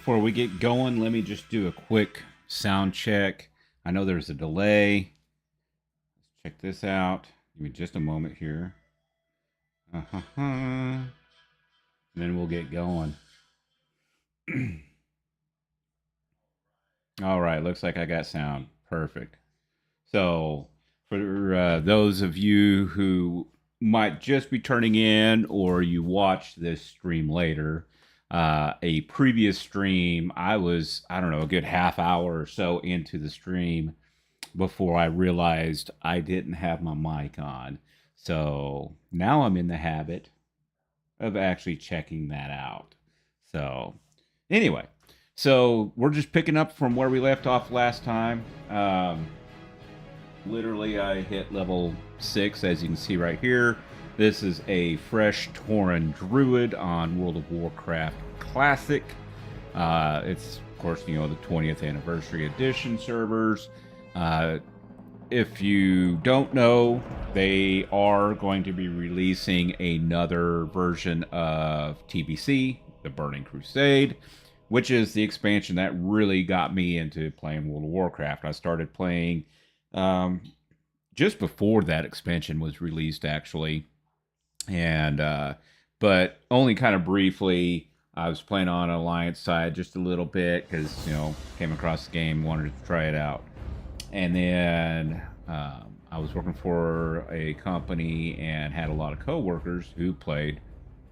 before we get going, let me just do a quick sound check. I know there's a delay. Let's check this out. Give me just a moment here. And then we'll get going. All right, looks like I got sound. Perfect. So, for those of you who might just be turning in or you watch this stream later, a previous stream, I don't know, a good half hour or so into the stream before I realized I didn't have my mic on. So now I'm in the habit of actually checking that out. So, anyway, so we're just picking up from where we left off last time. Literally, I hit level 6, as you can see right here. This is a fresh Tauren Druid on World of Warcraft Classic. It's, of course, the 20th anniversary edition servers. If you don't know, they are going to be releasing another version of TBC, the Burning Crusade, which is the expansion that really got me into playing World of Warcraft. I started playing just before that expansion was released, actually, and but only kind of briefly. I was playing on Alliance side just a little bit because came across the game, wanted to try it out, and then I was working for a company and had a lot of coworkers who played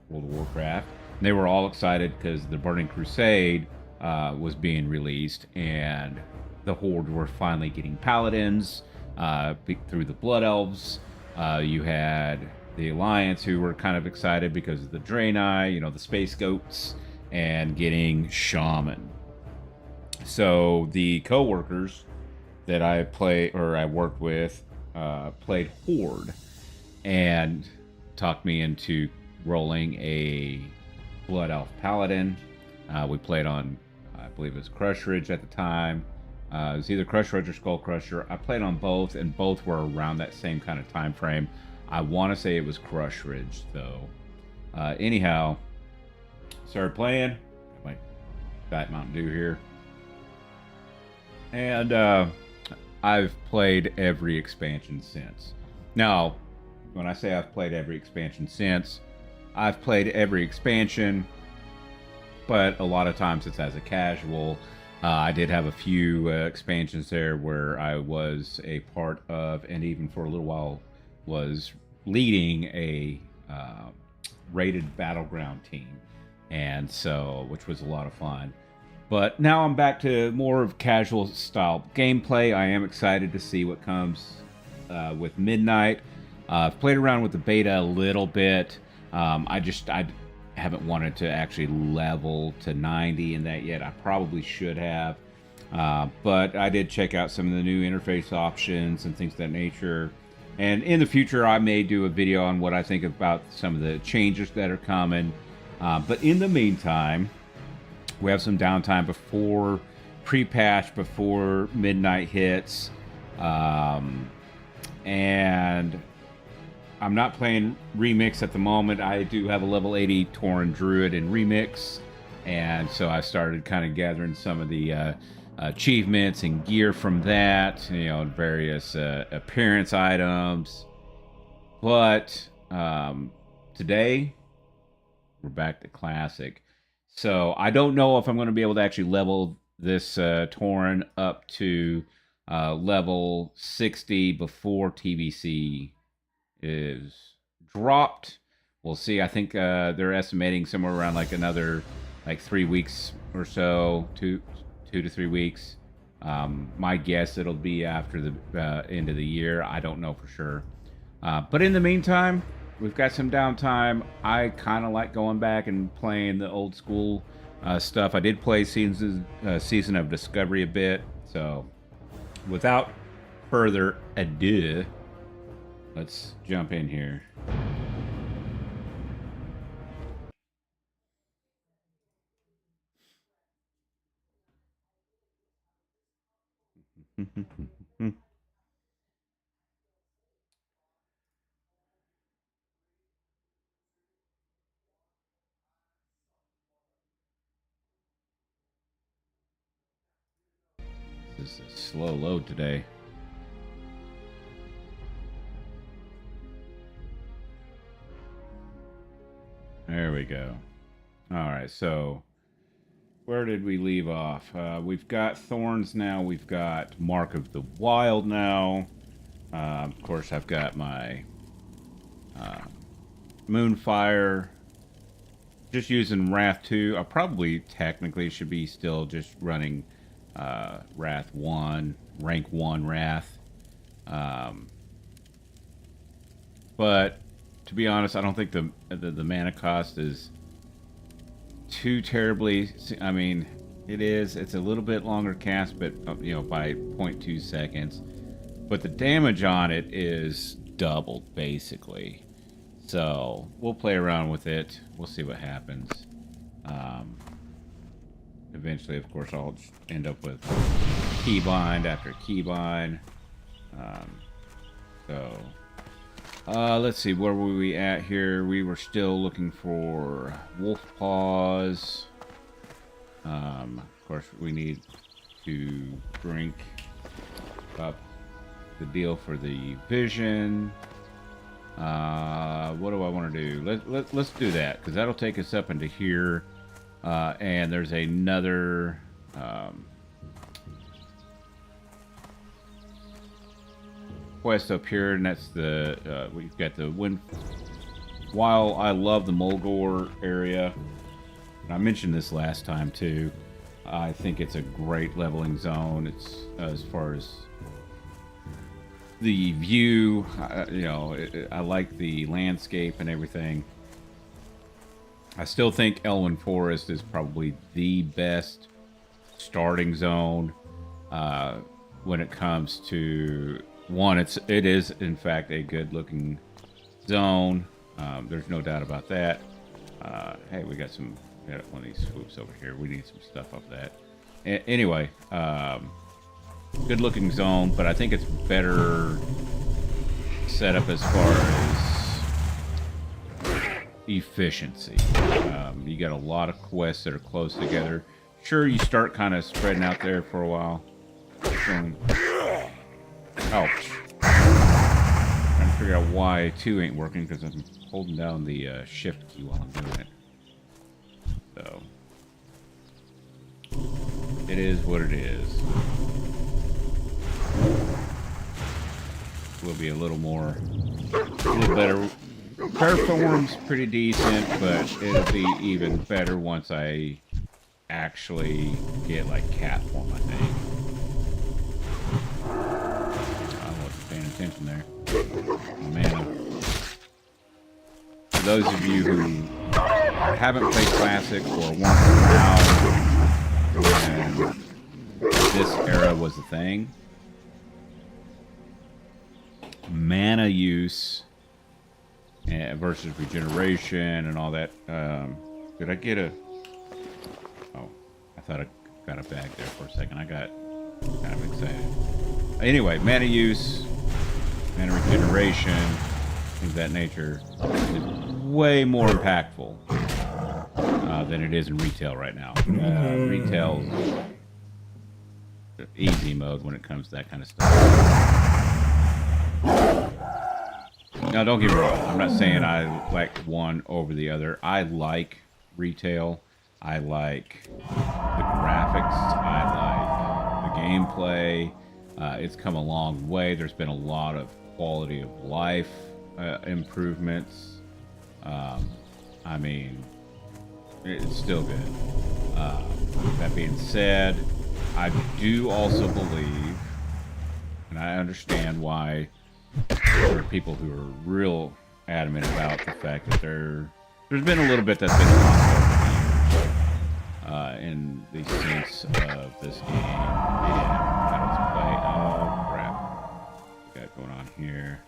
World of Warcraft. And they were all excited because the Burning Crusade was being released, and the Horde were finally getting paladins through the Blood Elves. You had the Alliance, who were kind of excited because of the Draenei, the Space Goats, and getting Shaman. So the coworkers that I worked with played Horde and talked me into rolling a Blood Elf Paladin. We played on, I believe it was Crush Ridge at the time. It was either Crush Ridge or Skull Crusher. I played on both, and both were around that same kind of time frame. I want to say it was Crush Ridge, though. Anyhow, started playing. Got my Diet Mountain Dew here. And I've played every expansion since. Now, when I say I've played every expansion since, I've played every expansion, but a lot of times it's as a casual. I did have a few expansions there where I was a part of, and even for a little while was leading a rated battleground team, and so which was a lot of fun. But now I'm back to more of casual style gameplay. I am excited to see what comes with Midnight. I've played around with the beta a little bit. I haven't wanted to actually level to 90 in that yet. I probably should have. But I did check out some of the new interface options and things of that nature. And in the future, I may do a video on what I think about some of the changes that are coming. But in the meantime, we have some downtime before pre-patch, before Midnight hits. And I'm not playing Remix at the moment. I do have a level 80 Tauren Druid in Remix. And so I started kind of gathering some of the achievements and gear from that, various appearance items. But today, we're back to Classic. So I don't know if I'm going to be able to actually level this Tauren up to level 60 before TBC is dropped. We'll see. I think they're estimating somewhere around like another 3 weeks or so, two to 3 weeks. My guess it'll be after the end of the year. I don't know for sure. But in the meantime, we've got some downtime. I kind of like going back and playing the old school stuff. I did play Season of Discovery a bit. So without further ado, let's jump in here. This is a slow load today. There we go. All right, so where did we leave off? We've got Thorns now. We've got Mark of the Wild now. Of course, I've got my Moonfire. Just using Wrath 2. I probably technically should be still just running Wrath 1, rank 1 Wrath. But to be honest, I don't think the mana cost is too terribly. I mean, it is. It's a little bit longer cast, but you know, by 0.2 seconds. But the damage on it is doubled basically. So we'll play around with it. We'll see what happens. Eventually, of course, I'll just end up with keybind after keybind. Let's see, where were we at here? We were still looking for wolf paws. Of course, we need to drink up the deal for the vision. What do I want to do? Let's do that, because that'll take us up into here. And there's another quest up here, and that's the we've got the wind. While I love the Mulgore area, and I mentioned this last time too, I think it's a great leveling zone. It's as far as the view, you know, I like the landscape and everything. I still think Elwyn Forest is probably the best starting zone when it comes to one. It is in fact a good looking zone. There's no doubt about that. Hey, we got one of these swoops over here. We need some stuff up that. Anyway, good looking zone, but I think it's better set up as far as efficiency. You got a lot of quests that are close together. Sure, you start kind of spreading out there for a while. Ouch. Trying to figure out why 2 ain't working, because I'm holding down the shift key while I'm doing it. So it is what it is. Will be a little better. Perform's pretty decent, but it'll be even better once I actually get like cat form, I think. I wasn't paying attention there. Man. For those of you who haven't played Classic or weren't around when this era was a thing, mana use versus regeneration and all that. Did I get a... Oh, I thought I got a bag there for a second. I got kind of excited. Anyway, mana use, mana regeneration, things of that nature is way more impactful than it is in retail right now. Retail's easy mode when it comes to that kind of stuff. Now, don't get me wrong. I'm not saying I like one over the other. I like retail. I like the graphics. I like the gameplay. It's come a long way. There's been a lot of quality of life improvements. I mean, it's still good. That being said, I do also believe, and I understand why there are people who are real adamant about the fact that there's been a little bit that's been lost over the years in the sense of this game and how it's played. Oh crap! What we got going on here?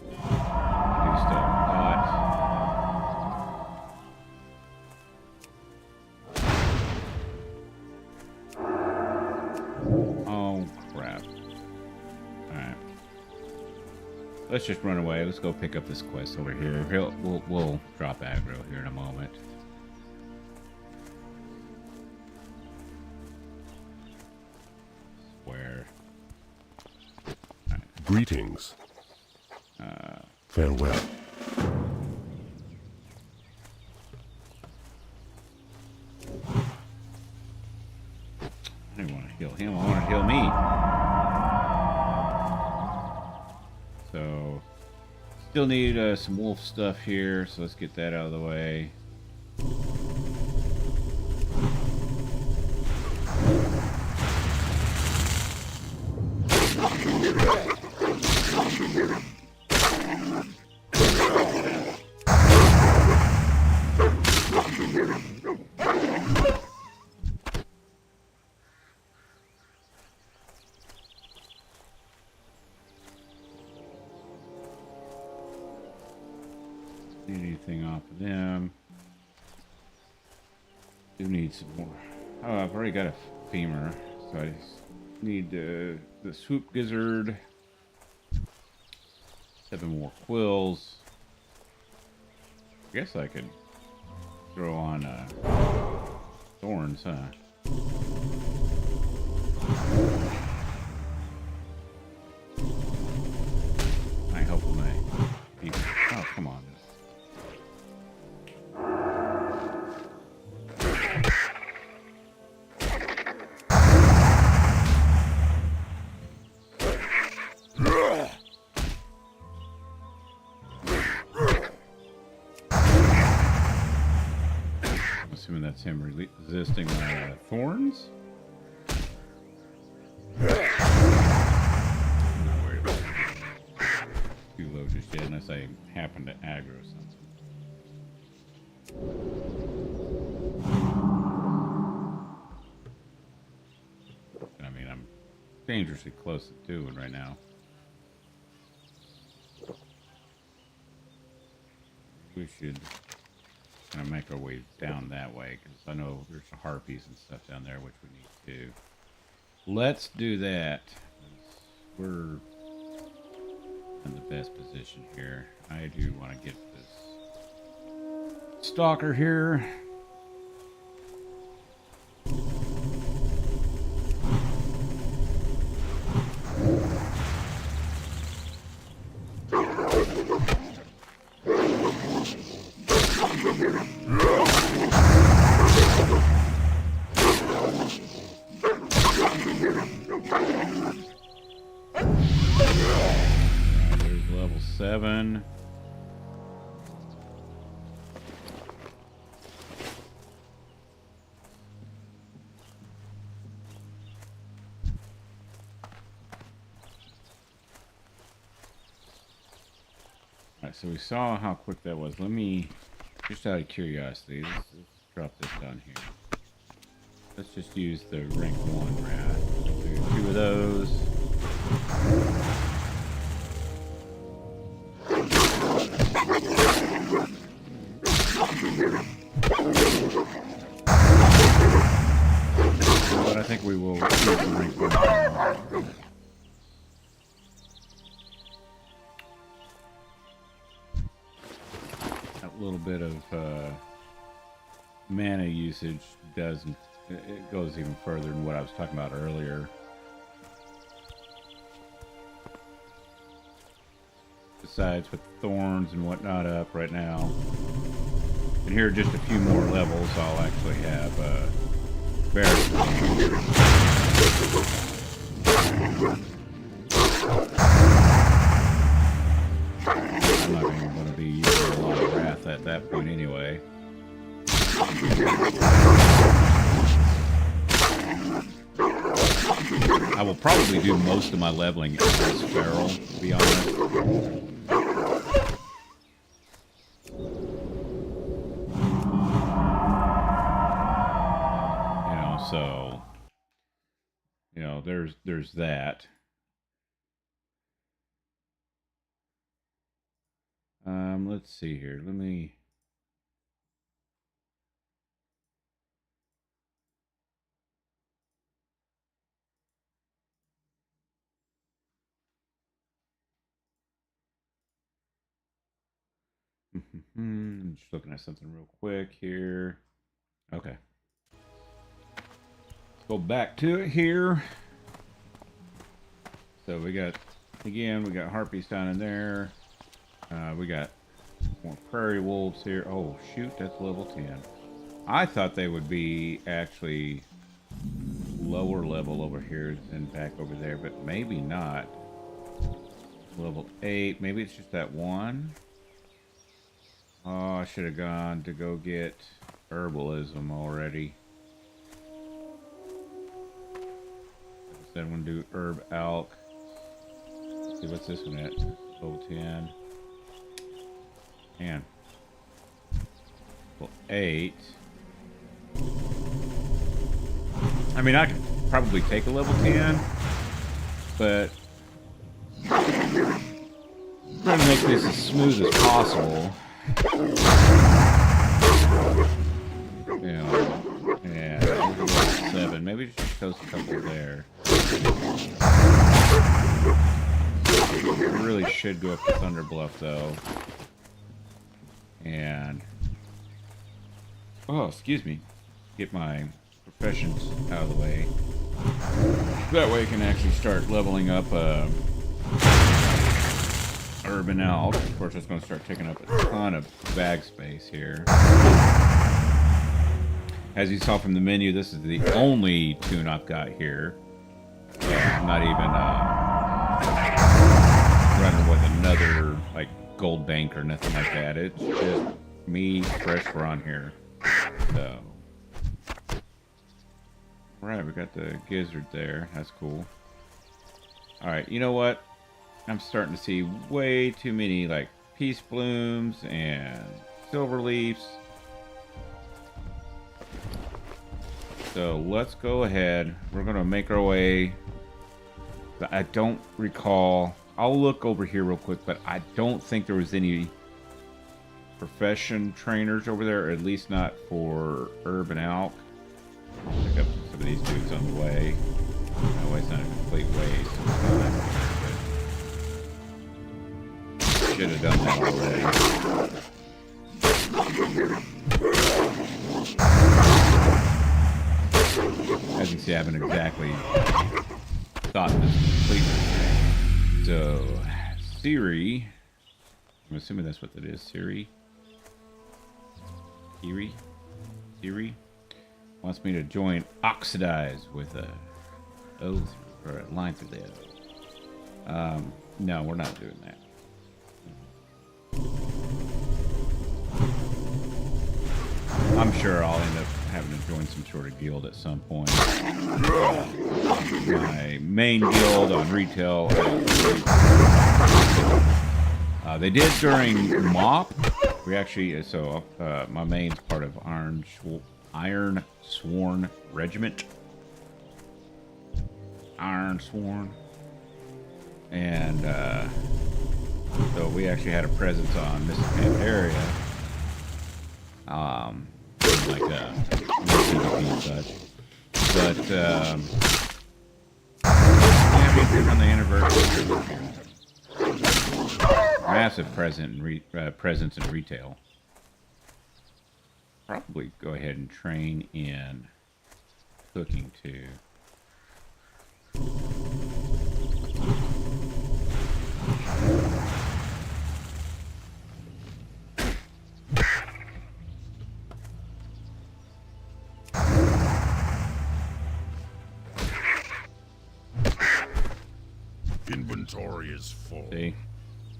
Do stuff hot. Oh crap! All right, let's just run away. Let's go pick up this quest over here. We'll drop aggro here in a moment. Greetings. Farewell. I didn't want to heal him. I want to heal me. So, still need some wolf stuff here. So let's get that out of the way. Need anything off of them? Do need some more. Oh, I've already got a femur, so I just need the swoop gizzard. 7 more quills. I guess I could throw on thorns, huh? I hope my people. Oh, come on. Assuming that's him resisting my thorns. I'm not worried about it. Too low just yet, unless I happen to aggro something. I mean, I'm dangerously close to doing right now. We should kind of make our way down that way, because I know there's harpies and stuff down there which we need to. Let's do that. We're in the best position here. I do want to get this stalker here. There's level 7. Alright, so we saw how quick that was. Let me, just out of curiosity, let's drop this down here. Let's just use the rank 1 rat. We'll do 2 of those. But I think we will use the rank 1. A little bit of mana usage doesn't. It goes even further than what I was talking about earlier. Besides, with thorns and whatnot up right now, and here are just a few more levels, I'll actually have bears. I'm not even going to be using a lot of wrath at that point anyway. I will probably do most of my leveling as feral, to be honest. You know, so you know, there's that. Let's see here. Let me. I'm just looking at something real quick here. Okay. Let's go back to it here. So we got Again, we got harpies down in there. We got more prairie wolves here. Oh, shoot, that's level 10. I thought they would be actually lower level over here than back over there, but maybe not. Level 8. Maybe it's just that one. Oh, I should have gone to go get herbalism already. Then we'll do herb alk. Let's see, what's this one at? Level 10. Man. Level 8. I mean, I could probably take a level 10, but I'm trying to make this as smooth as possible. Yeah, level 7. Maybe just toast a couple there. I really should go up to Thunder Bluff though. And oh, excuse me. Get my professions out of the way. That way I can actually start leveling up urban elk. Of course, it's going to start taking up a ton of bag space here. As you saw from the menu, this is the only tune I've got here. I'm not even running with another like gold bank or nothing like that. It's just me, fresh run here. So, right, we got the gizzard there. That's cool. All right, you know what? I'm starting to see way too many like peace blooms and silver leaves. So let's go ahead. We're gonna make our way. I don't recall. I'll look over here real quick, but I don't think there was any profession trainers over there, or at least not for urban elk. Pick up some of these dudes on the way. That way it's not a complete waste. Should have done that already. As you can see, I haven't exactly thought this completely. So, Siri. I'm assuming that's what that is. Siri. Siri wants me to join Oxidize with a O or a line through the O. No, we're not doing that. I'm sure I'll end up having to join some sort of guild at some point. My main guild on retail. They did during MOP. We actually, my main's part of Iron Sworn Regiment. Iron Sworn. And so we actually had a presence on Mrs. Pandaria. Like and such. But yeah, on the anniversary. Massive presence in retail. Probably go ahead and train in cooking too. Inventory is full. See?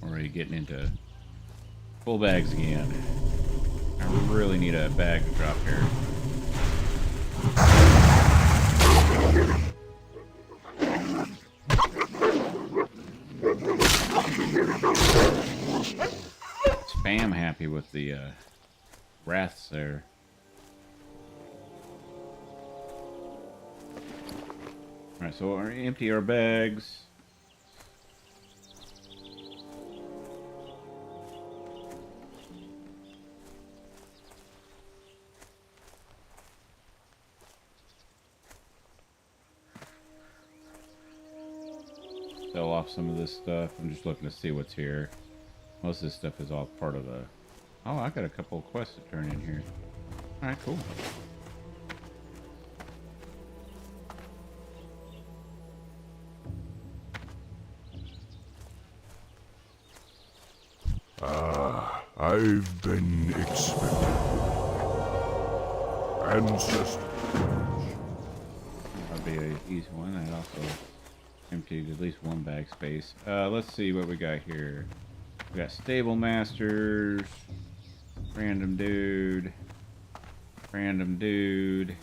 Already getting into full bags again. I really need a bag to drop here. Spam happy with the wraths there. Alright, so we'll empty our bags. Sell off some of this stuff. I'm just looking to see what's here. Most of this stuff is all part of the... Oh, I got a couple of quests to turn in here. Alright, cool. I've been expecting. Ancestor. That'll be an easy one. That also emptied at least one bag space. Let's see what we got here. We got stable masters, random dude, random dude.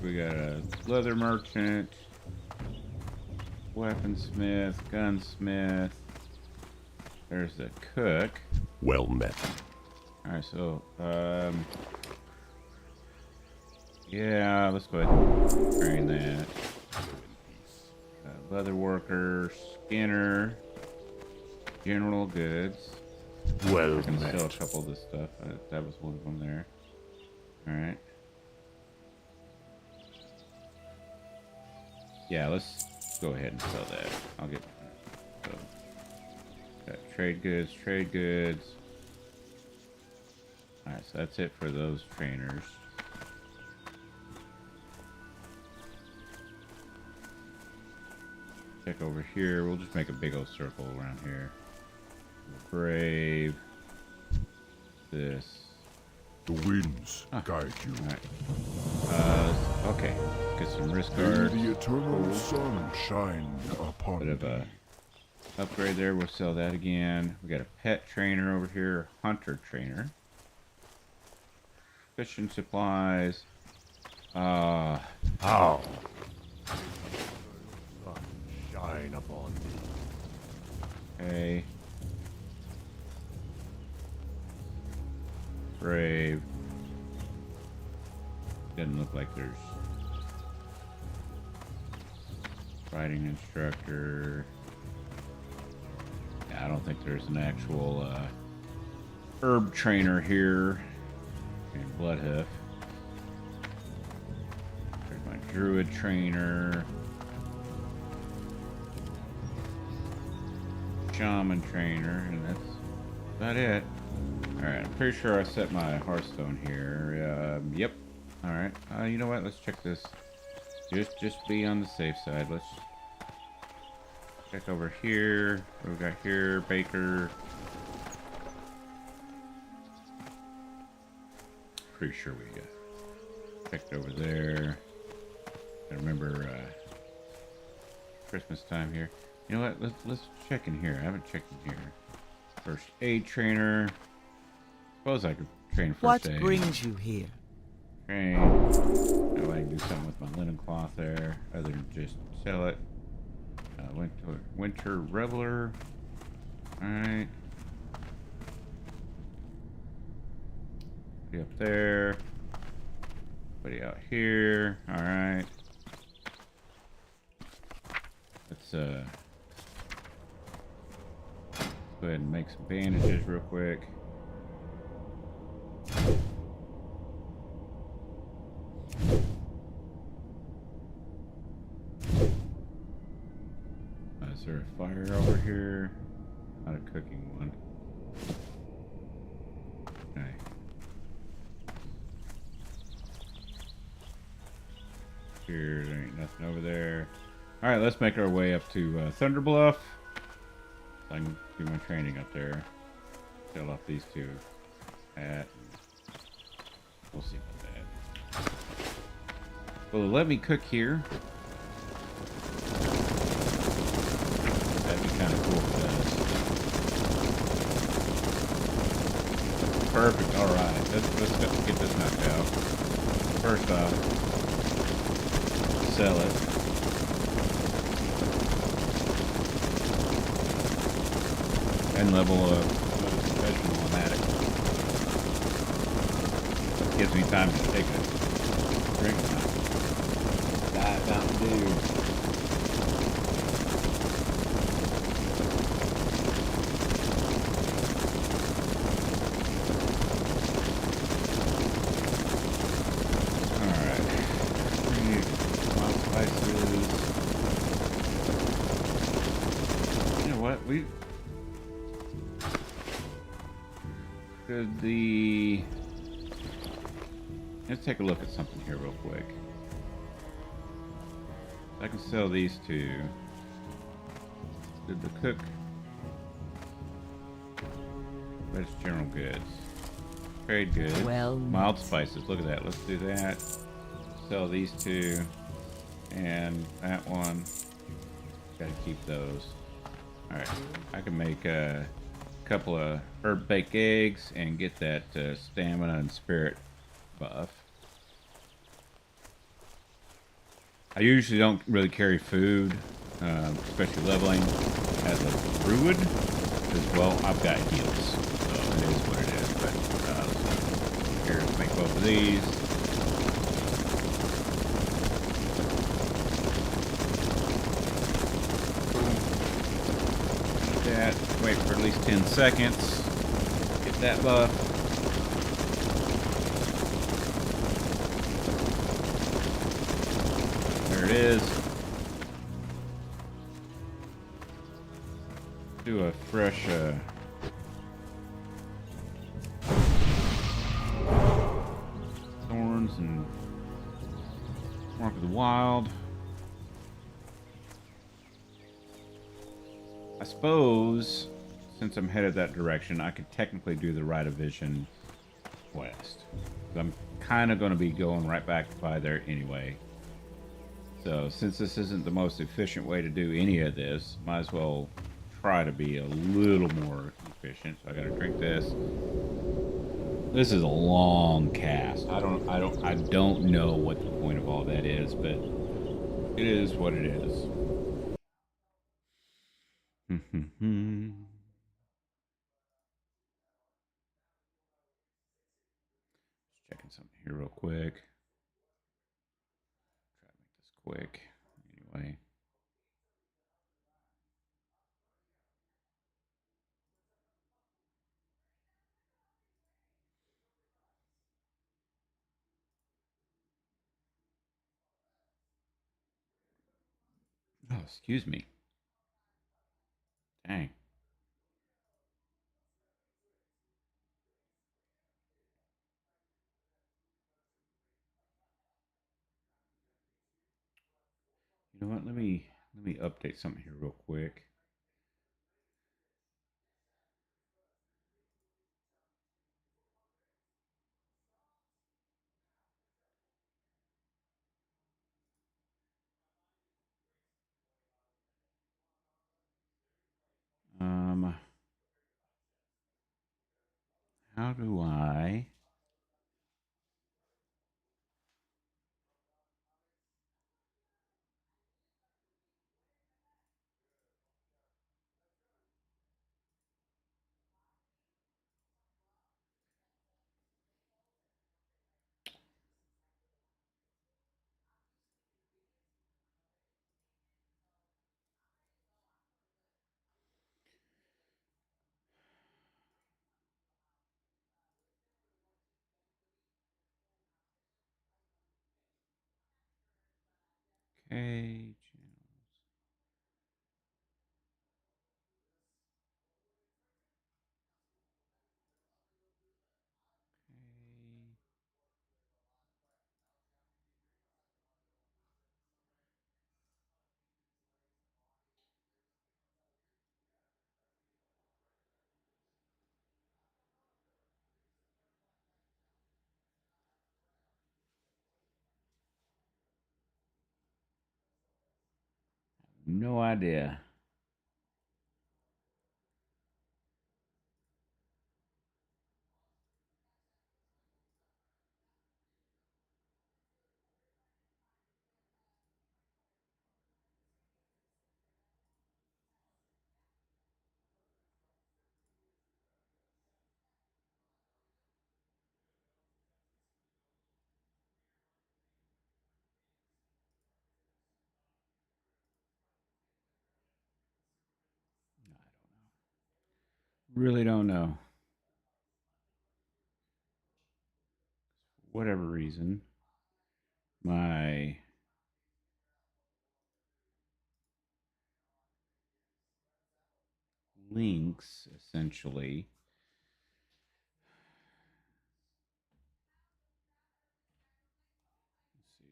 We got a leather merchant, weaponsmith, gunsmith. There's the cook. Well met. All right, so yeah, let's go ahead and train that. Leather worker, skinner, general goods. Well I can met. sell a couple of this stuff. That was one of them there. All right. Yeah, let's go ahead and sell that. I'll get. So, got trade goods, trade goods. All right, so that's it for those trainers. Check over here. We'll just make a big old circle around here. Brave. This. The winds guide you. Alright. Okay. Get some wrist May guards. the eternal sun shine upon Bit of thee. a upgrade there. We'll sell that again. We got a pet trainer over here. Hunter trainer. Fishing supplies. How? Sun shine upon thee. Okay. Brave. Doesn't look like there's riding instructor. Yeah, I don't think there's an actual herb trainer here. And bloodhoof. There's my druid trainer. Shaman trainer, and that's about it. Alright, I'm pretty sure I set my Hearthstone here. Yep. Alright. You know what? Let's check this. Just be on the safe side. Let's check over here. What we got here? Baker. Pretty sure we checked over there. I remember Christmas time here. You know what? Let's check in here. I haven't checked in here. First aid trainer. Suppose I could train first aid. What brings you here? Train. Now I can do something with my linen cloth there, other than just sell it. Winter Reveler. Alright. Put up there. Put out here. Alright. Let's go ahead and make some bandages real quick. Is there a fire over here? Not a cooking one. Okay. Here, there ain't nothing over there. Alright, let's make our way up to Thunder Bluff. So I can do my training up there. Sell off these two. We'll see about that. Will it let me cook here? That'd be kind of cool if it does. Perfect. Alright. Let's get this knocked out. First off, sell it. And level up professional on that. Gives me time to take a drink of my Diet Mountain Dew. Alright. Wild spices. You know what? Let's take a look at something here real quick. I can sell these two. Did the cook? That's general goods. Trade goods. Well, Mild spices. Look at that. Let's do that. Sell these two. And that one. Gotta keep those. Alright. I can make a couple of herb baked eggs and get that stamina and spirit buff. I usually don't really carry food, especially leveling as a druid, because, well, I've got heals, so it is what it is. But here, let's make both of these. Eat that. Wait for at least 10 seconds. Get that buff. There it is. Do a fresh thorns and Mark of the Wild. I suppose since I'm headed that direction, I could technically do the Rite of Vision quest. I'm kind of going to be going right back by there anyway. So since this isn't the most efficient way to do any of this, might as well try to be a little more efficient. So I gotta drink this. This is a long cast. I don't know what the point of all that is, but it is what it is. Just checking something here real quick. Try to make this quick. Anyway. Oh, excuse me. Dang. You know what? Let me update something here real quick. How do I? Okay. No idea. Really don't know. Whatever reason, my links essentially. Let's see.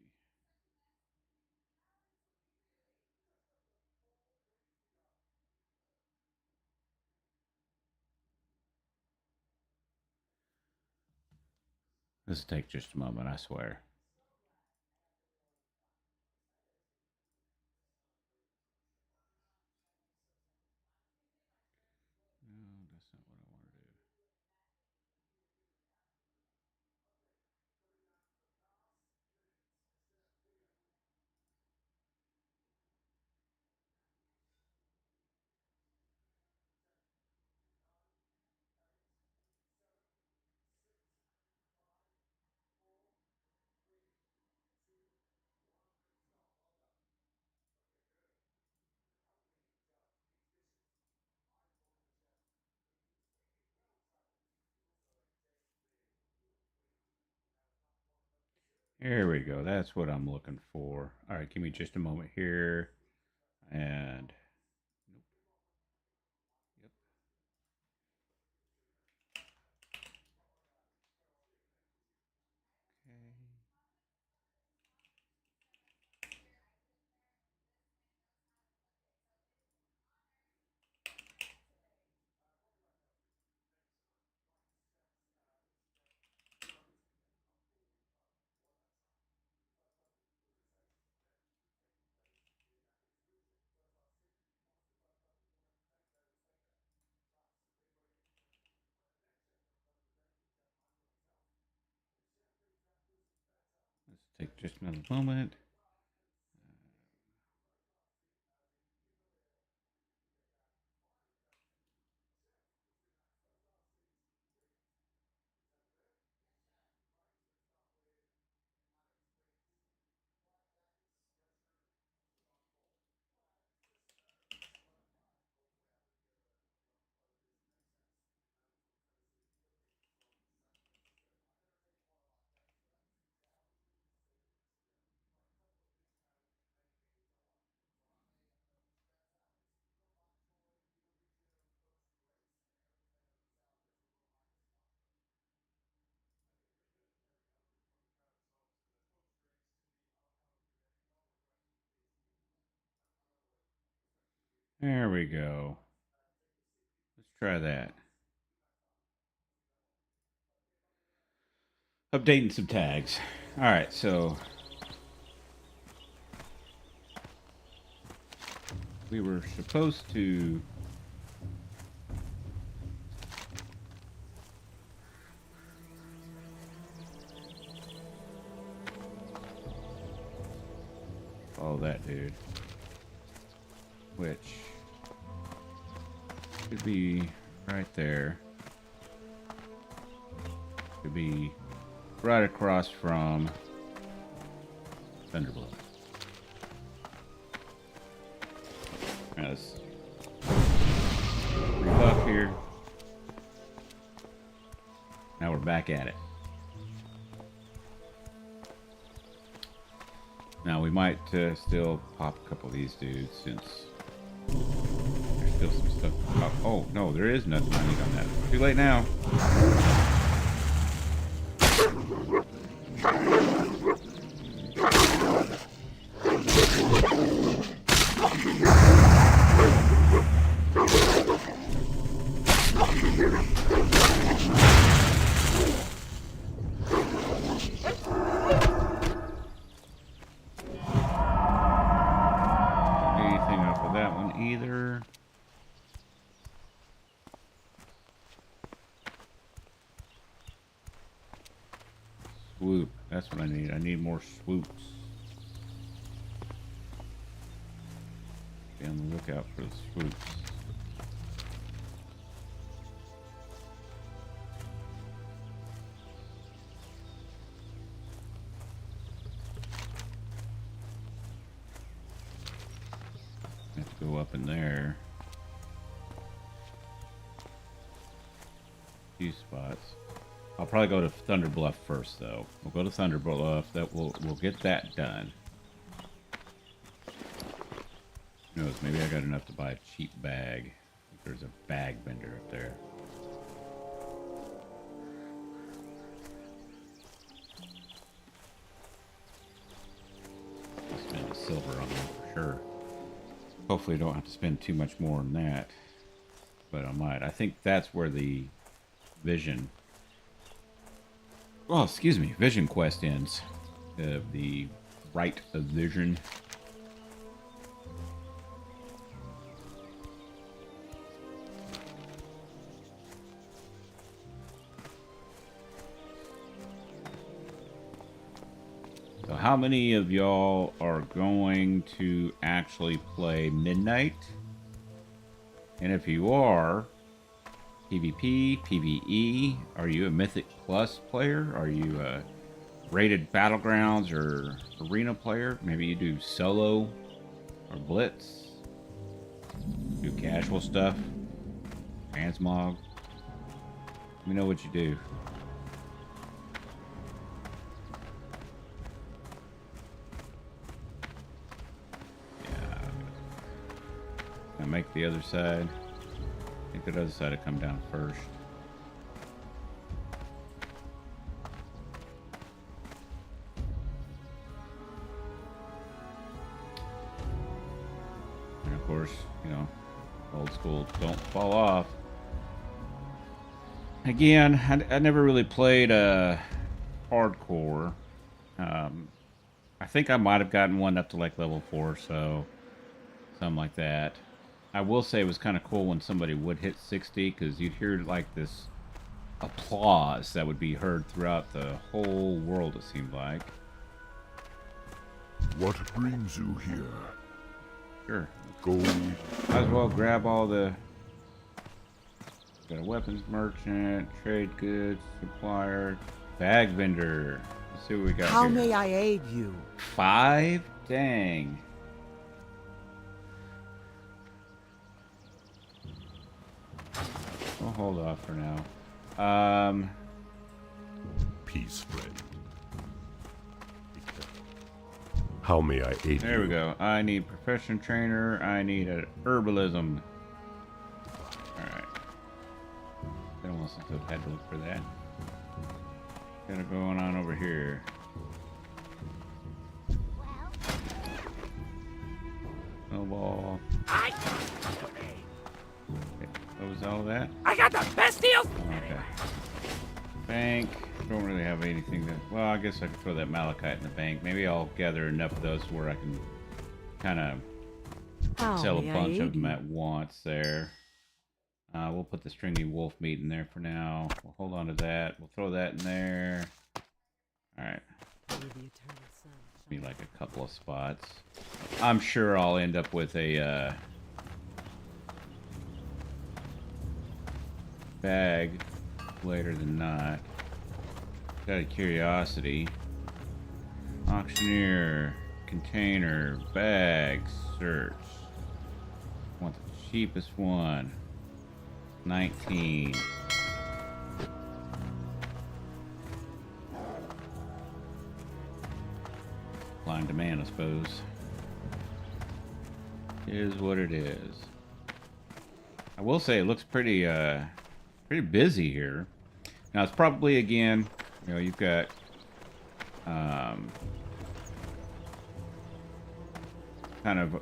This will take just a moment, I swear. No, that's not what I want to do. Here we go. That's what I'm looking for. All right, give me just a moment here. And nope. Yep. Okay. Let's take just another moment. There we go. Let's try that. Updating some tags. All right, so we were supposed to follow that dude, which could be right there. Could be right across from Thunderblow. Let's rebuff here. Now we're back at it. Now we might still pop a couple of these dudes since there's still some stuff. Oh no, there is nothing I need on that. Too late now. Either. Swoop. That's what I need. I need more swoops. Be on the lookout for the swoops. Have to go up in there. Few spots. I'll probably go to Thunder Bluff first, though. We'll go to Thunder Bluff. We'll get that done. Who knows? Maybe I got enough to buy a cheap bag. There's a bag vendor up there. I'll spend a silver on that for sure. Hopefully, I don't have to spend too much more on that, but I might. I think that's where the vision Oh, excuse me. Vision quest ends. The right of vision. So how many of y'all are going to actually play Midnight? And if you are, PvP, PvE, are you a Mythic Plus player? Are you a rated Battlegrounds or Arena player? Maybe you do solo or Blitz. Do casual stuff. Transmog. Let me know what you do. I make the other side. I think the other side will come down first. And of course, you know, old school, don't fall off. Again, I never really played hardcore. I think I might have gotten one up to like level 4, so something like that. I will say it was kind of cool when somebody would hit 60 because you'd hear like this applause that would be heard throughout the whole world, it seemed like. What brings you here? Sure. Gold. Might as well grab all the... Got a weapons merchant, trade goods, supplier, bag vendor. Let's see what we got How here. may I aid you? 5? Dang. We'll hold off for now. Peace, friend. How may I aid you? There we go. I need profession trainer. I need an herbalism. Alright. Been a while since I've had to look for that. Got it going on over here. Snowball. Okay. What was all that? I got the best deal. Okay. Bank. Don't really have anything that... Well, I guess I could throw that malachite in the bank. Maybe I'll gather enough of those where I can kind of sell a bunch of them at once there. We'll put the stringy wolf meat in there for now. We'll hold on to that. We'll throw that in there. Alright. Be like a couple of spots. I'm sure I'll end up with a bag later than not. Got a curiosity. Auctioneer, container, bag, search. Want the cheapest one. 19. Supply and demand, I suppose. Is what it is. I will say it looks pretty pretty busy here. Now it's probably, again, you know, you've got kind of,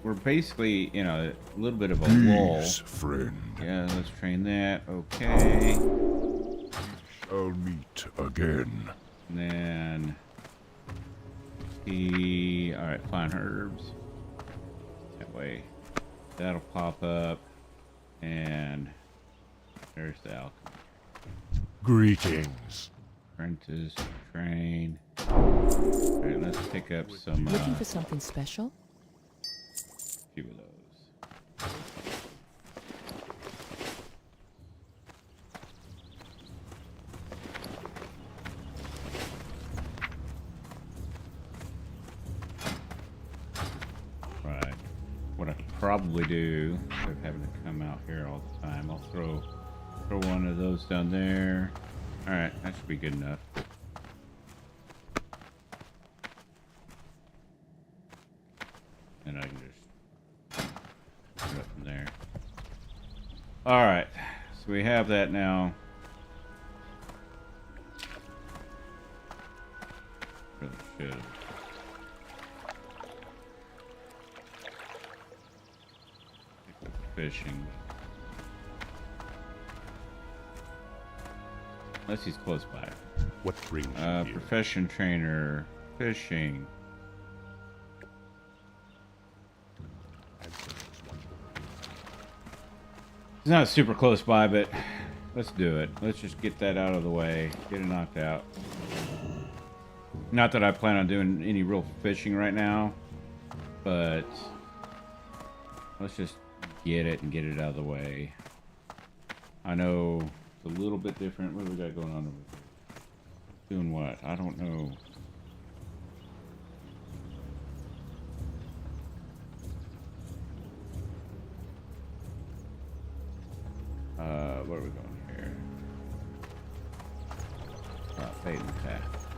we're basically in a little bit of a lull. Friend. Yeah, let's train that. Okay. Shall meet again. And then alright, find herbs. That way that'll pop up. And there's the alchemy. Greetings. Apprentice, train. Alright, let's pick up some Looking for something special? few of those. Right. What I could probably do, instead of having to come out here all the time, I'll throw one of those down there. Alright, that should be good enough. And I can just put it from there. Alright, so we have that now. Really should. Fishing. Unless he's close by. What brings you here? Profession trainer, fishing. He's not super close by, but let's do it. Let's just get that out of the way. Get it knocked out. Not that I plan on doing any real fishing right now, but let's just get it and get it out of the way. I know it's a little bit different. What do we got going on over here? Doing what? I don't know. Where are we going here? Fate and path.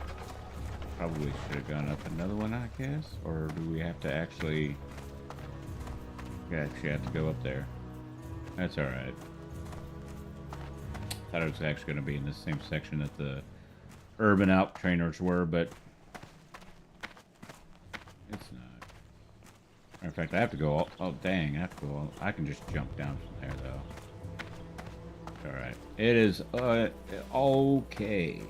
Probably should have gone up another one, I guess. Or do we have to actually... We actually have to go up there. That's alright. Thought it was actually going to be in the same section that the urban Alp trainers were, but it's not. Matter of fact, I have to go all, oh dang, I have to go all, I can just jump down from there though. Alright. It is okay.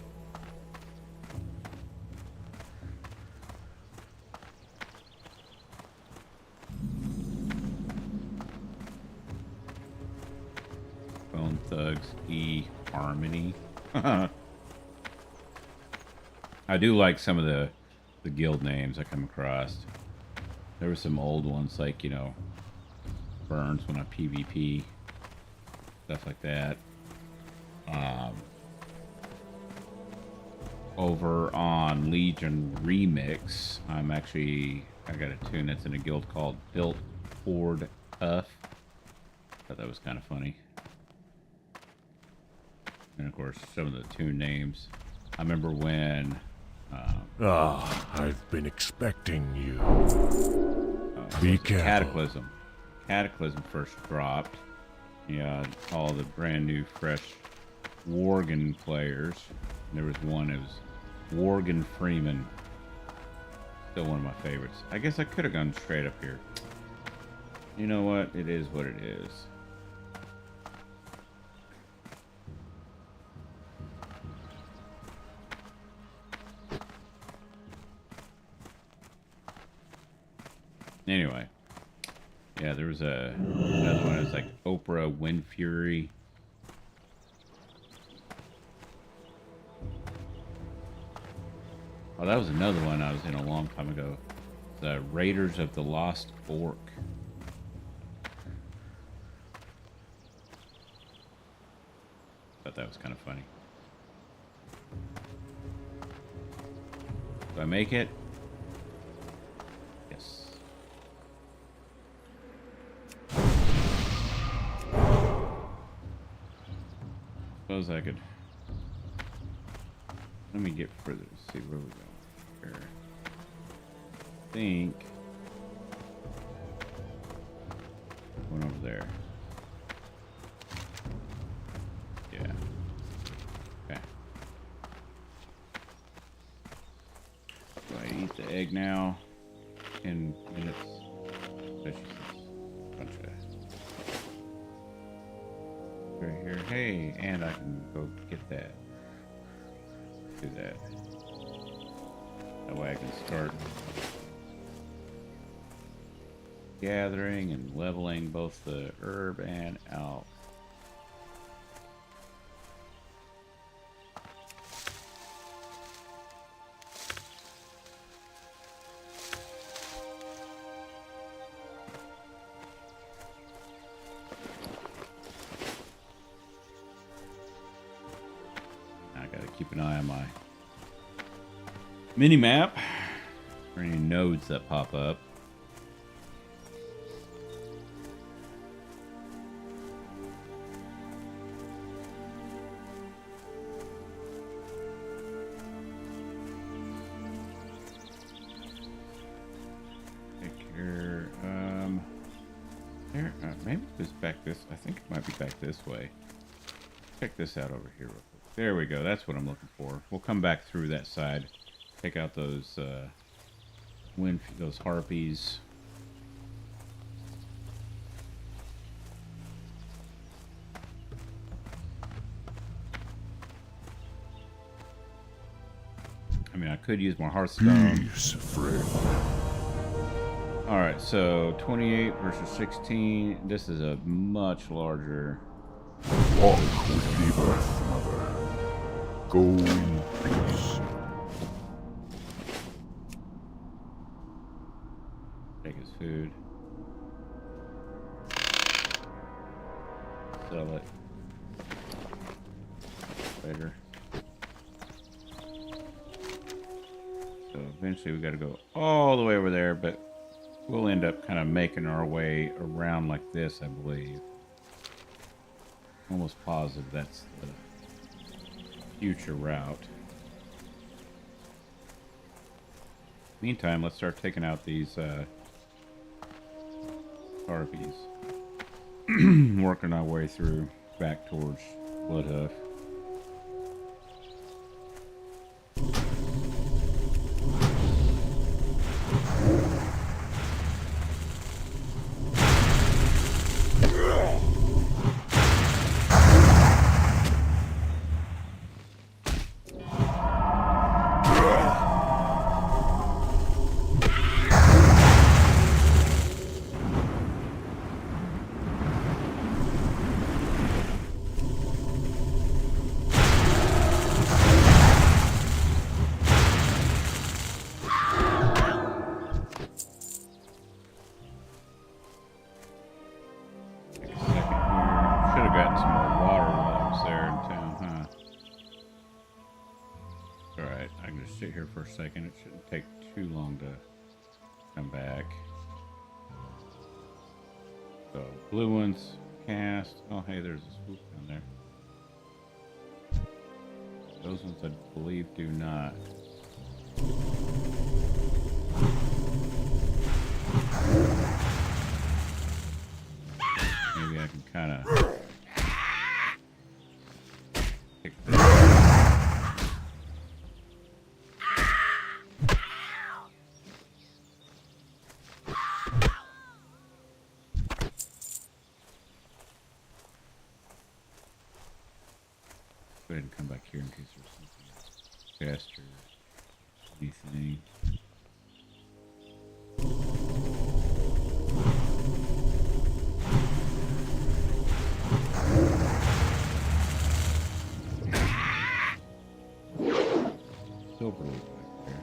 Bone Thugs Harmony. I do like some of the guild names I come across. There were some old ones like, you know, Burns when I PvP. Stuff like that. Over on Legion Remix, I got a tune that's in a guild called Built Ford Uff. Thought that was kind of funny. And of course, some of the tune names. I remember when... I've been expecting you. Be careful. Cataclysm first dropped. Yeah, all the brand new, fresh Worgen players. There was one, it was Worgen Freeman. Still one of my favorites. I guess I could have gone straight up here. You know what? It is what it is. Anyway. Yeah, there was another one. It was like Oprah Windfury. Oh, that was another one I was in a long time ago. The Raiders of the Lost Fork. Thought that was kind of funny. Do I make it? Yes. Suppose I could. Let me get further to see where we're going here. I think one over there. Yeah. Okay. Do I eat the egg now? 10 minutes. Especially since a bunch of right here. Hey, and I can go get that. Do that. That way I can start gathering and leveling both the herb and alp. Keep an eye on my mini map for any nodes that pop up. Take care. There. Maybe it was back this. I think it might be back this way. Check this out over here real quick. There we go. That's what I'm looking for. We'll come back through that side. Take out those those harpies. mean, I could use my Hearthstone. Peace, friend. Alright, so 28 versus 16. This is a much larger. Walk with the Earth Mother. Go in peace. Take his food. Sell it. Later. So eventually we gotta go all the way over there, but we'll end up kind of making our way around like this, I believe. Almost positive that's the future route. Meantime, let's start taking out these harpies. Working our way through back towards Bloodhoof. Sit here for a second. It shouldn't take too long to come back. So blue ones cast. Oh, hey, there's a swoop down there. Those ones I believe do not. Maybe I can kind of pick this. Go ahead and come back here in case there's something chest or anything. Silver loot back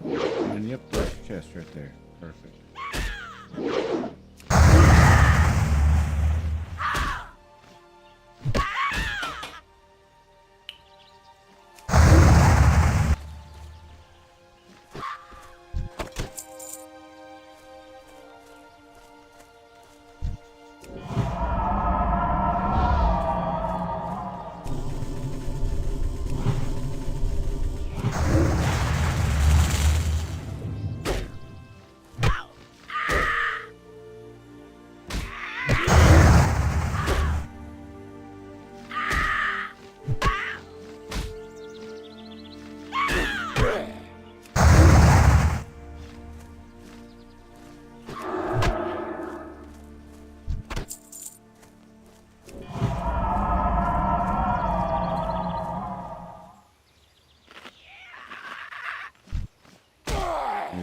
there. And yep, there's a chest right there. Perfect.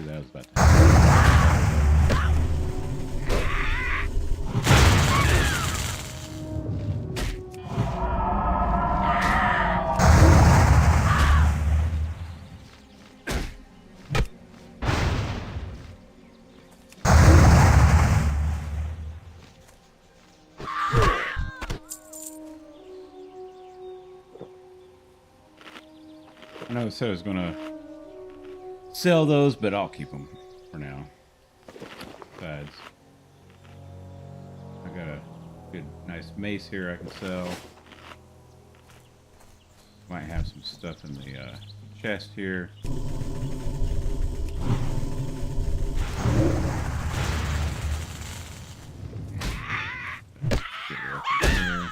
That was about to I know it said I was gonna sell those, but I'll keep them for now. Besides, I got a good, nice mace here I can sell. Might have some stuff in the chest here. Get her up in here.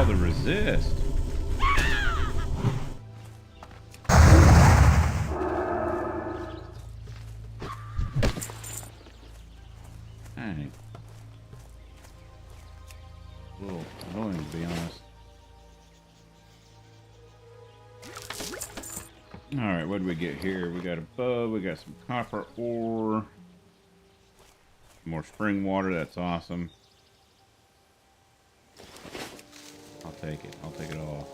The resist. to be honest. Alright, what do we get here? We got a bow, we got some copper ore. More spring water, that's awesome. I'll take it. I'll take it all.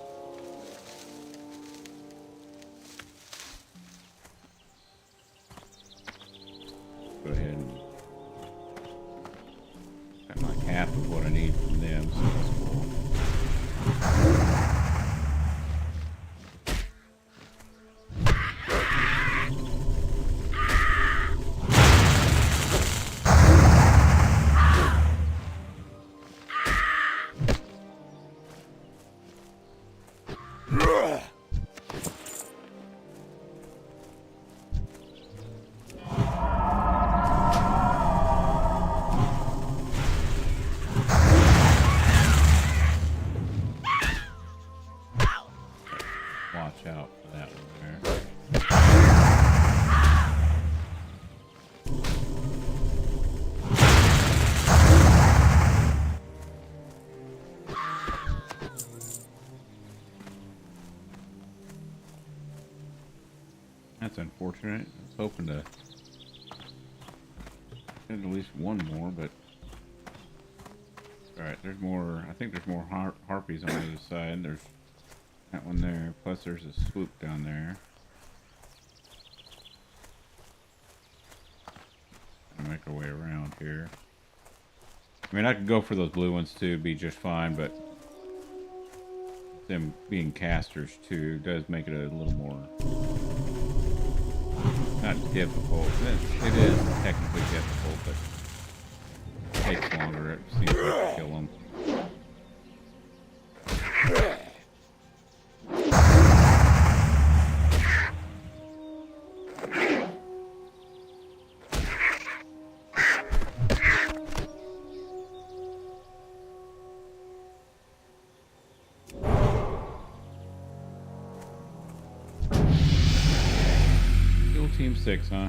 Go ahead and got like half of what I need from them, so that's cool. Watch out for that one there. That's unfortunate. I was hoping to get at least one more, but alright, there's more. I think there's more harpies on the other side. There's that one there, plus there's a swoop down there. I'll make our way around here. I mean, I could go for those blue ones too, be just fine, but them being casters too does make it a little more, not difficult. It is technically difficult, but it takes longer. It seems like to kill them. Team 6, huh?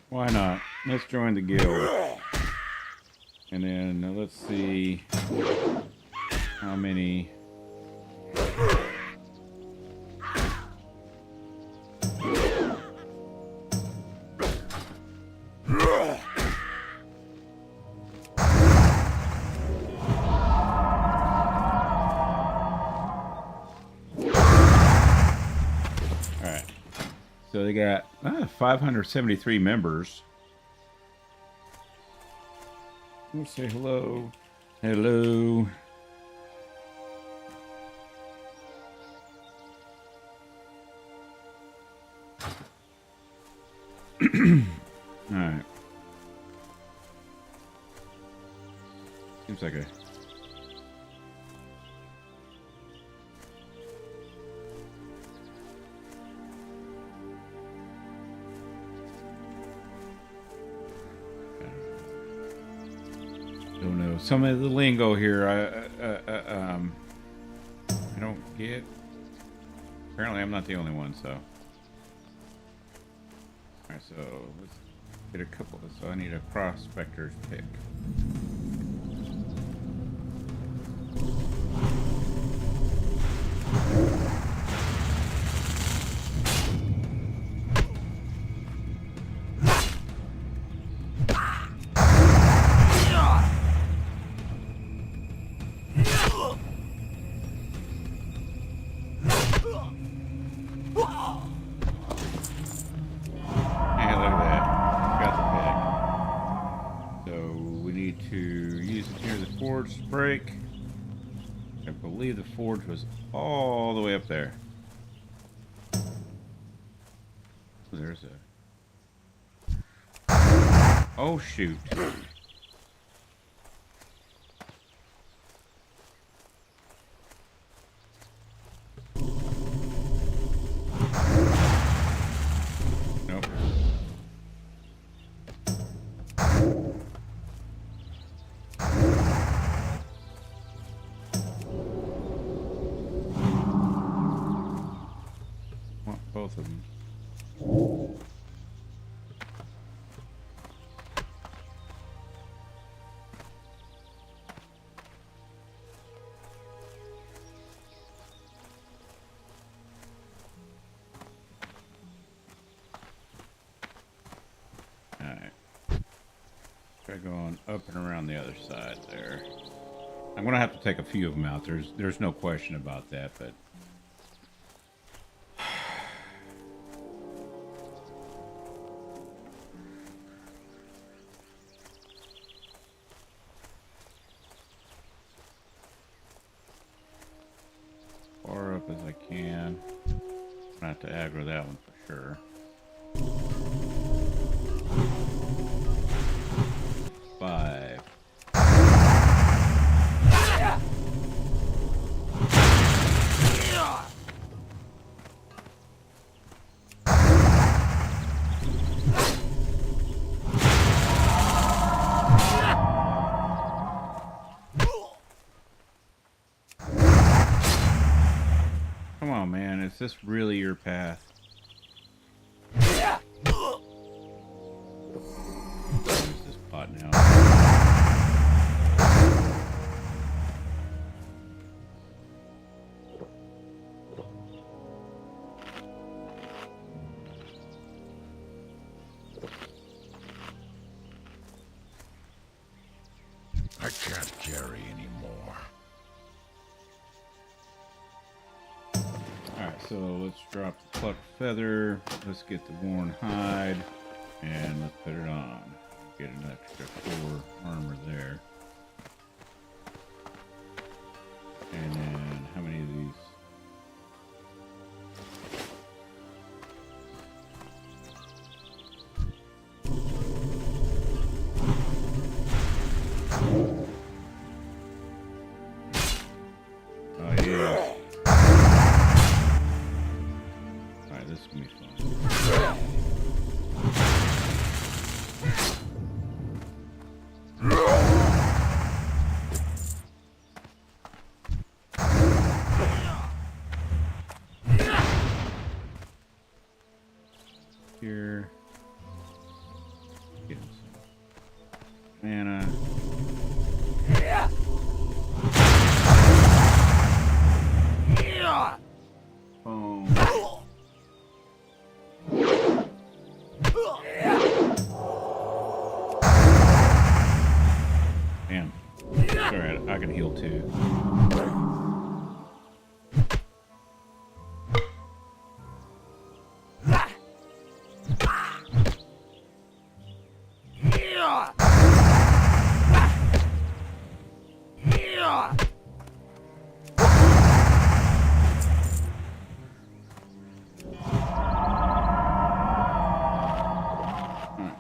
Why not? Let's join the guild. And then let's see how many. So they got 573 members. Let's say hello. Hello. All right. Seems like a don't know. Some of the lingo here, I don't get. Apparently, I'm not the only one. So, all right. So let's get a couple. So I need a prospector's pick. Break. I believe the forge was all the way up there. There's a. Oh shoot. Nope. Both of them. Try going up and around the other side there. I'm gonna have to take a few of them out. There's no question about that, but far up as I can. I'm gonna have to aggro that one for sure. Five. Come on, man. Is this really your path? Use this pot now. I can't carry anymore. Alright, so let's drop the plucked feather. Let's get the worn hide. And let's put it on. Get an extra 4 armor there. And then, how many of these? Oh, yeah. Alright, this is gonna be fun. Here. Get him some mana. Boom. Damn. Alright, I can heal too.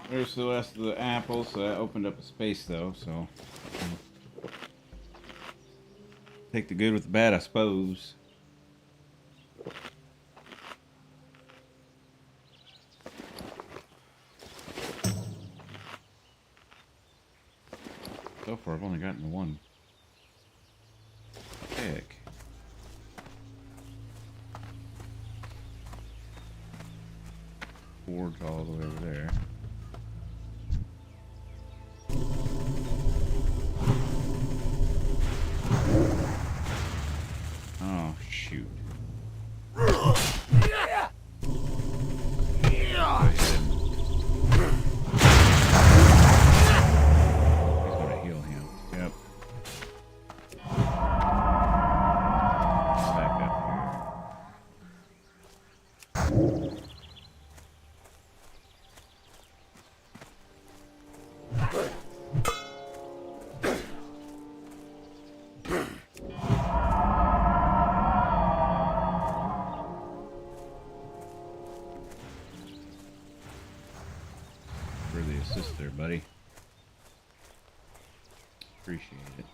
There's the rest of the apples, so that opened up a space though, so take the good with the bad, I suppose. So far I've only gotten the one. Heck. Forge all the way over there. Oh, shoot. Go ahead. He's gonna heal him. Yep. Back up here. For the assist there, buddy. Appreciate it.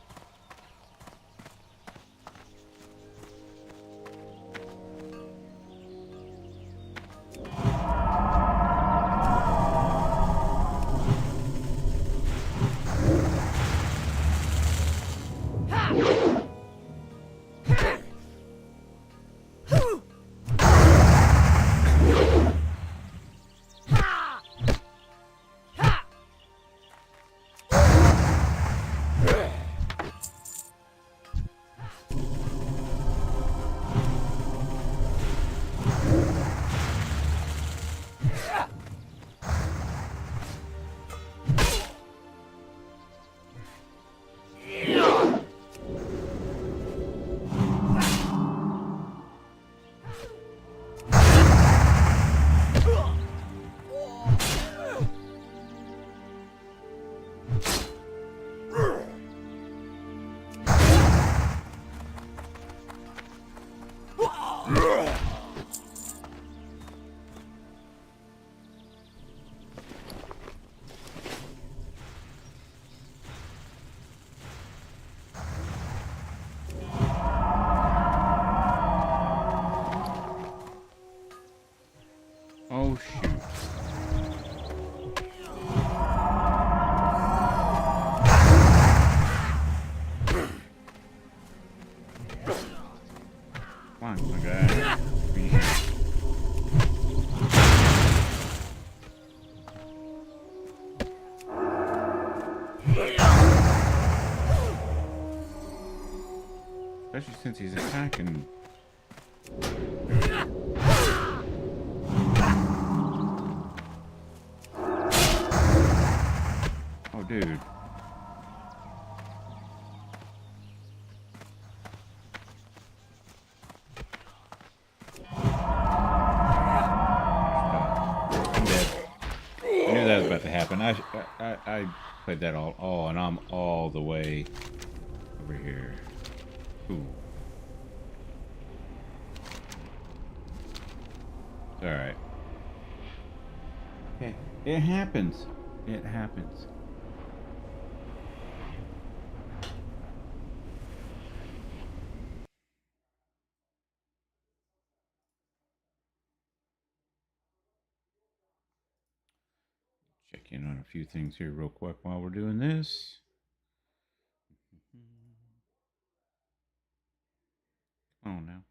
Oh, shoot. Come on, my guy. Be here. Especially since he's attacking. Oh, dude. I'm dead. I knew that was about to happen. I played that all. Oh, and I'm all the way over here. Ooh. It's alright. Okay. It happens. It happens. Check in on a few things here real quick while we're doing this. Come on now.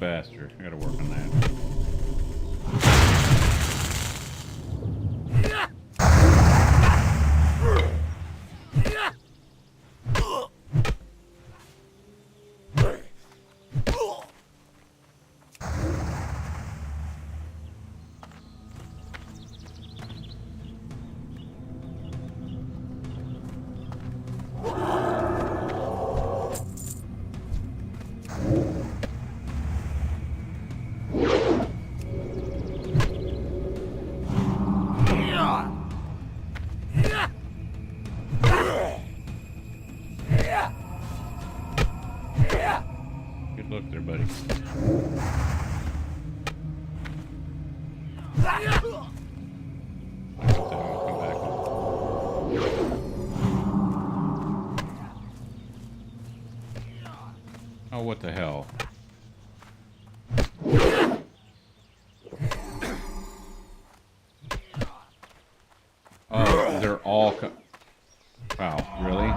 Faster. I gotta work on that. Good luck there, buddy. Oh, what the hell? Oh, they're all wow, really?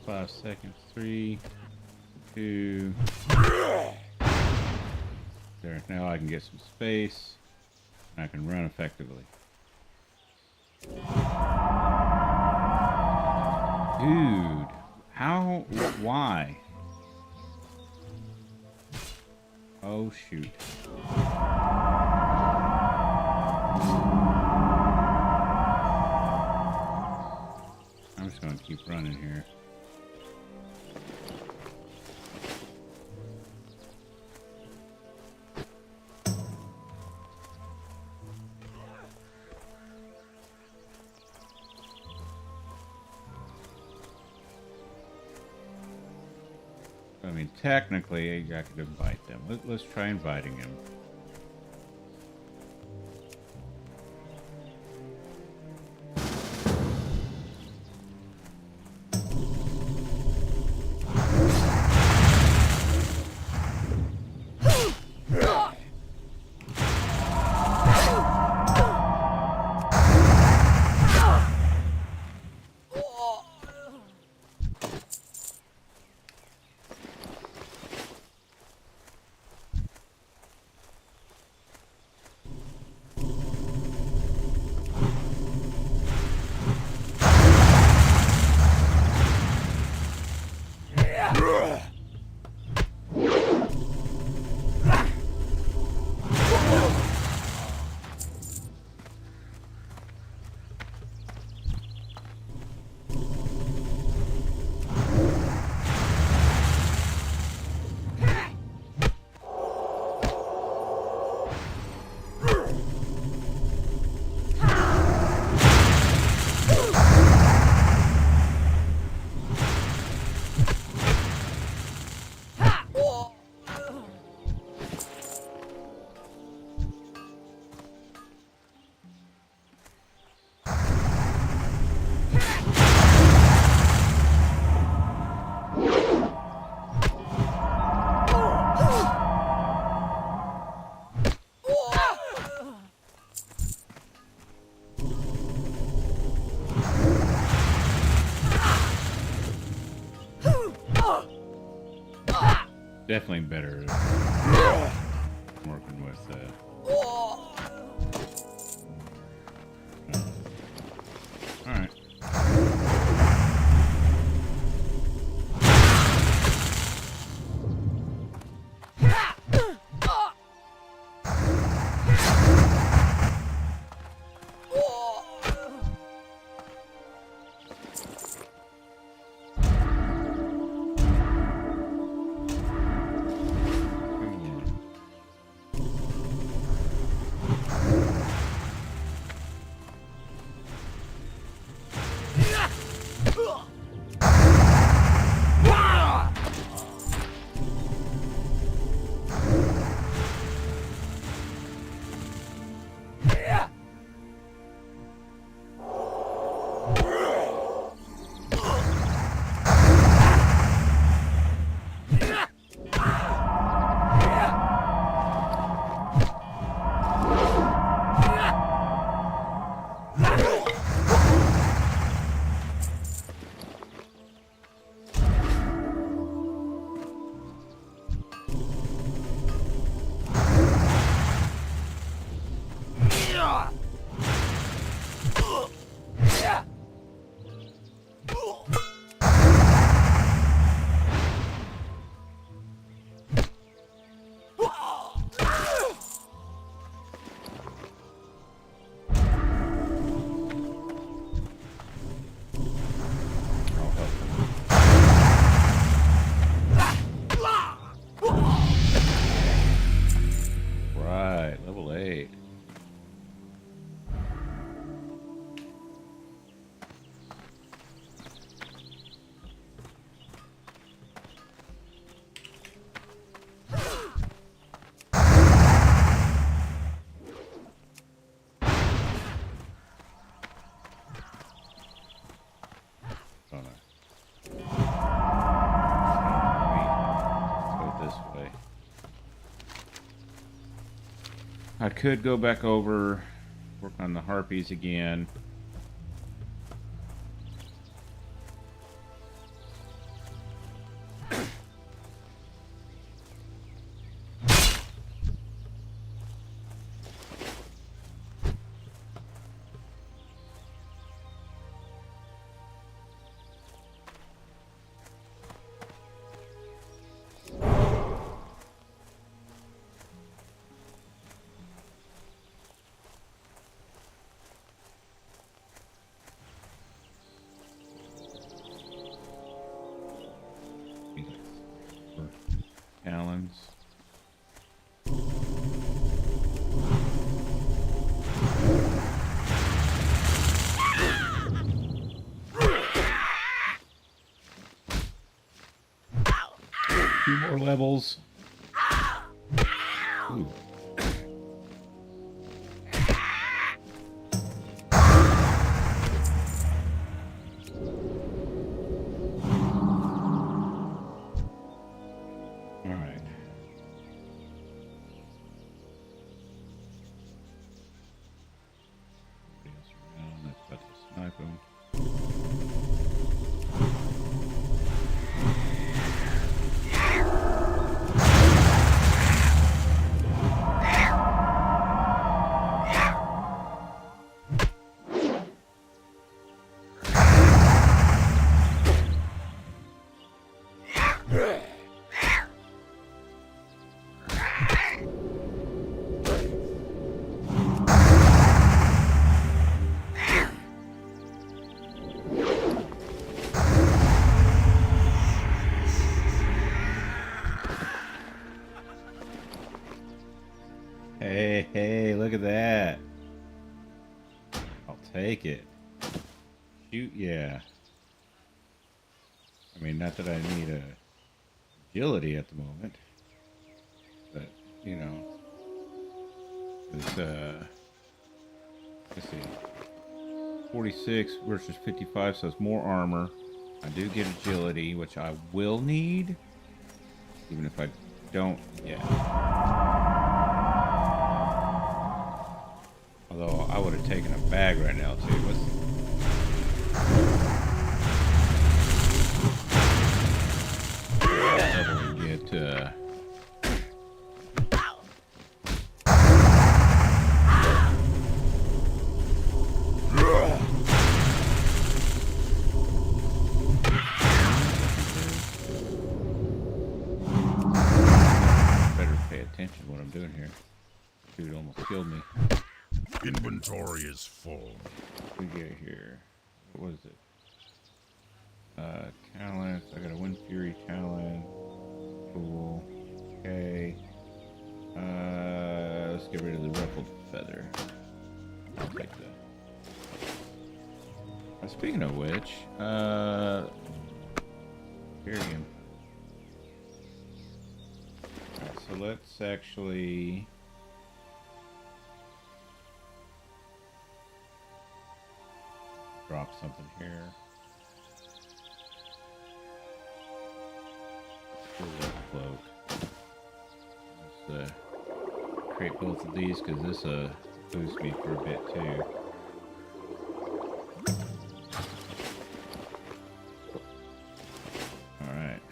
5 seconds. 3, 2. There. Now I can get some space. And I can run effectively. Dude, how? Why? Oh shoot. I'm just gonna keep running here. I mean, technically, I could invite them. Let's try inviting him. Definitely better working with alright. I could go back over, work on the harpies again. talons. Two more levels. Ooh. All right. That's about to snipe him. Hey, hey, look at that. I'll take it. Shoot, yeah. I mean, not that I need a agility at the moment, but, you know, it's, let's see, 46 versus 55, so it's more armor. I do get agility, which I will need, even if I don't yet. Although I would have taken a bag right now too. Level we get better pay attention to what I'm doing here. Dude almost killed me. Inventory is full. What we get here? What was it? Talents. I got a Wind Fury talent. Cool. Okay. Let's get rid of the ruffled feather. I'll take that. Speaking of which, Imperium. Alright, so let's actually drop something here. Cloak. Let's create both of these because this boosts me for a bit too. All right.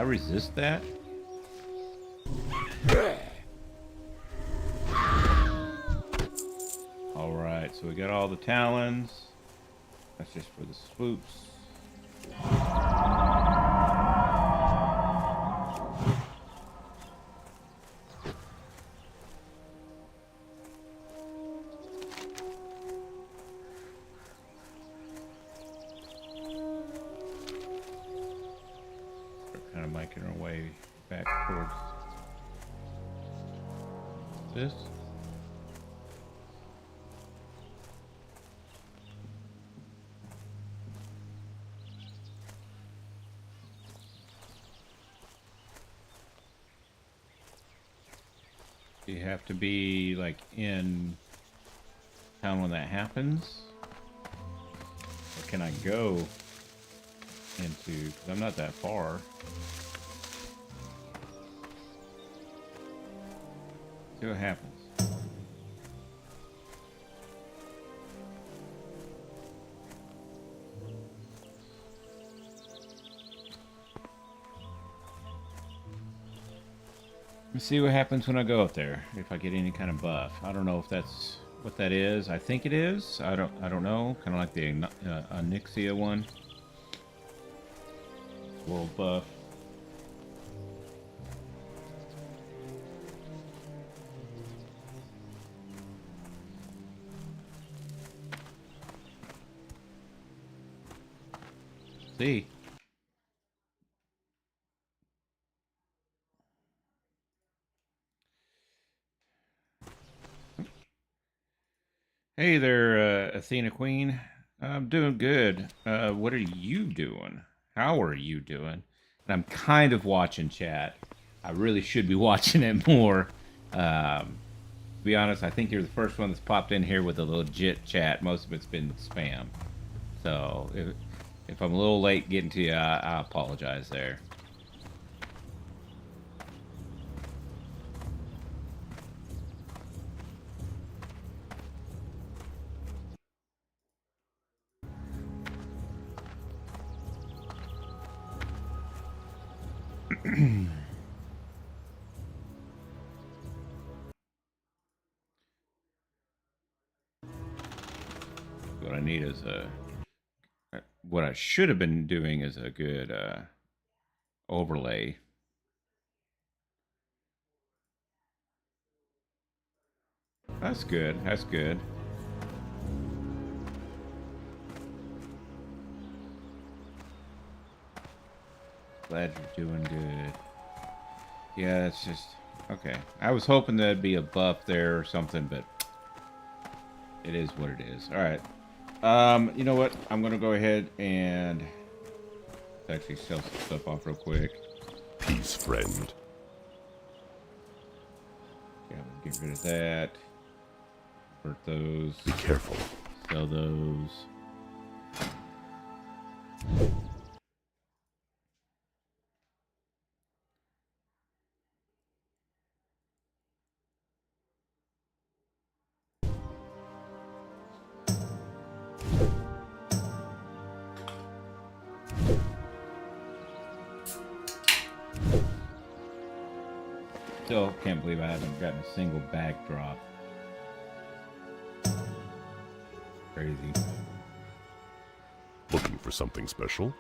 Resist that? Alright, so we got all the talons. That's just for the swoops. Kind of making our way back towards this. You have to be like in town when that happens, or can I go into, because I'm not that far. See what happens. Let's see what happens when I go up there. If I get any kind of buff. I don't know if that's what that is. I think it is. I don't know. Kind of like the Onyxia one. World buff. See. Hey there, Athena Queen. I'm doing good. What are you doing? How are you doing? And I'm kind of watching chat. I really should be watching it more. To be honest, I think you're the first one that's popped in here with a legit chat. Most of it's been spam. So if I'm a little late getting to you, I apologize there. What I need is what I should have been doing is a good overlay. That's good. That's good. Glad you're doing good. Yeah, it's just okay. I was hoping there'd be a buff there or something, but it is what it is. All right. You know what? I'm gonna go ahead and actually sell some stuff off real quick. Peace, friend. Yeah, we'll get rid of that. Convert those. Be careful. Sell those. Still can't believe I haven't gotten a single bag drop. Crazy. Looking for something special?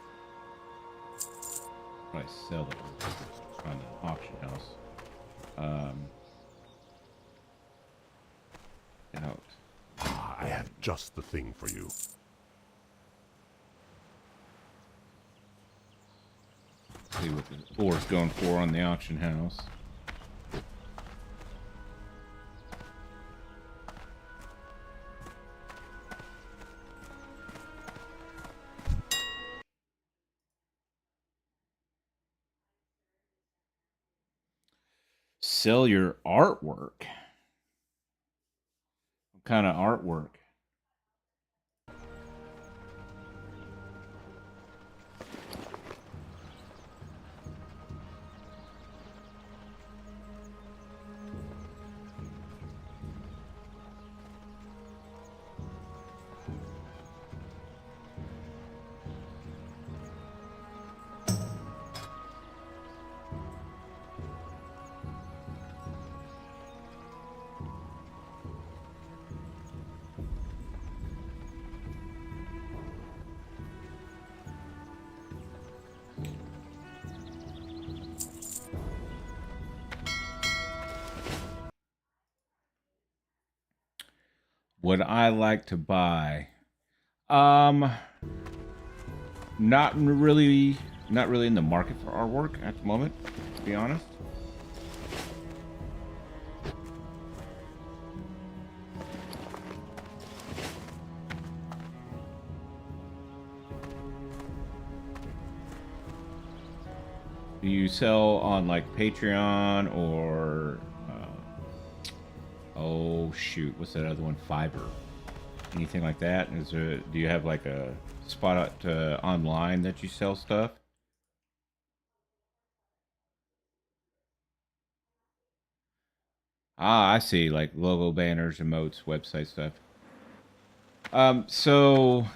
I sell those on the auction house. Out. Ah, I have just the thing for you. See what the ore's going for on the auction house. Sell your artwork. What kind of artwork? Would I like to buy? Not really in the market for artwork at the moment, to be honest. Do you sell on like Patreon or oh shoot, what's that other one? Fiverr. Anything like that? Is there? Do you have like a spot online that you sell stuff? Ah, I see. Like logo banners, emotes, website stuff. So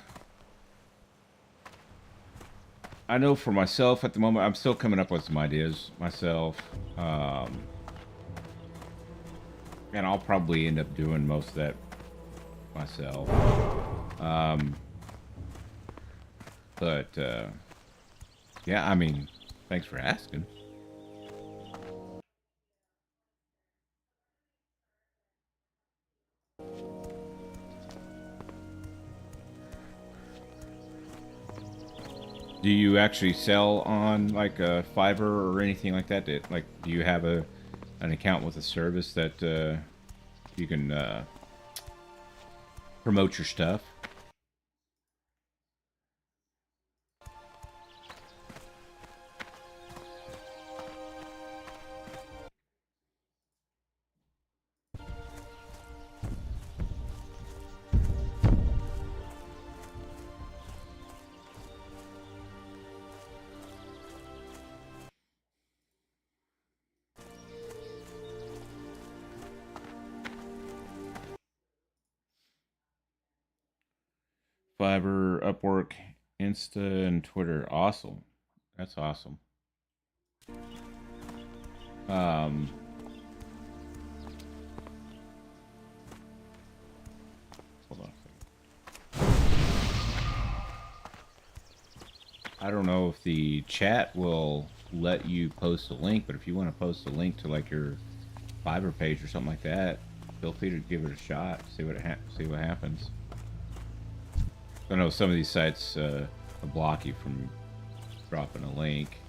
I know for myself at the moment, I'm still coming up with some ideas myself. And I'll probably end up doing most of that myself. Um, but yeah, I mean, thanks for asking. Do you actually sell on like a Fiverr or anything like that? Like, do you have an account with a service that you can promote your stuff? Fiverr, Upwork, Insta, and Twitter. Awesome. That's awesome. Um, hold on a second. I don't know if the chat will let you post a link, but if you want to post a link to like your Fiverr page or something like that, feel free to give it a shot. See what happens. I know some of these sites will block you from dropping a link.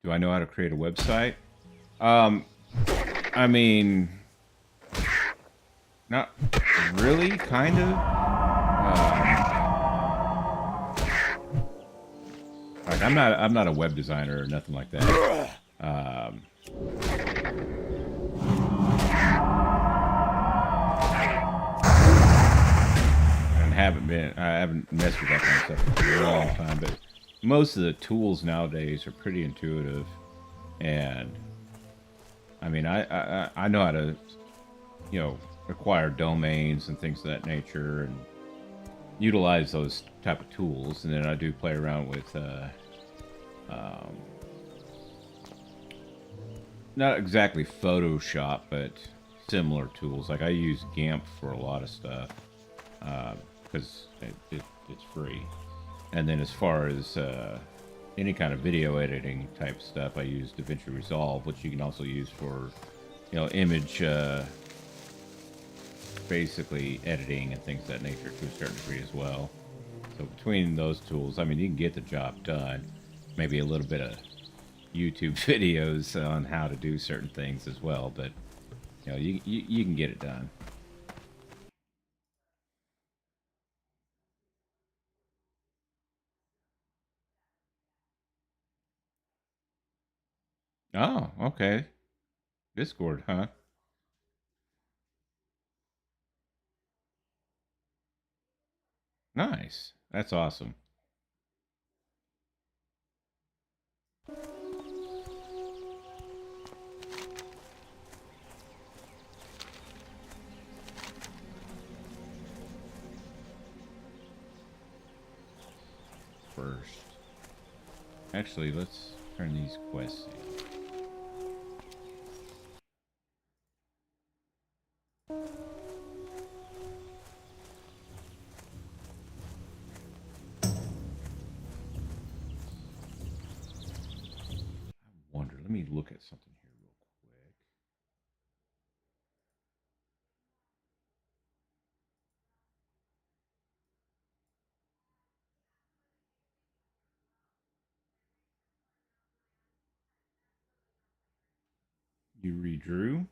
Do I know how to create a website? Um, I mean, not really, kind of. Like I'm not a web designer or nothing like that. And I haven't messed with that kind of stuff for a long time. But most of the tools nowadays are pretty intuitive, and I mean, I know how to, acquire domains and things of that nature, and utilize those type of tools. And then I do play around with, um, not exactly Photoshop, but similar tools. Like I use GIMP for a lot of stuff because it's free. And then as far as any kind of video editing type stuff, I use DaVinci Resolve, which you can also use for, image basically editing and things of that nature to a certain degree as well. So between those tools, I mean, you can get the job done. Maybe a little bit of YouTube videos on how to do certain things as well, but you can get it done. Oh, okay. Discord, huh? Nice. That's awesome. First, actually, let's turn these quests in. I wonder. Let me look at something here real quick. You redrew.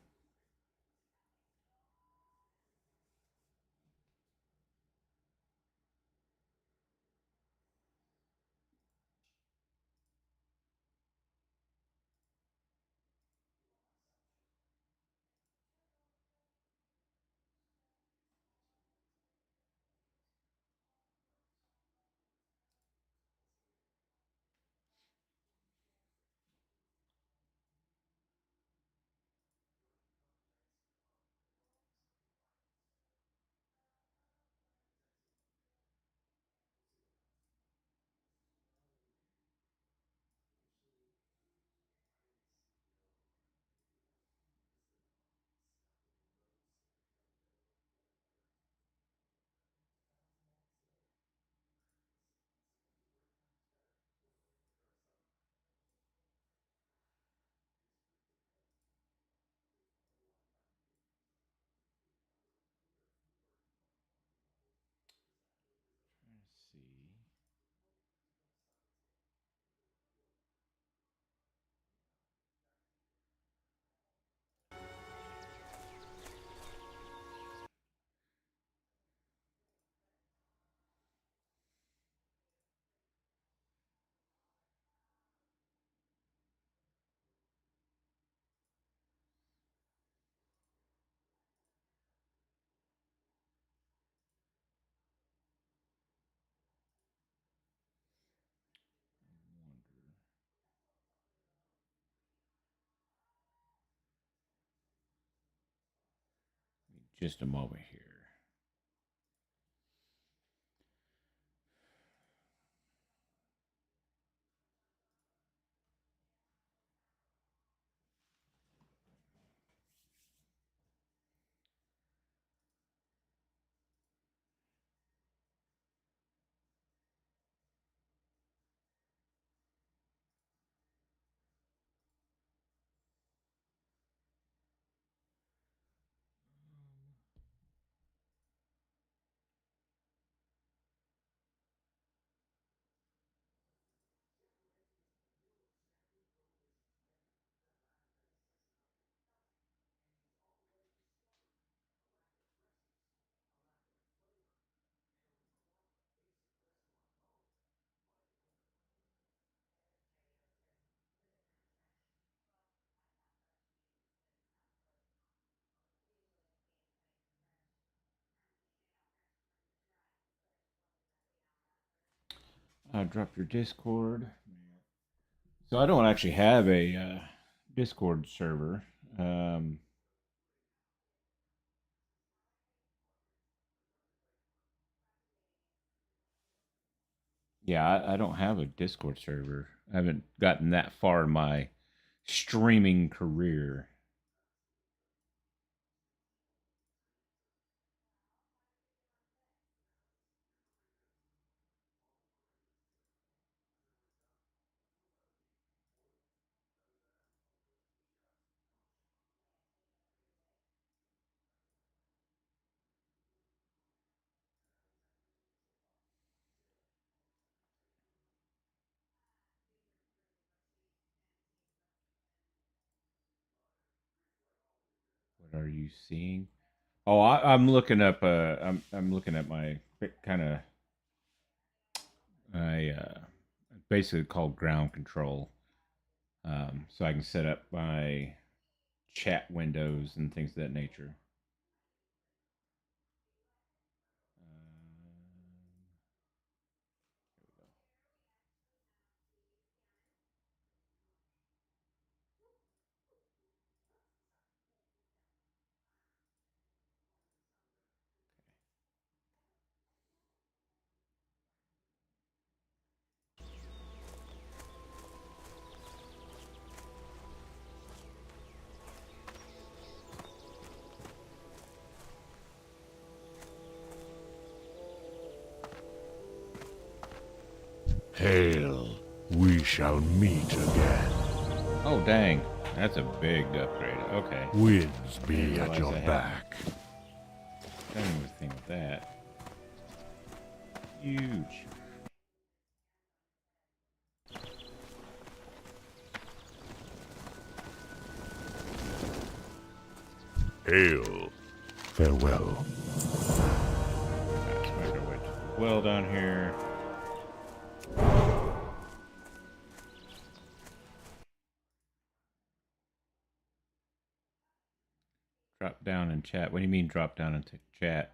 just a moment here. Drop your Discord. So I don't actually have a Discord server. Um, yeah, I don't have a Discord server. I haven't gotten that far in my streaming career. What are you seeing? Oh, I'm looking up. I'm looking at my kind of I basically called ground control, so I can set up my chat windows and things of that nature. Hail, we shall meet again. Oh dang, that's a big upgrade. Okay, Winds be Didn't at realize your I had- back. I didn't even think of that. Huge. Hail, farewell. Let's make our way to the well down here. Drop down and chat. What do you mean drop down and chat?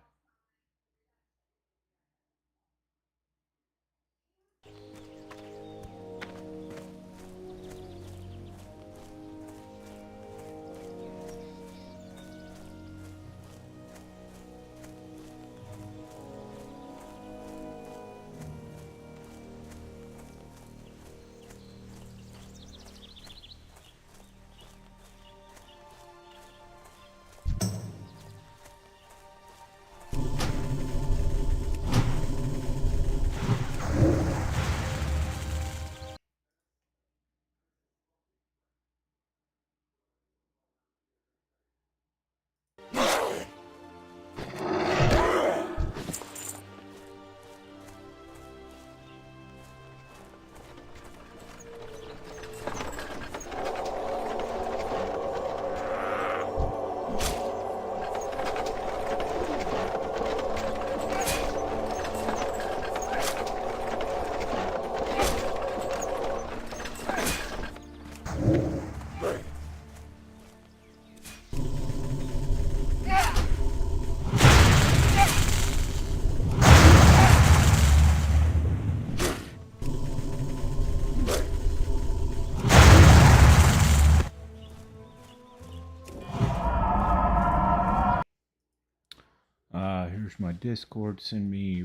my Discord send me.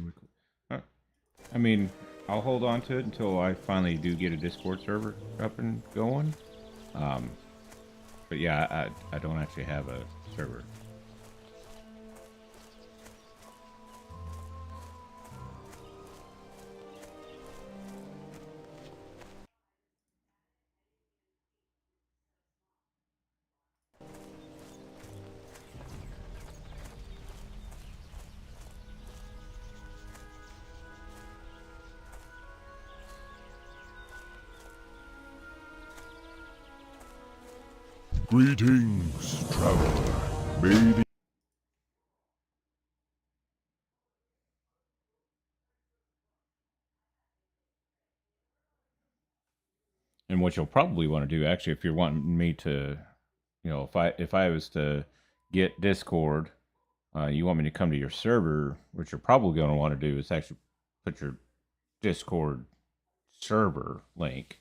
I mean, I'll hold on to it until I finally do get a Discord server up and going. Um, but yeah, I don't actually have a server. Greetings, traveler. May the And what you'll probably want to do, actually, if you're wanting me to, if I was to get Discord, you want me to come to your server, what you're probably going to want to do is actually put your Discord server link,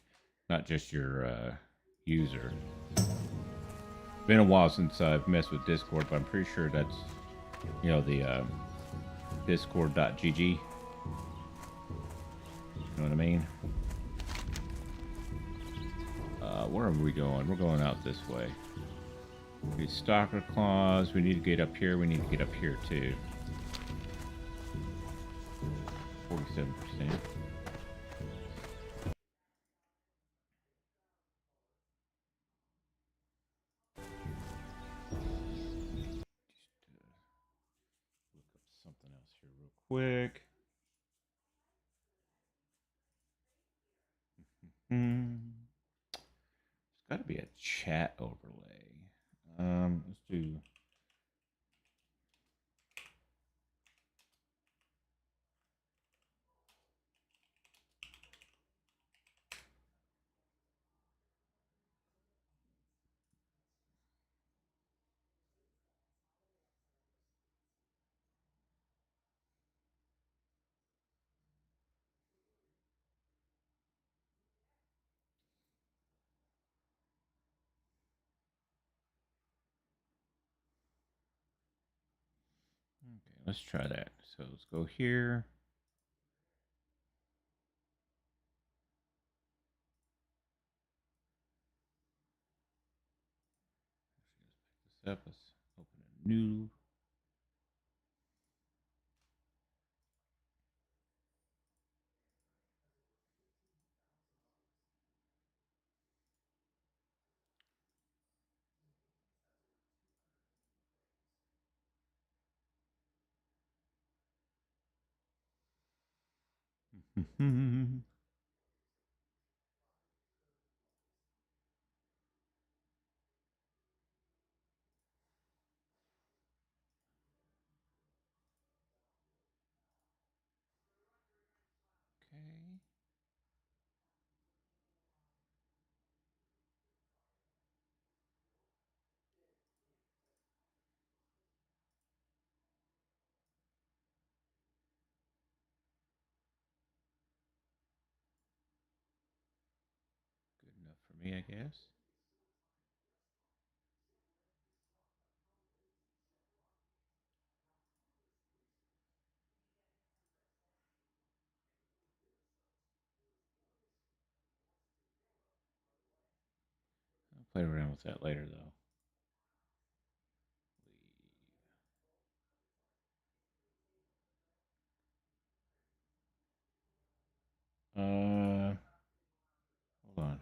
not just your user. Been a while since I've messed with Discord, but I'm pretty sure that's, the discord.gg. You know what I mean? Where are we going? We're going out this way. These stalker claws. We need to get up here. We need to get up here too. 47%. Look up something else here real quick. There's got to be a chat overlay. Let's do. Okay, let's try that. So let's go here. Let's pick this up. Let's open a new. Okay. Good enough for me, I guess. I'll play around with that later, though. Hold on.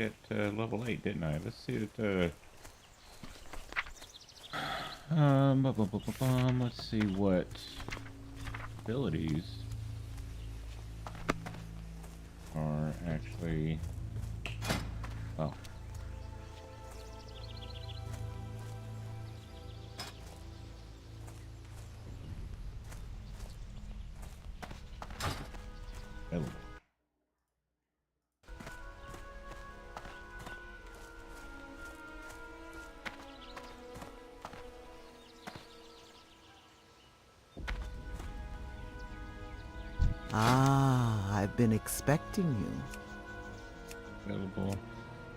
hit level 8, didn't I? Let's see it. Let's see what abilities are actually. Oh. Oh. Ah, I've been expecting you. Available.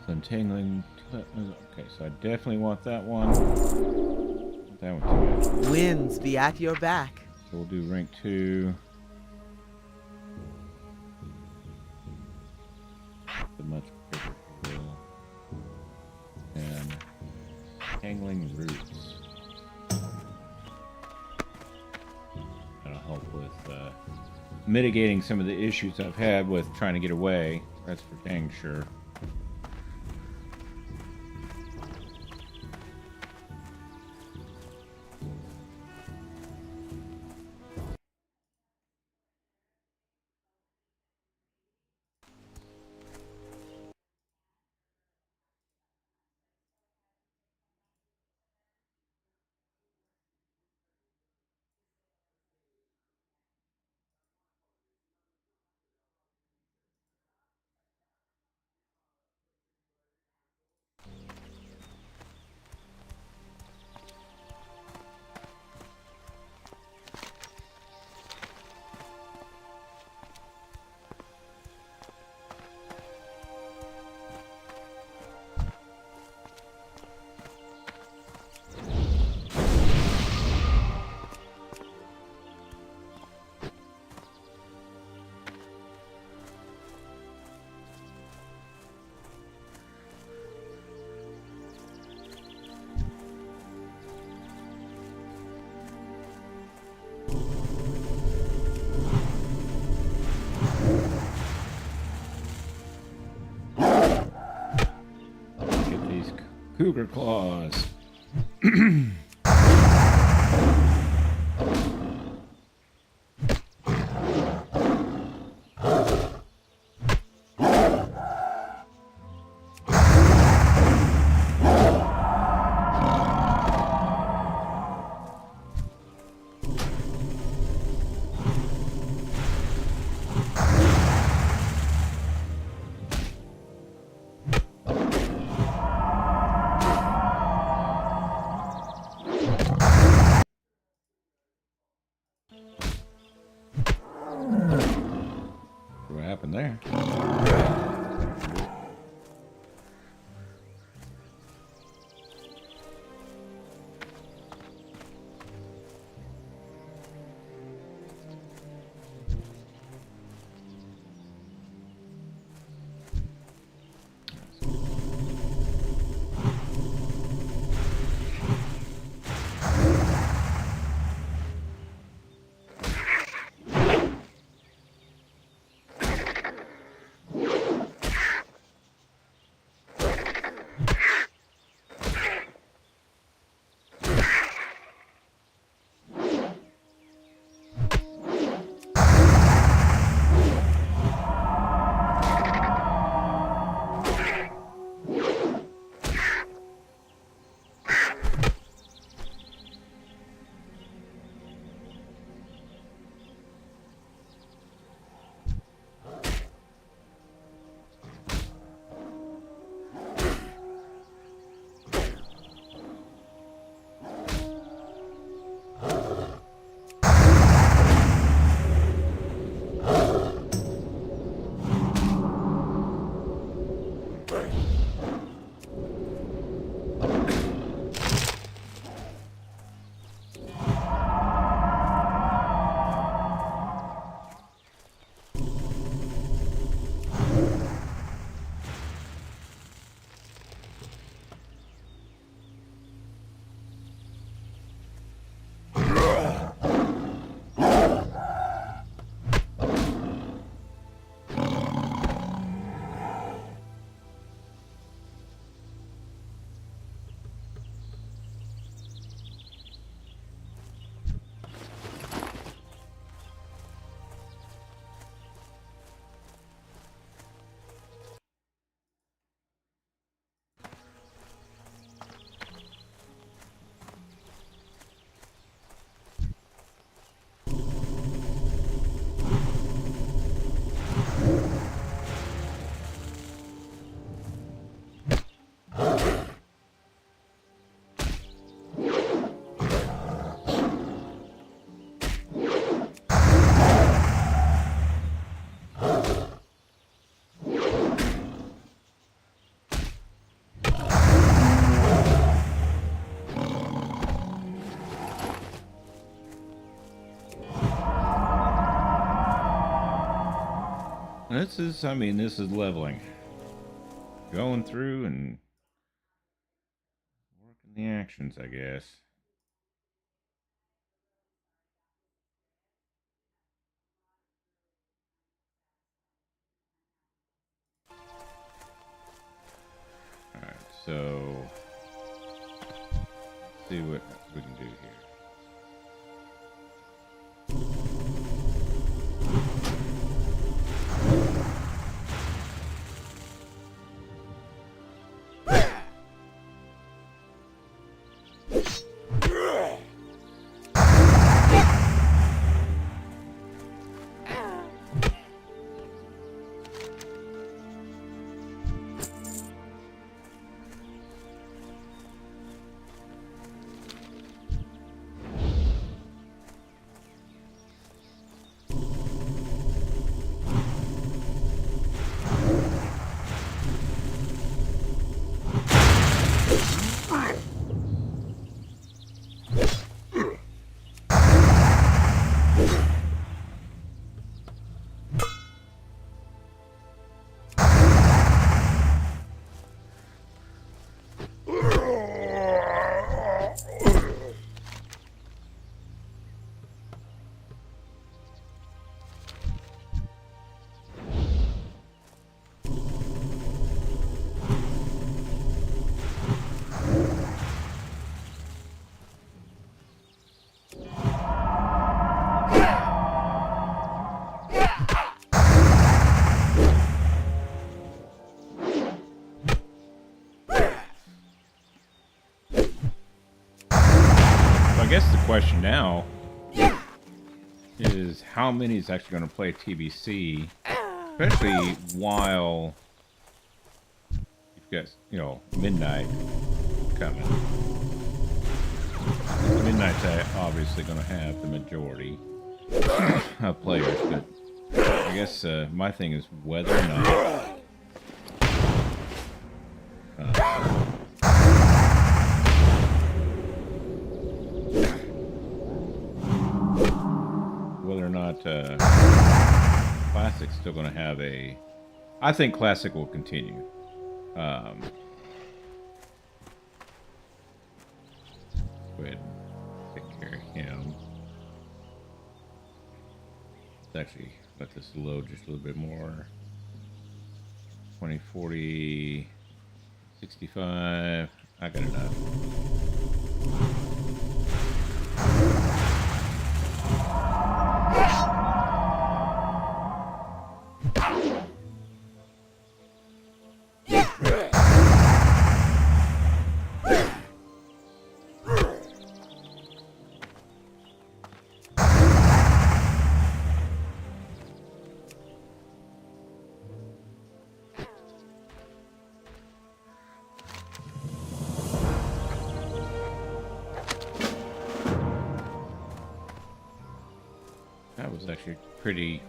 So untangling. Okay, so I definitely want that one. That one too. Winds be at your back. So we'll do rank 2. The much bigger heal. And tangling roots. That'll help with mitigating some of the issues I've had with trying to get away. That's for dang sure. Get these cougar claws. This is, I mean, this is leveling. Going through and working the actions, I guess. Alright, so let's see what we can do here. I guess the question now is how many is actually going to play TBC, especially while you've got, you know, midnight coming. Midnight's obviously going to have the majority of players, but I guess my thing is whether or not Classic's still going to have a... I think Classic will continue. Go ahead and take care of him. Let's actually let this load just a little bit more. 20, 40, 65. I got enough. That was actually pretty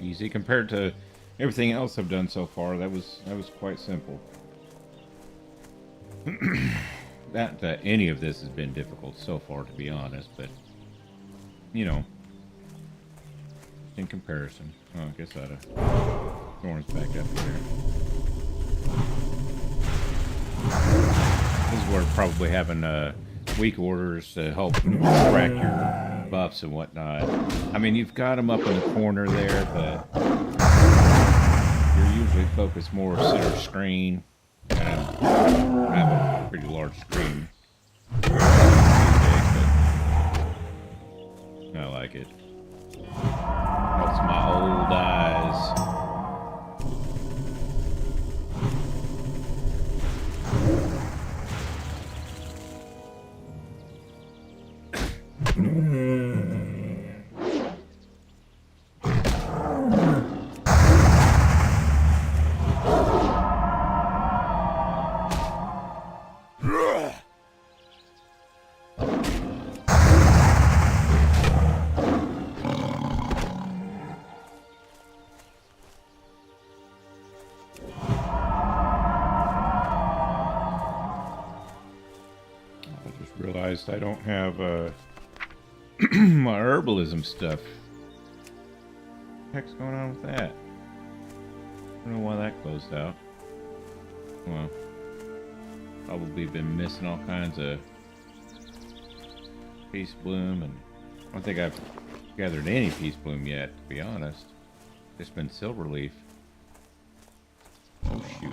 easy compared to everything else I've done so far. That was quite simple. Not that any of this has been difficult so far, to be honest, but you know, in comparison. Oh, I guess I'd have Thorns back up here. This is where probably having weak orders to help track your buffs and whatnot. I mean, you've got them up in the corner there, but you're usually focused more center screen. I have a pretty large screen. Too big, but I like it. Helps my old eyes. I don't have my herbalism stuff. What the heck's going on with that? I don't know why that closed out. Well, probably been missing all kinds of peace bloom, and I don't think I've gathered any peace bloom yet, to be honest. It's been silver leaf. Oh shoot.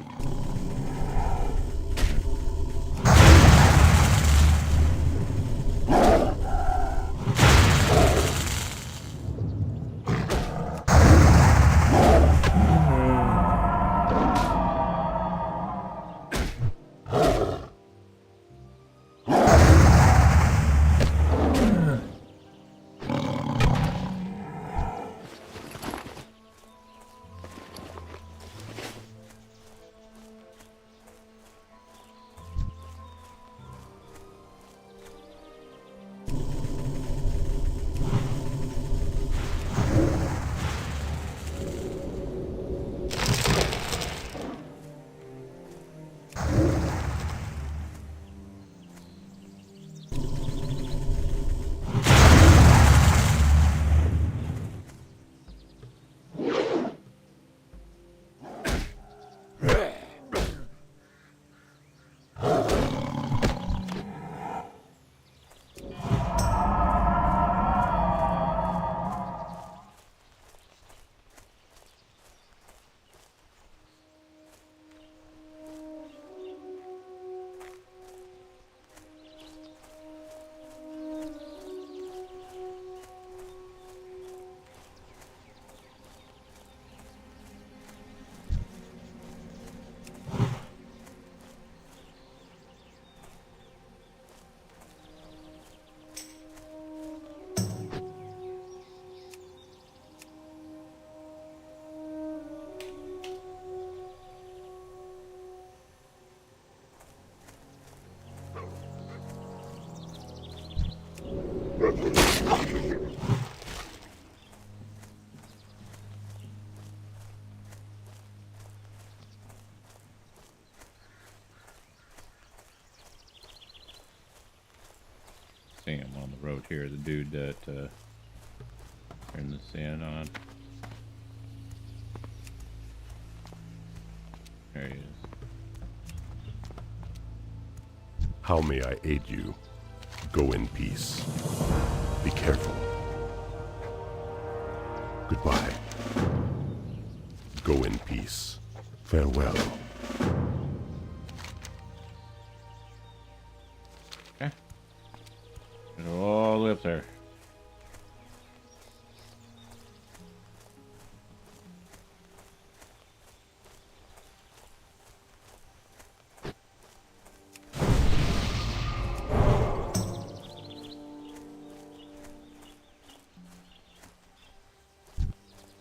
See him on the road here, the dude that turned this in on. There he is. How may I aid you? Go in peace. Be careful. Goodbye. Go in peace. Farewell. Okay. It'll all live there.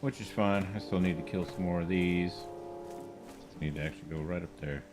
Which is fine. I still need to kill some more of these. Need to actually go right up there.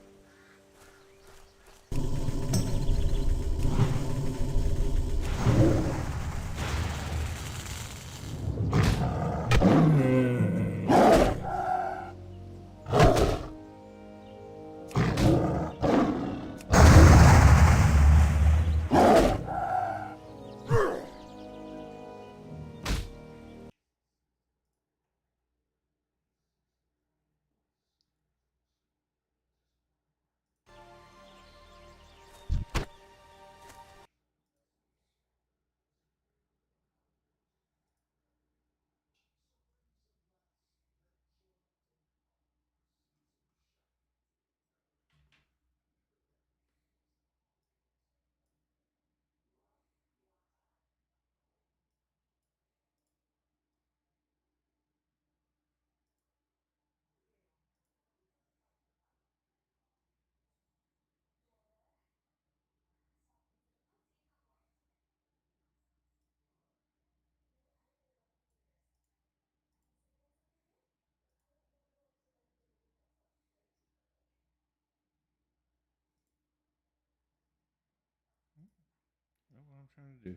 That's what I'm trying to do.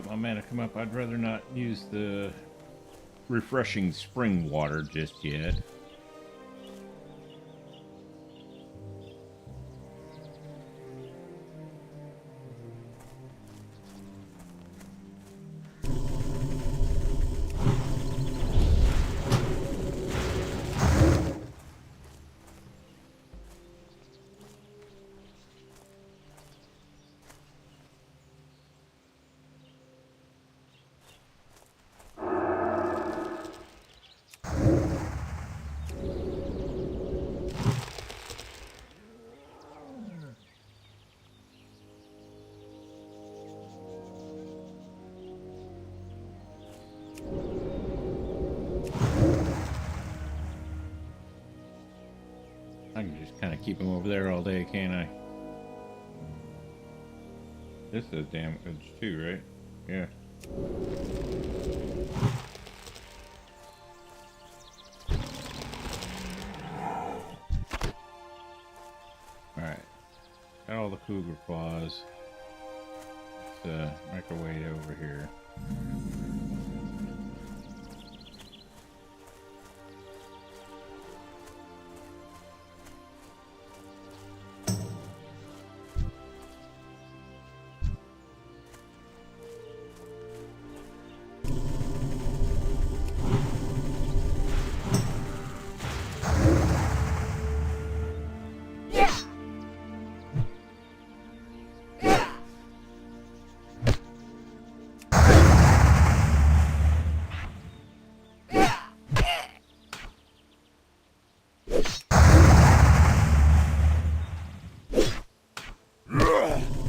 let my mana come up. I'd rather not use the refreshing spring water just yet. I can just kind of keep him over there all day, can't I? This is damage too, right? Yeah. Alright. Got all the cougar claws. Let's make our way over here.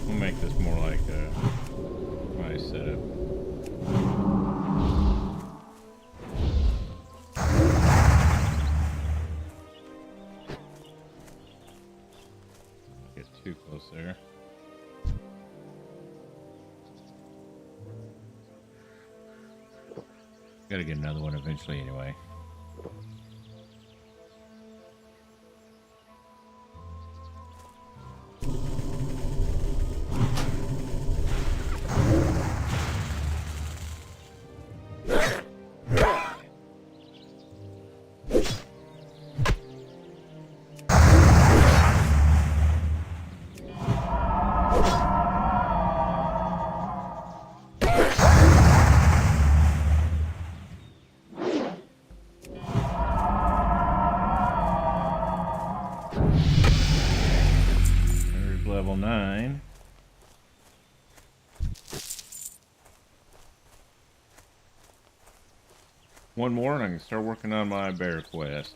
We'll make this more like my setup. Get too close there. Gotta get another one eventually anyway. There's level 9. One more and I can start working on my bear quest.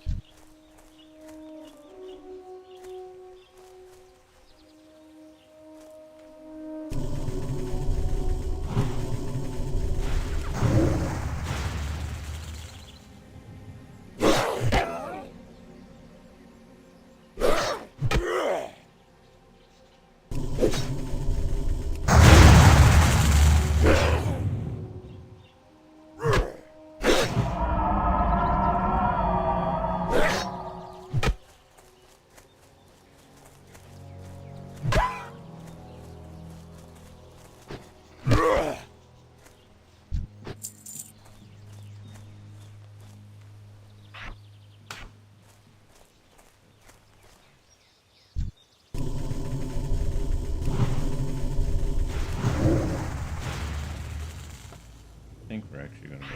I think we're actually going to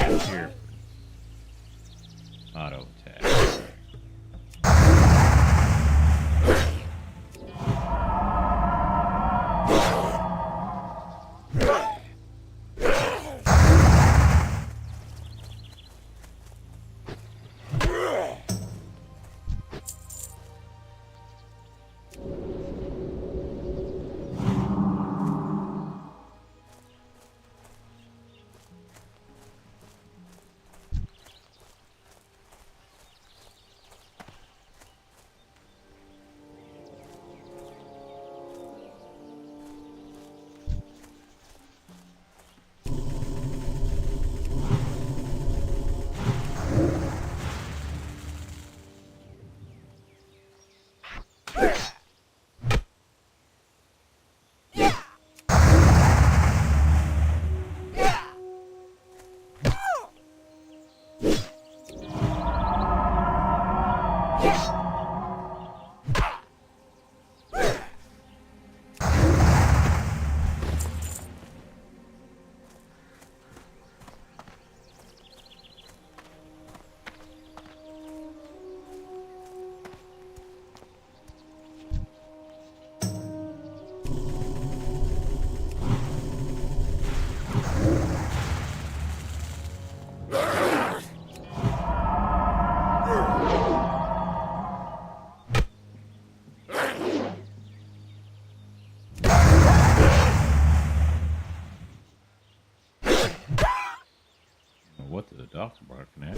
go here. Auto attack. What the doctor barking at?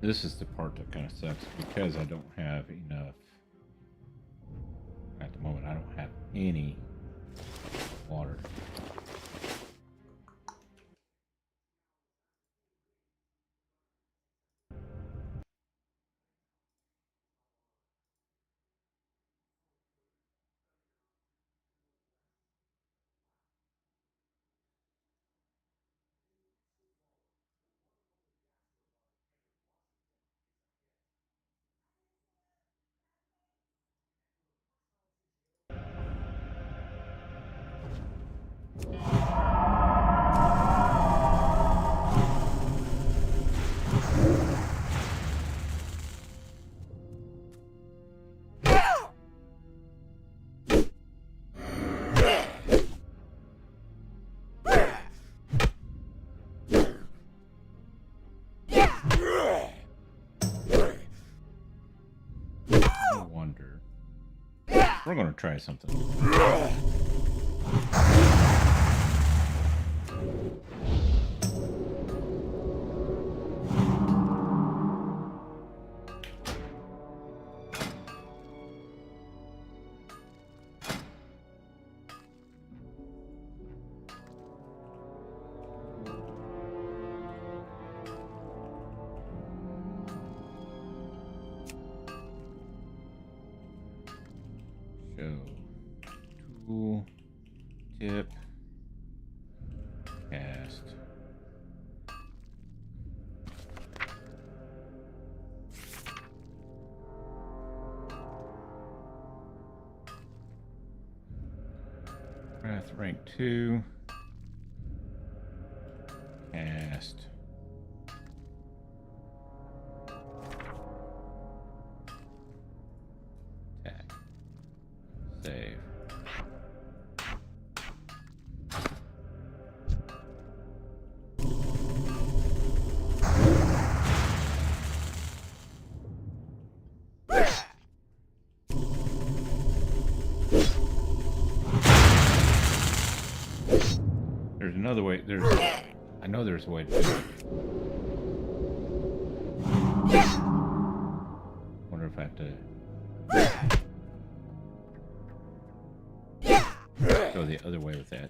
This is the part that kind of sucks because I don't have enough. At the moment, I don't have any water. We're going to try something. Tool, tip, cast. Wrath rank 2. Cast. Attack. Save. There's another way. I know there's a way to do it. Wonder if I have to go the other way with that.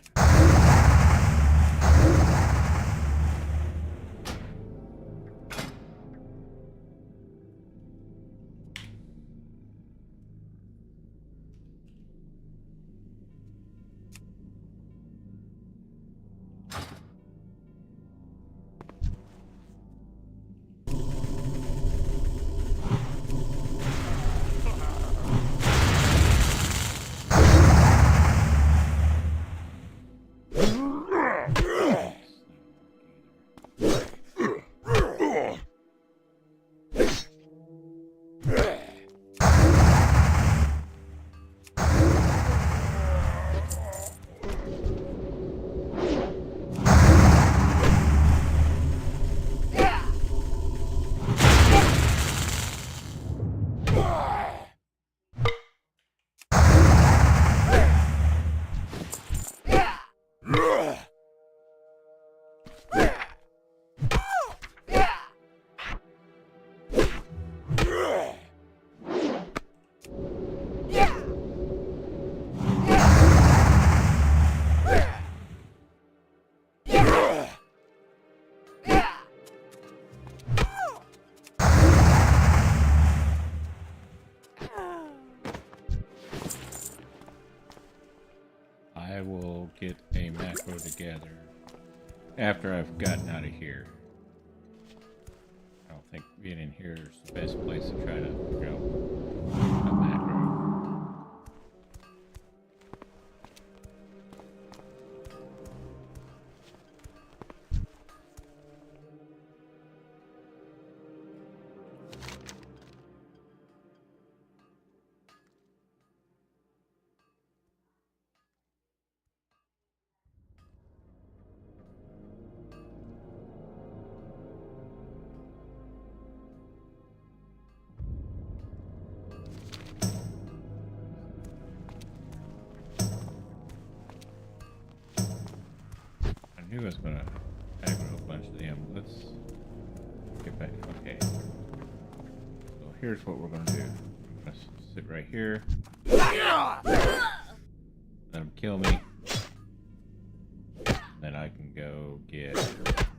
I will get a macro together after I've gotten out of here. I don't think being in here is the best place to try to, a macro. I knew I was gonna aggro a bunch of them. Let's get back. Okay. So here's what we're gonna do. I'm gonna sit right here. Let him kill me. Then I can go get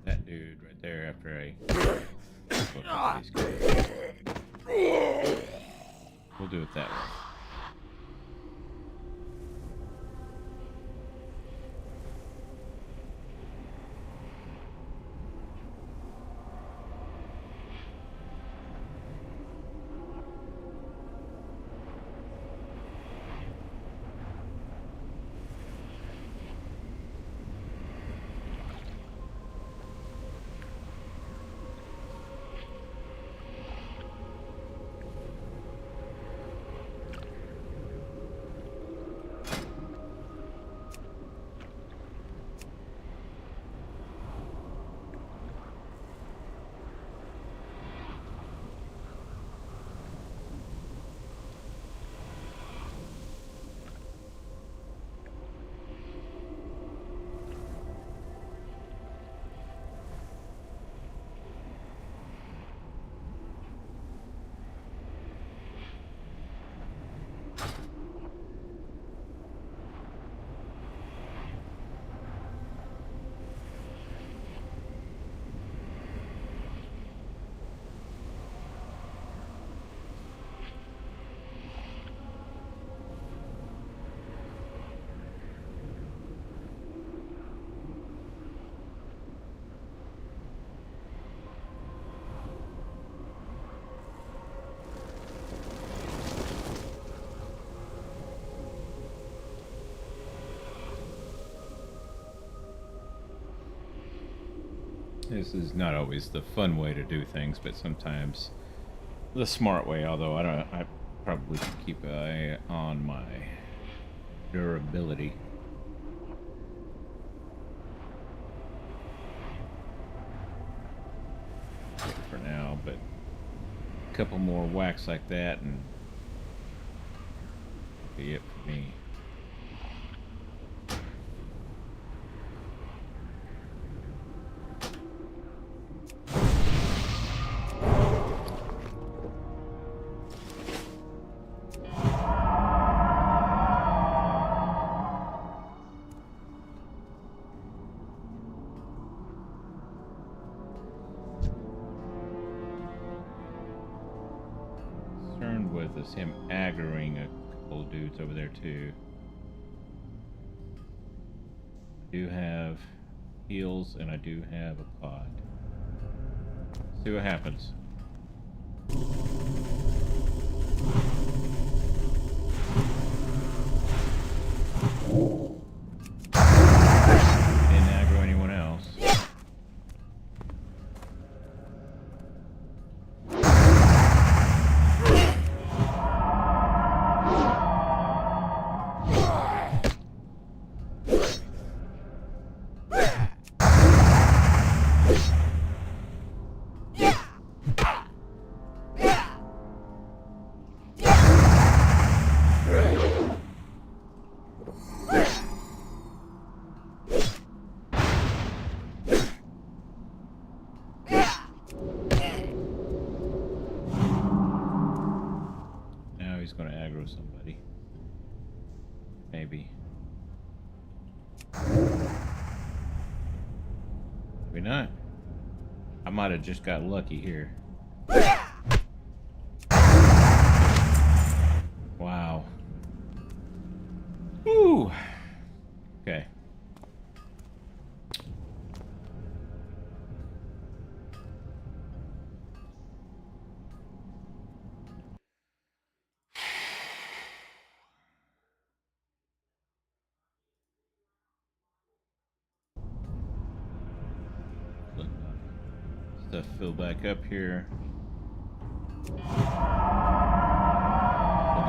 that dude right there after I look at these guys. We'll do it that way. This is not always the fun way to do things, but sometimes the smart way. Although I probably should keep an eye on my durability. For now, but a couple more whacks like that and that'll be it for me. With is him aggroing a couple dudes over there too. I do have heals and I do have a pod. See what happens. Didn't aggro anyone else. He's going to aggro somebody. Maybe. Maybe not. I might have just got lucky here. Wow. Woo! Stuff fill back up here. Fill in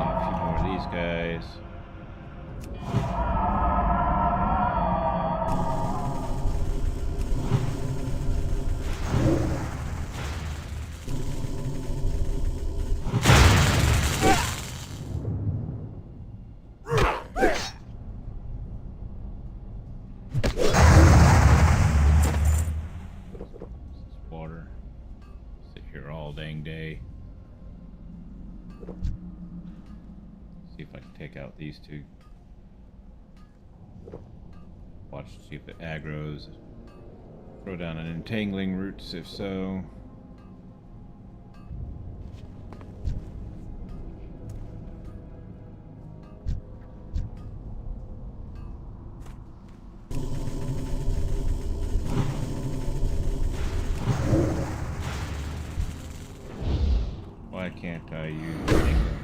a few more of these guys. Water. Sit here all dang day. See if I can take out these two. Watch to see if it aggroes. Throw down an entangling roots if so. Why can't I use entangling roots?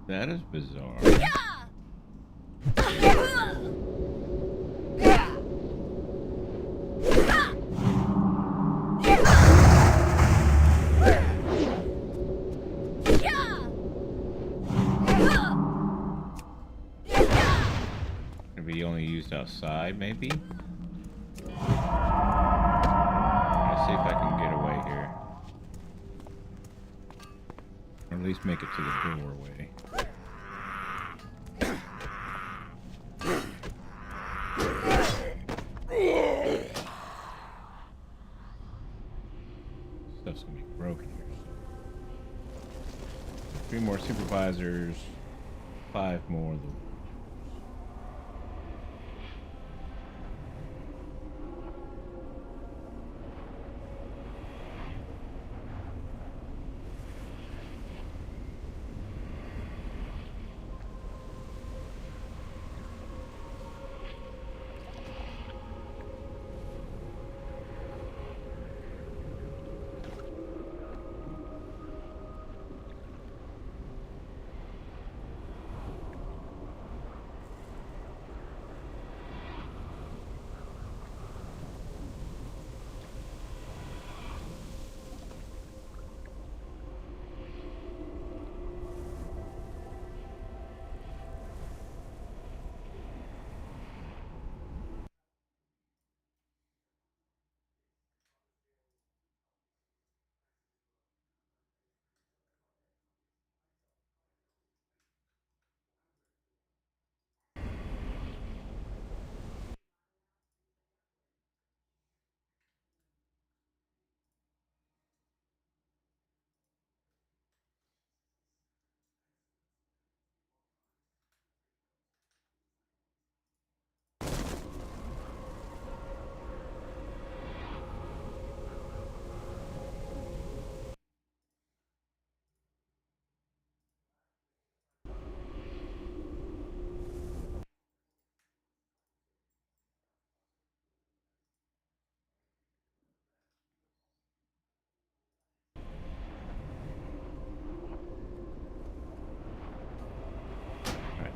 That is bizarre. Could be only used outside, maybe? Let's see if I can get away here. Or at least make it to the doorway. Stuff's gonna be broken here. 3 more supervisors, 5 more of the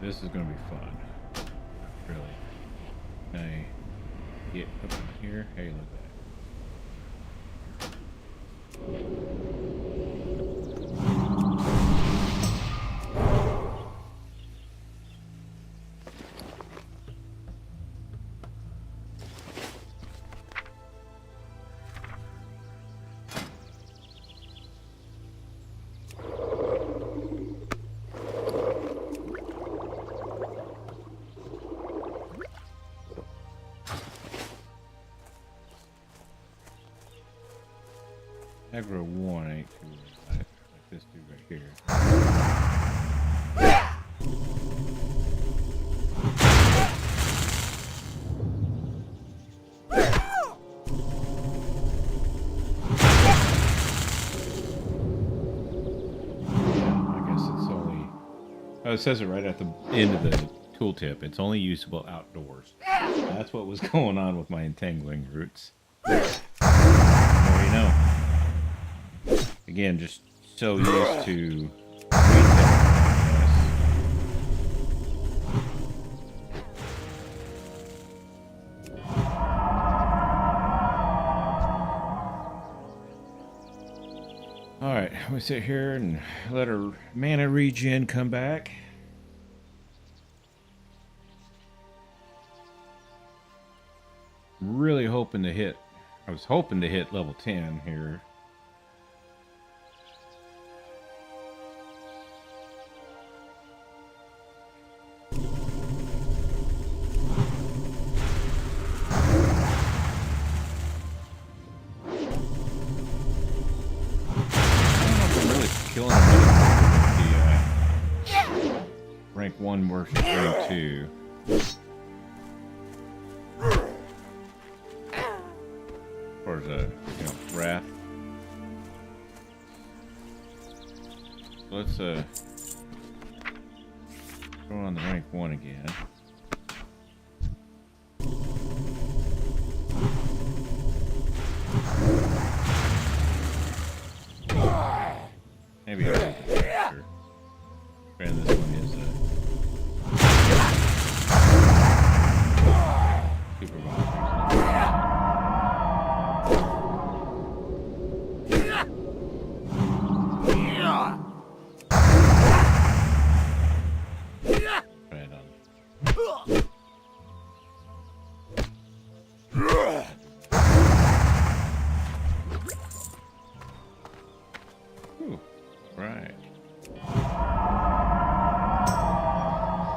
This is gonna be fun. Really. Can I get up in here? Hey, look at Aggro 1 ain't too like this dude right here. I guess it's only... Oh, it says it right at the end of the tooltip. It's only usable outdoors. That's what was going on with my entangling roots. The more you know. Again, just so used to retail, Alright, we sit here and let our mana regen come back. Really hoping to hit. I was hoping to hit level 10 here. Rank 1 versus rank 2. Or the wrath. Let's go on the rank 1 again. Maybe I'll do it faster. And this one is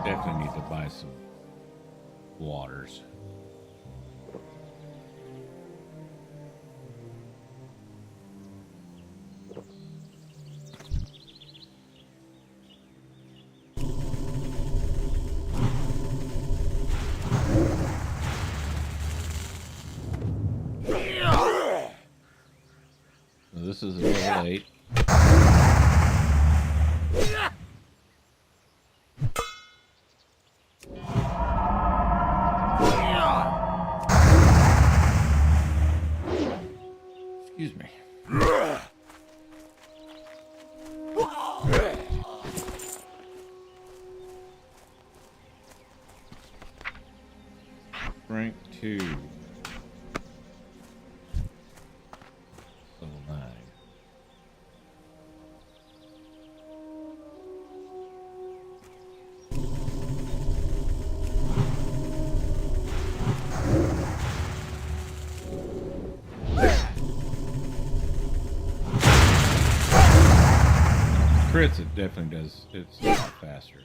definitely need to buy some waters. So this is level 8. Excuse me. Rank 2. Level 9. Crits, it definitely does. It's a lot faster.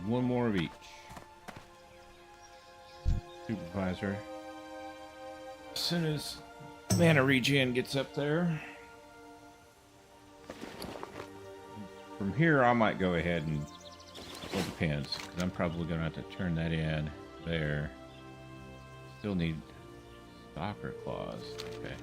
One more of each. Supervisor. As soon as mana regen gets up there. From here, I might go ahead and... Well, it depends. Because I'm probably going to have to turn that in there. Still need stalker claws. Okay.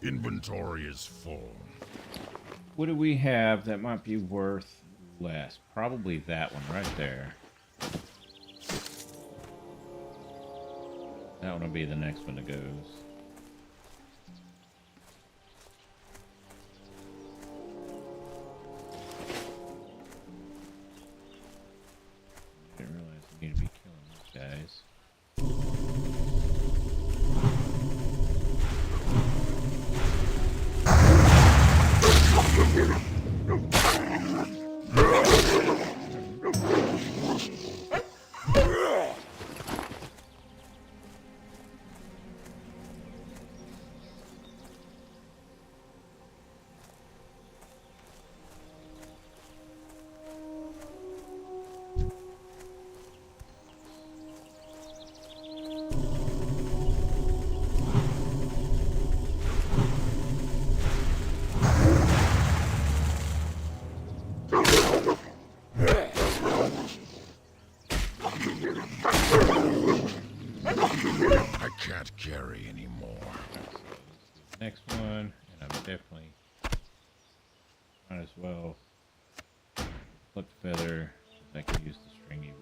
Inventory is full. What do we have that might be worth less? Probably that one right there. That one will be the next one that goes. Didn't realize we need to be killing these guys. I can't carry anymore. Next one, and I'm definitely might as well flip feather. I can use the stringy.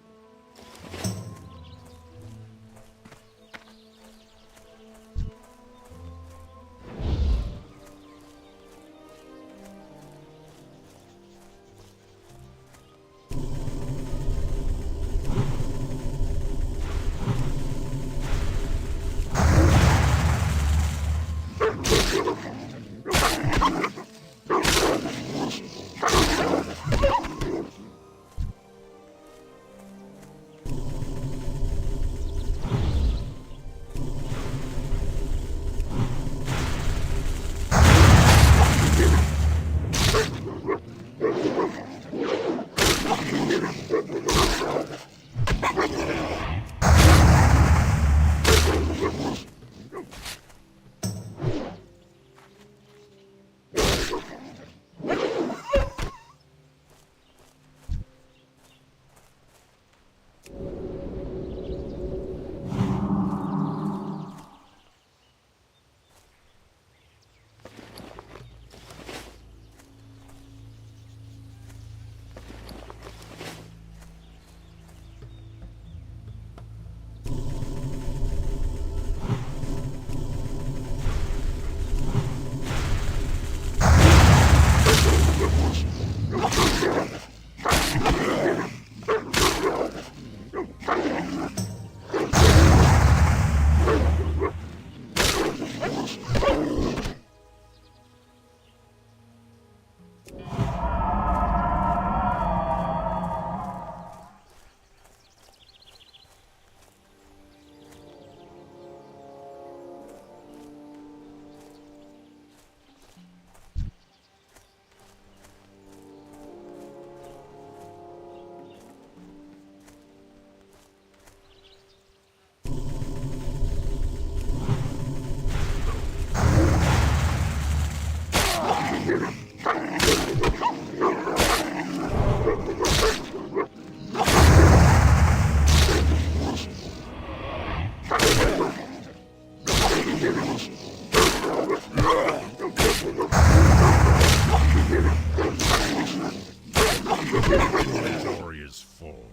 Inventory is full.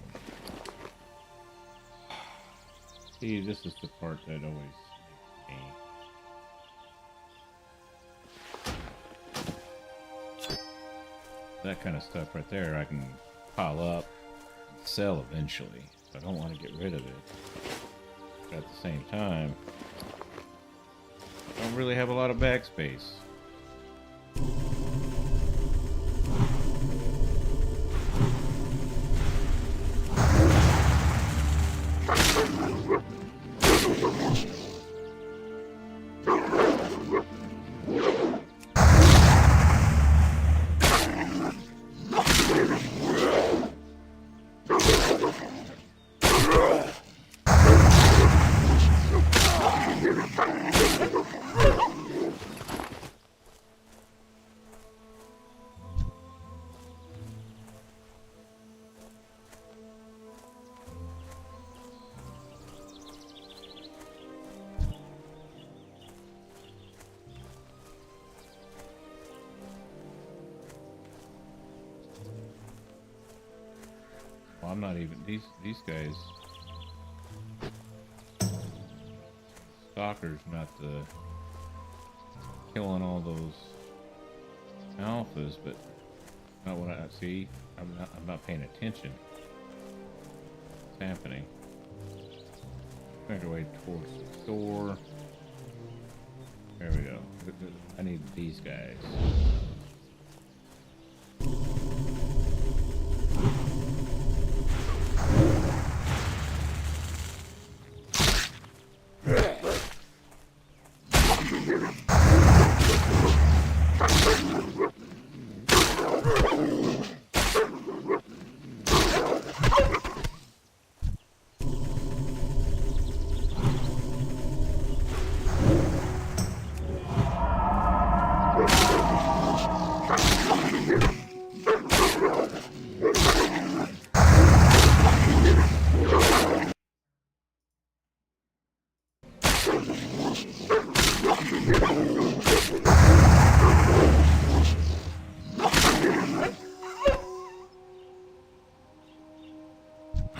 See, this is the part that always makes me. That kind of stuff right there I can pile up and sell eventually. So I don't want to get rid of it. But at the same time, I don't really have a lot of bag space. Well, I'm not even these guys. stalker's not the killing all those alphas, but not what I see. I'm not paying attention. What's happening? Make our way towards the store. There we go. I need these guys.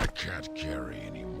I can't carry anymore.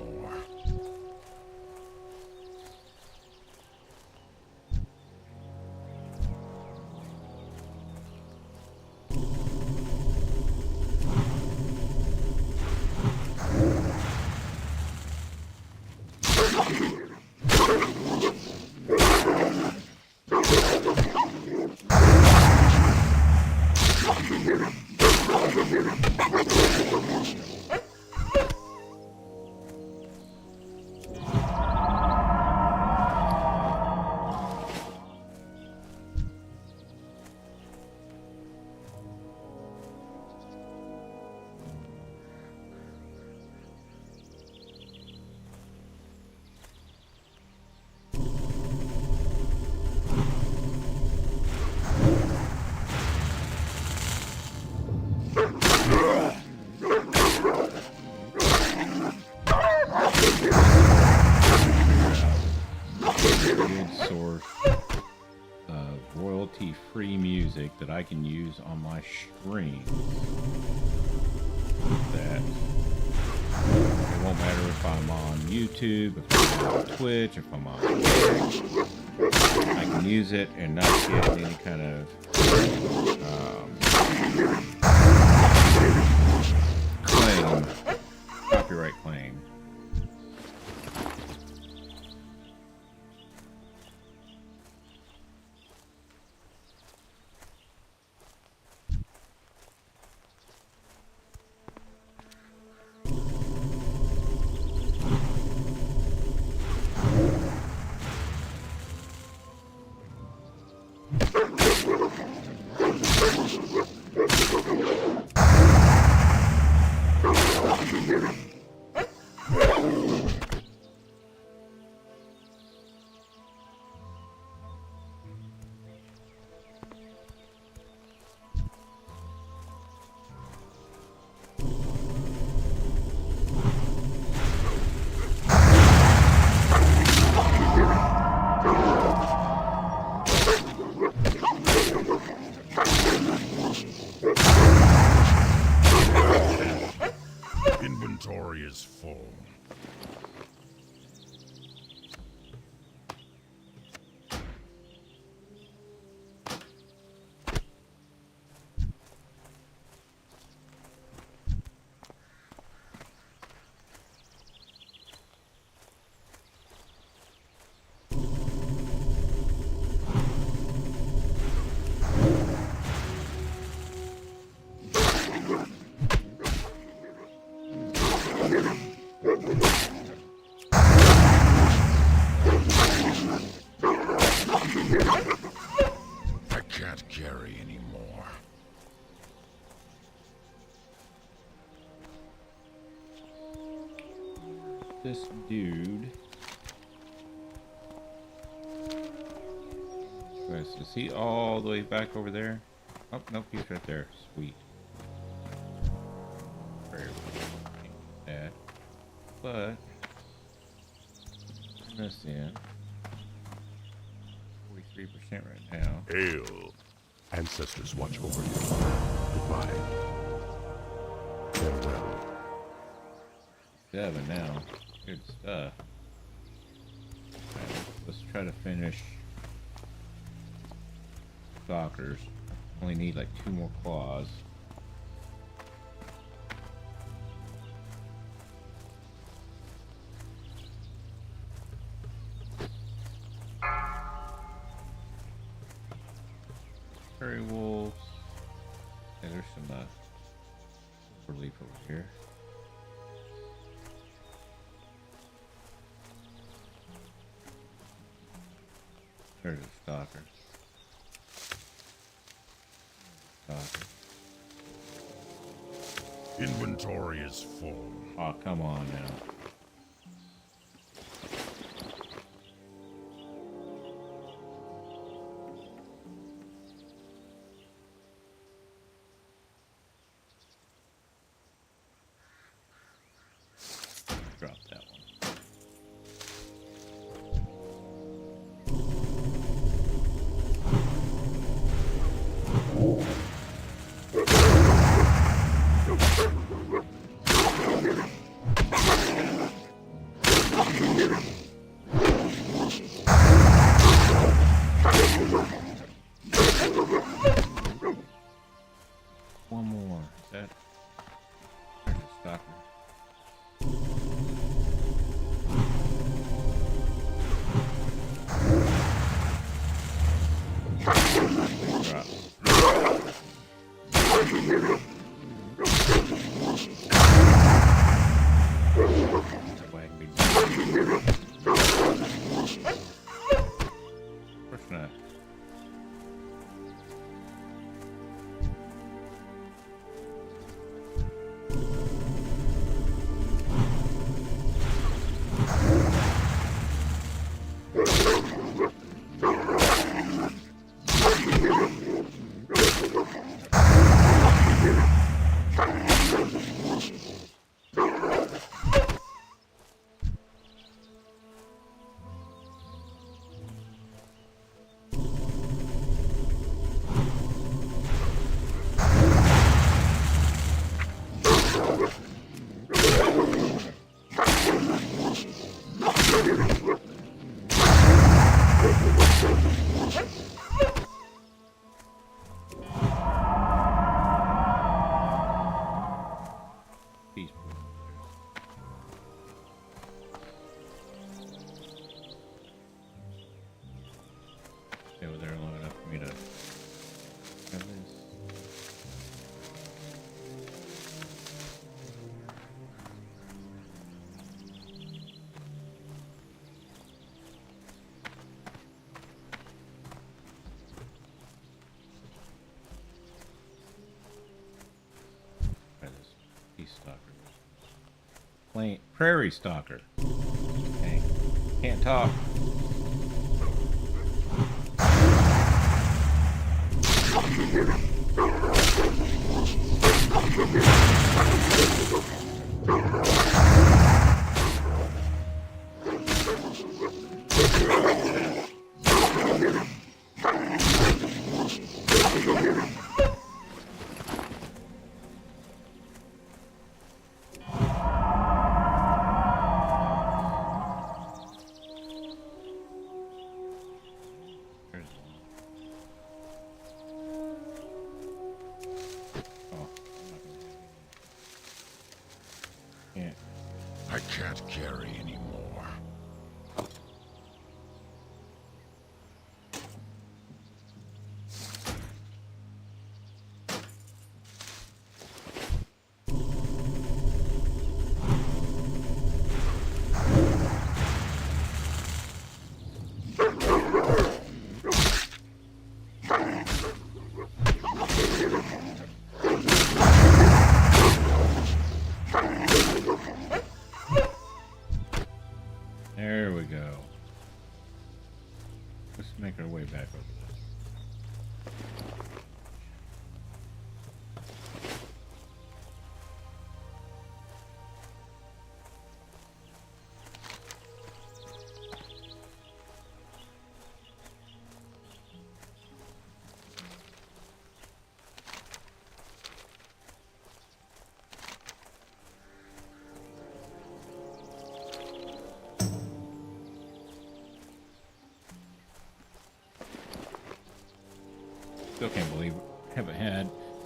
Source of royalty-free music that I can use on my stream. That it won't matter if I'm on YouTube, if I'm on Twitch, if I'm on Twitch. I can use it and not get any kind of claim, copyright claim. Inventory is full. I can't carry anymore. This dude. Is he all the way back over there? Oh, nope, he's right there. Sweet. Very bad. But turn this in. 43% right now. Hail. Ancestors watch over you. Goodbye. Farewell. 7 now. Good stuff. Let's try to finish Stalkers. Only need like 2 more claws. Prairie wolves. Yeah, there's some relief over here. There's a stalker. Stalker. Inventory is full. Oh, come on now. Drop that one. One more. Is that? There's a stalker. Drop. Wag me. Of course not. Peace. Stay over there long enough for me to have this. Try this. Peace stalker. Prairie stalker. Okay. Can't talk. There's one. Oh, I'm not gonna have any. Can't. I can't carry anymore. There we go. Let's make our way back over this.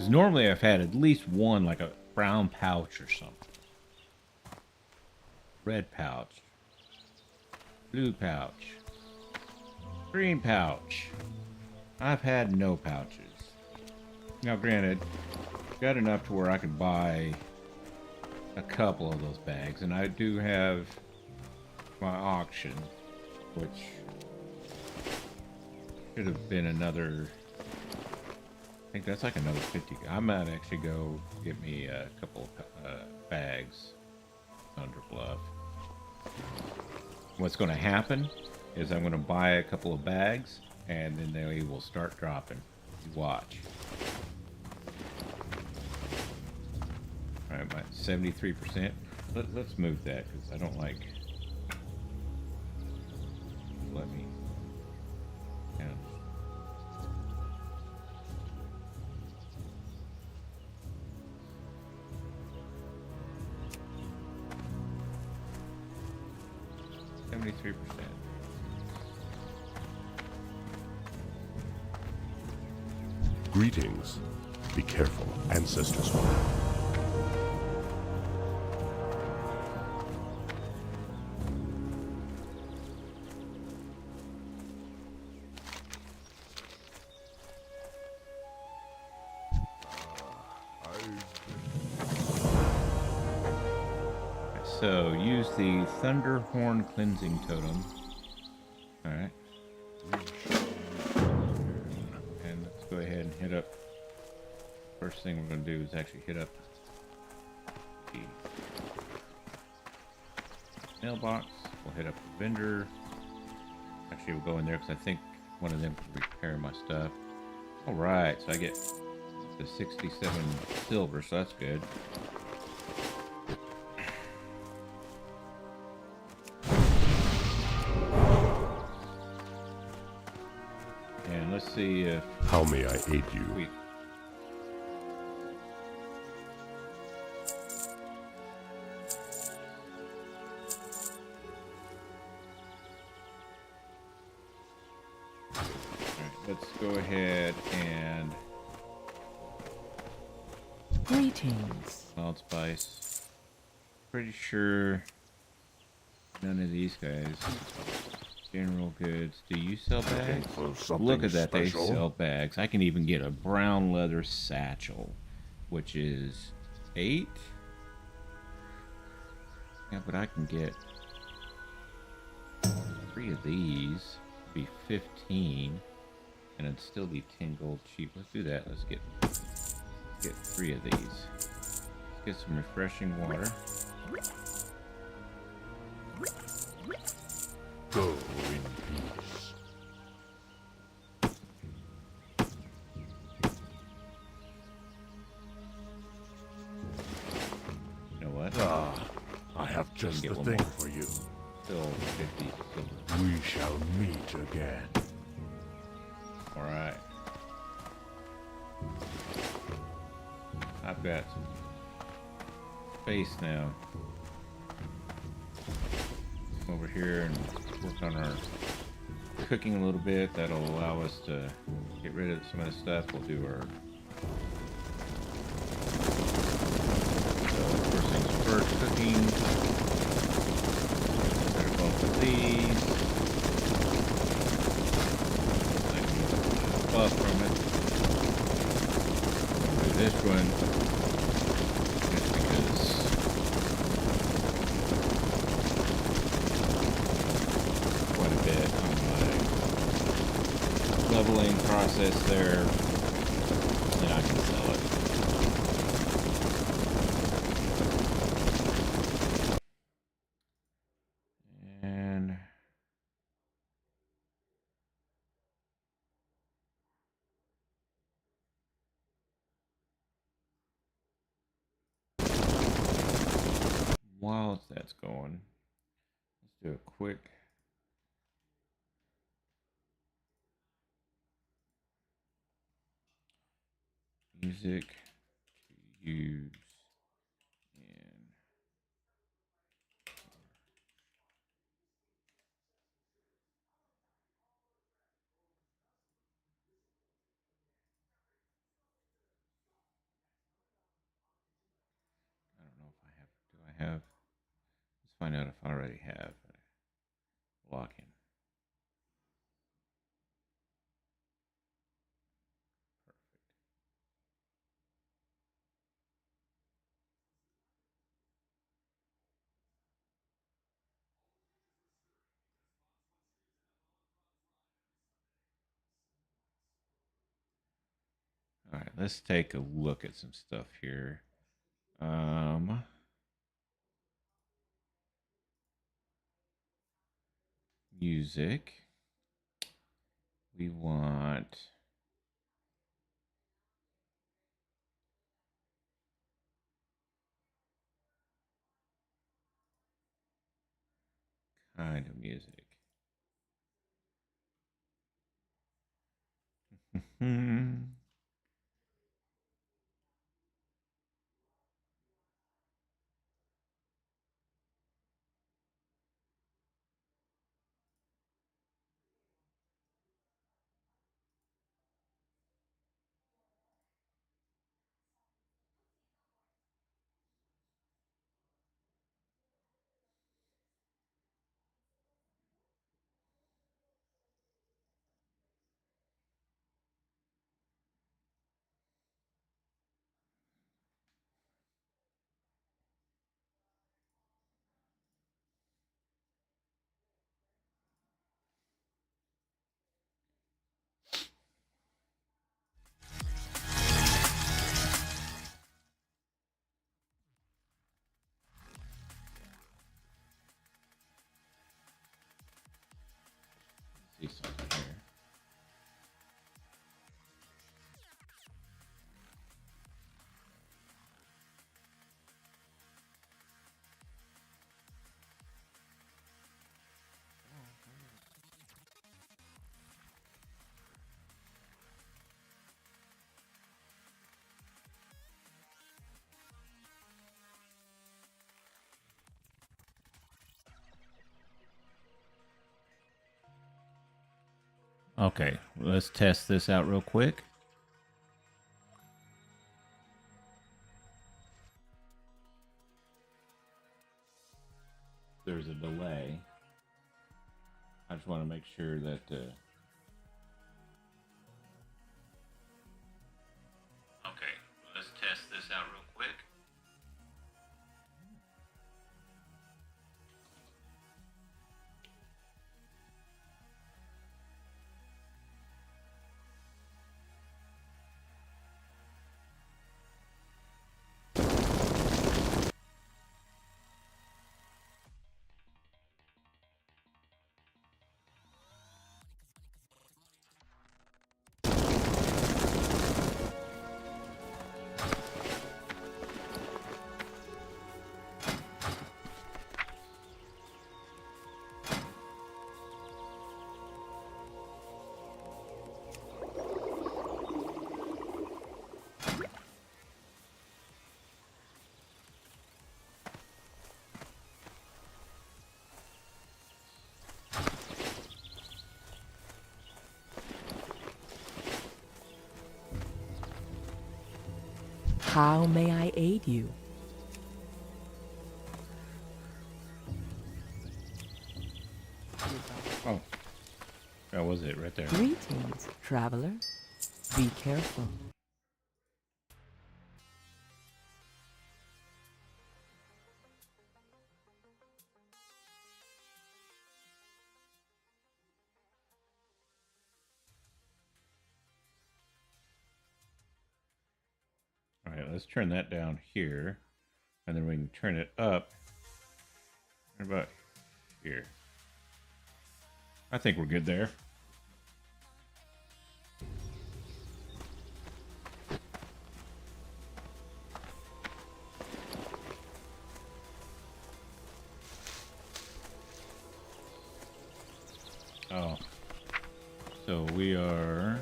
Because normally I've had at least one, like a brown pouch or something. Red pouch. Blue pouch. Green pouch. I've had no pouches. Now granted, got enough to where I could buy a couple of those bags, and I do have my auction, which should have been another, I think that's like another 50. I might actually go get me a couple of bags under Bluff. What's going to happen is I'm going to buy a couple of bags, and then they will start dropping. You watch. All right, my 73%. Let's move that because I don't like. Let me. Yeah. $73%. Greetings. Be careful, ancestors. So use the Thunderhorn cleansing totem. Alright. And let's go ahead and hit up. First thing we're going to do is actually hit up the mailbox. We'll hit up the vendor. Actually, we'll go in there because I think one of them can repair my stuff. Alright, so I get the 67 silver, so that's good. And let's see if... How may I aid you? We, let's go ahead and Greetings. Wild Spice. Pretty sure none of these guys. General goods. Do you sell bags? For something Look at that, special? they sell bags. I can even get a brown leather satchel, which is 8. Yeah, but I can get 3 of these. Be 15. And it'd still be 10 gold cheap. Let's do that. Let's get 3 of these. Let's get some refreshing water. Go in peace. You know what? Ah, I have just get the one thing more. for you. Still 50 silver. We shall meet again. Alright. I've got some space now. Come over here and work on our cooking a little bit. That'll allow us to get rid of some of the stuff. We'll do our... So first things first, cooking. Better both of these. I can get a buff from it. I'll do this one. Just because quite a bit on my leveling process there, then I can sell it. And while that's going, let's do a quick music to use and find out if I already have locking. All right, let's take a look at some stuff here. Music. We want kind of music. See something here. Okay, let's test this out real quick. There's a delay. I just want to make sure that okay, let's test this out real quick. How may I aid you? Oh, that was it right there. Greetings, traveler. Be careful. All right, let's turn that down here, and then we can turn it up. What about here? I think we're good there. Oh, so we are.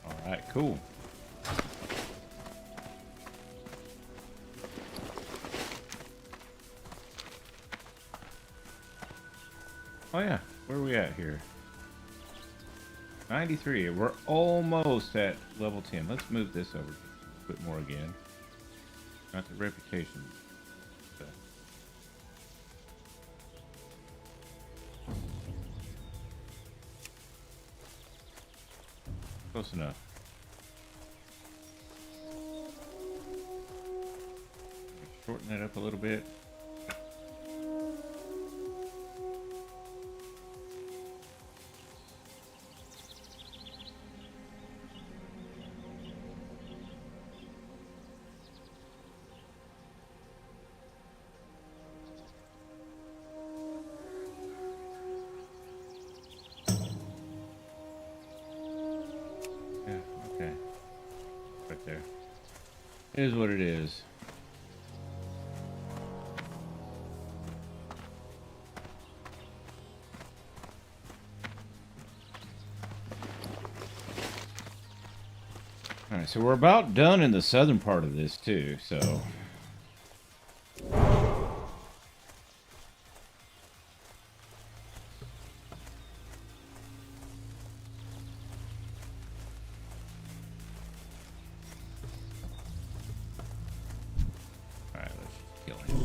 All right, cool. Oh yeah, where are we at here? 93. We're almost at level 10. Let's move this over a bit more again. Not the reputation. But close enough. Shorten that up a little bit. Yeah, okay. Right there. It is what it is. Alright, so we're about done in the southern part of this too, so... Alright, let's kill him.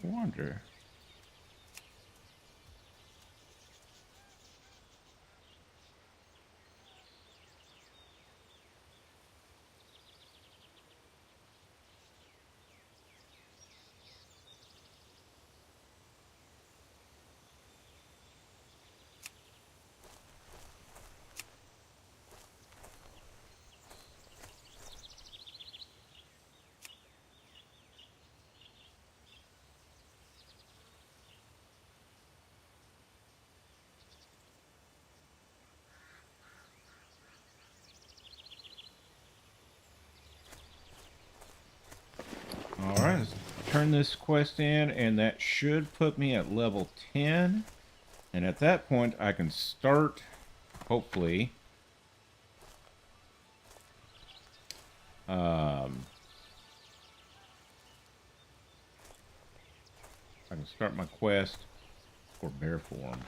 I wonder. Alright, let's turn this quest in, and that should put me at level 10. And at that point, I can start, hopefully, I can start my quest for bear form.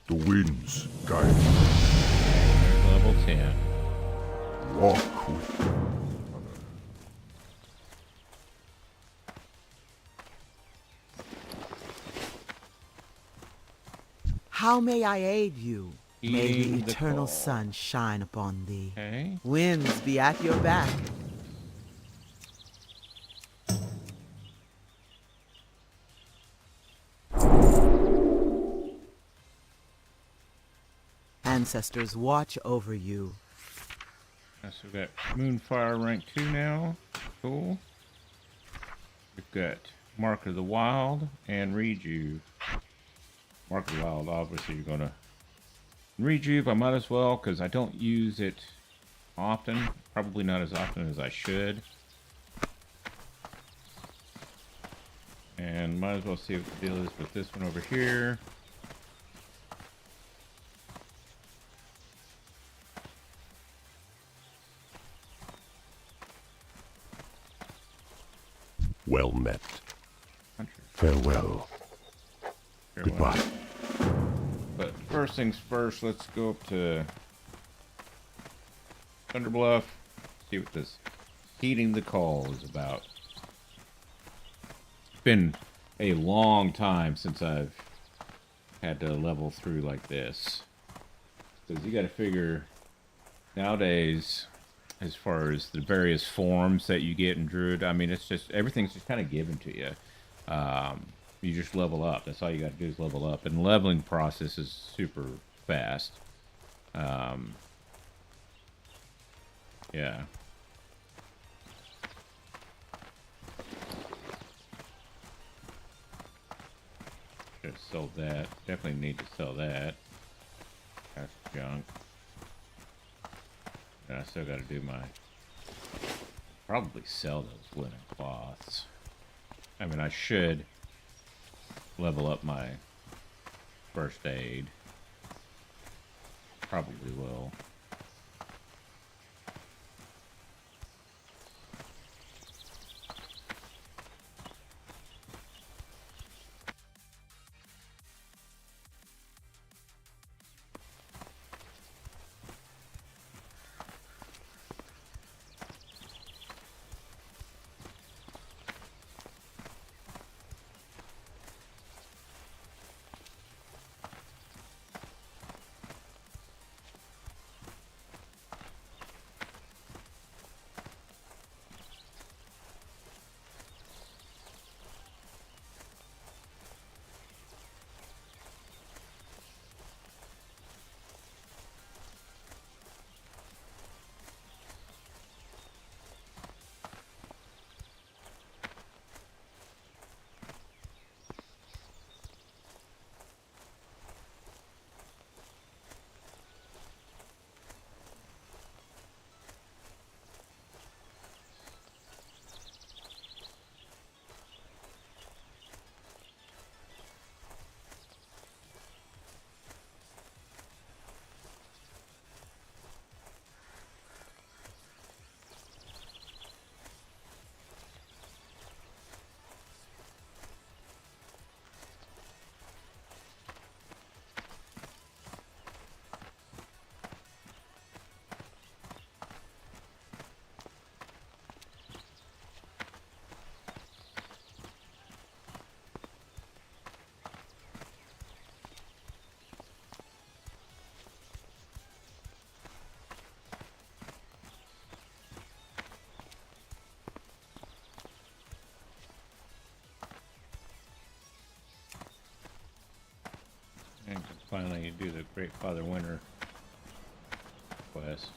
The winds guide me. There's level 10. Walk with me. How may I aid you? May Heeding the the eternal call. sun shine upon thee. Okay. Winds be at your back. Ancestors watch over you. So we've got Moonfire rank 2 now. Cool. We've got Mark of the Wild and Rejuve. Mark of the Wild, obviously you're going to... Rejuve, I might as well, because I don't use it often. Probably not as often as I should. And might as well see what the deal is with this one over here. Well met. Country. Farewell. Farewell. Goodbye. But first things first, let's go up to Thunderbluff. See what this heeding the call is about. It's been a long time since I've had to level through like this. Because you got to figure nowadays, as far as the various forms that you get in Druid, I mean, it's just everything's just kind of given to you. You just level up. That's all you got to do is level up, and the leveling process is super fast. Yeah. Should have sold that. Definitely need to sell that. That's junk. And I still got to do my... Probably sell those linen cloths. I mean, I should level up my first aid. Probably will. And I can do the Great Father Winter quest.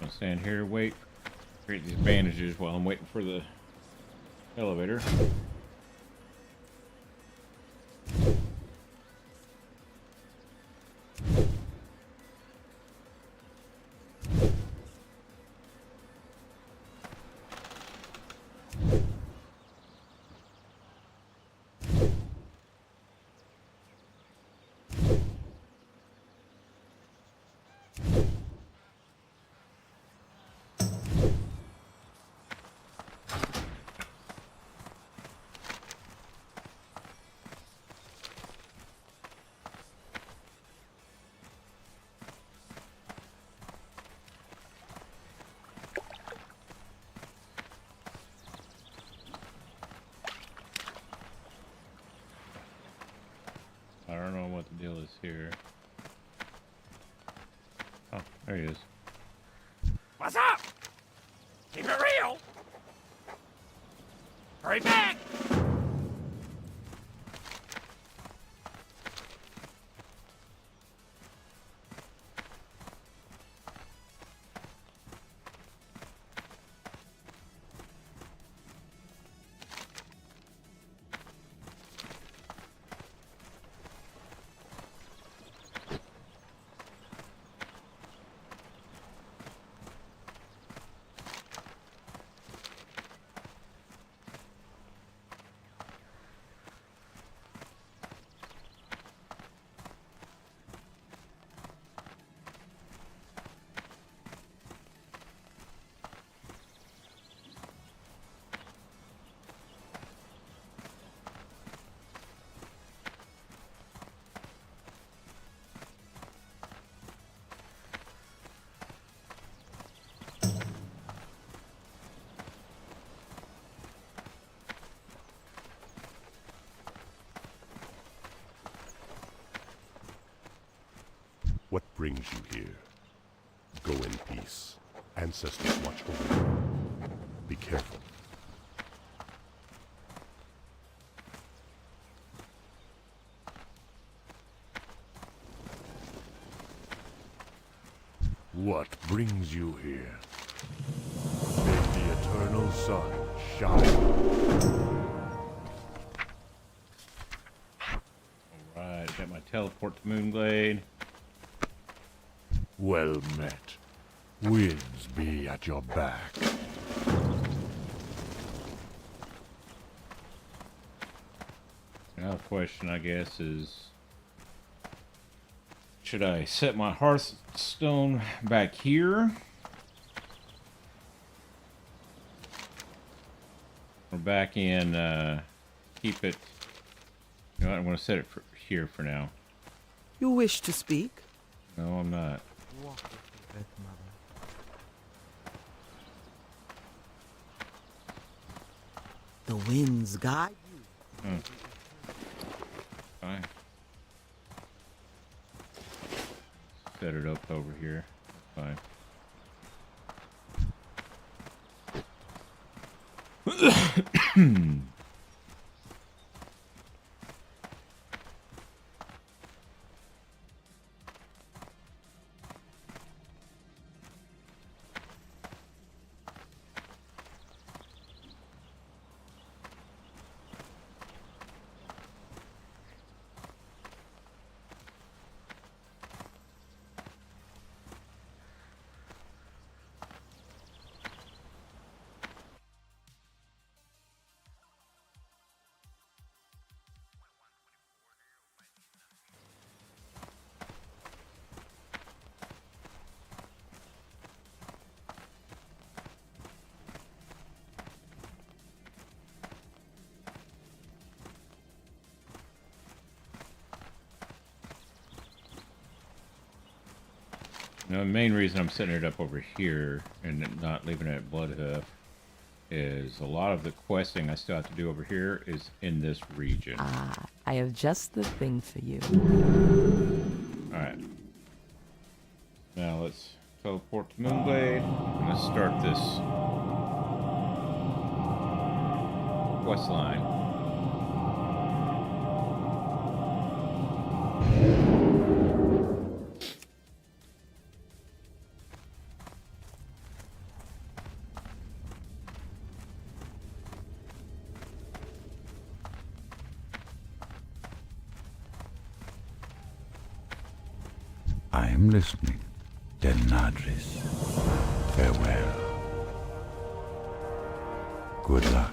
I'll stand here, wait, create these bandages while I'm waiting for the elevator. I don't know what the deal is here. Oh, there he is. What's up? Keep it real. Hurry back. What brings you here? Go in peace. Ancestors watch over you. Be careful. What brings you here? Make the eternal sun shine. Alright, got my teleport to Moonglade. Well met. Winds be at your back. Now the question, I guess, is... should I set my Hearthstone back here? Or back in, keep it... You know what, I'm going to set it here for now. You wish to speak? No, I'm not. Walk with the Earth Mother. The winds guide you. Fine. Set it up over here. Fine. Now, the main reason I'm setting it up over here and not leaving it at Bloodhoof is a lot of the questing I still have to do over here is in this region. Ah, I have just the thing for you. Alright. Now let's teleport to Moonglade. Let's start this. quest line. I am listening. Del Nadris. Farewell. Good luck.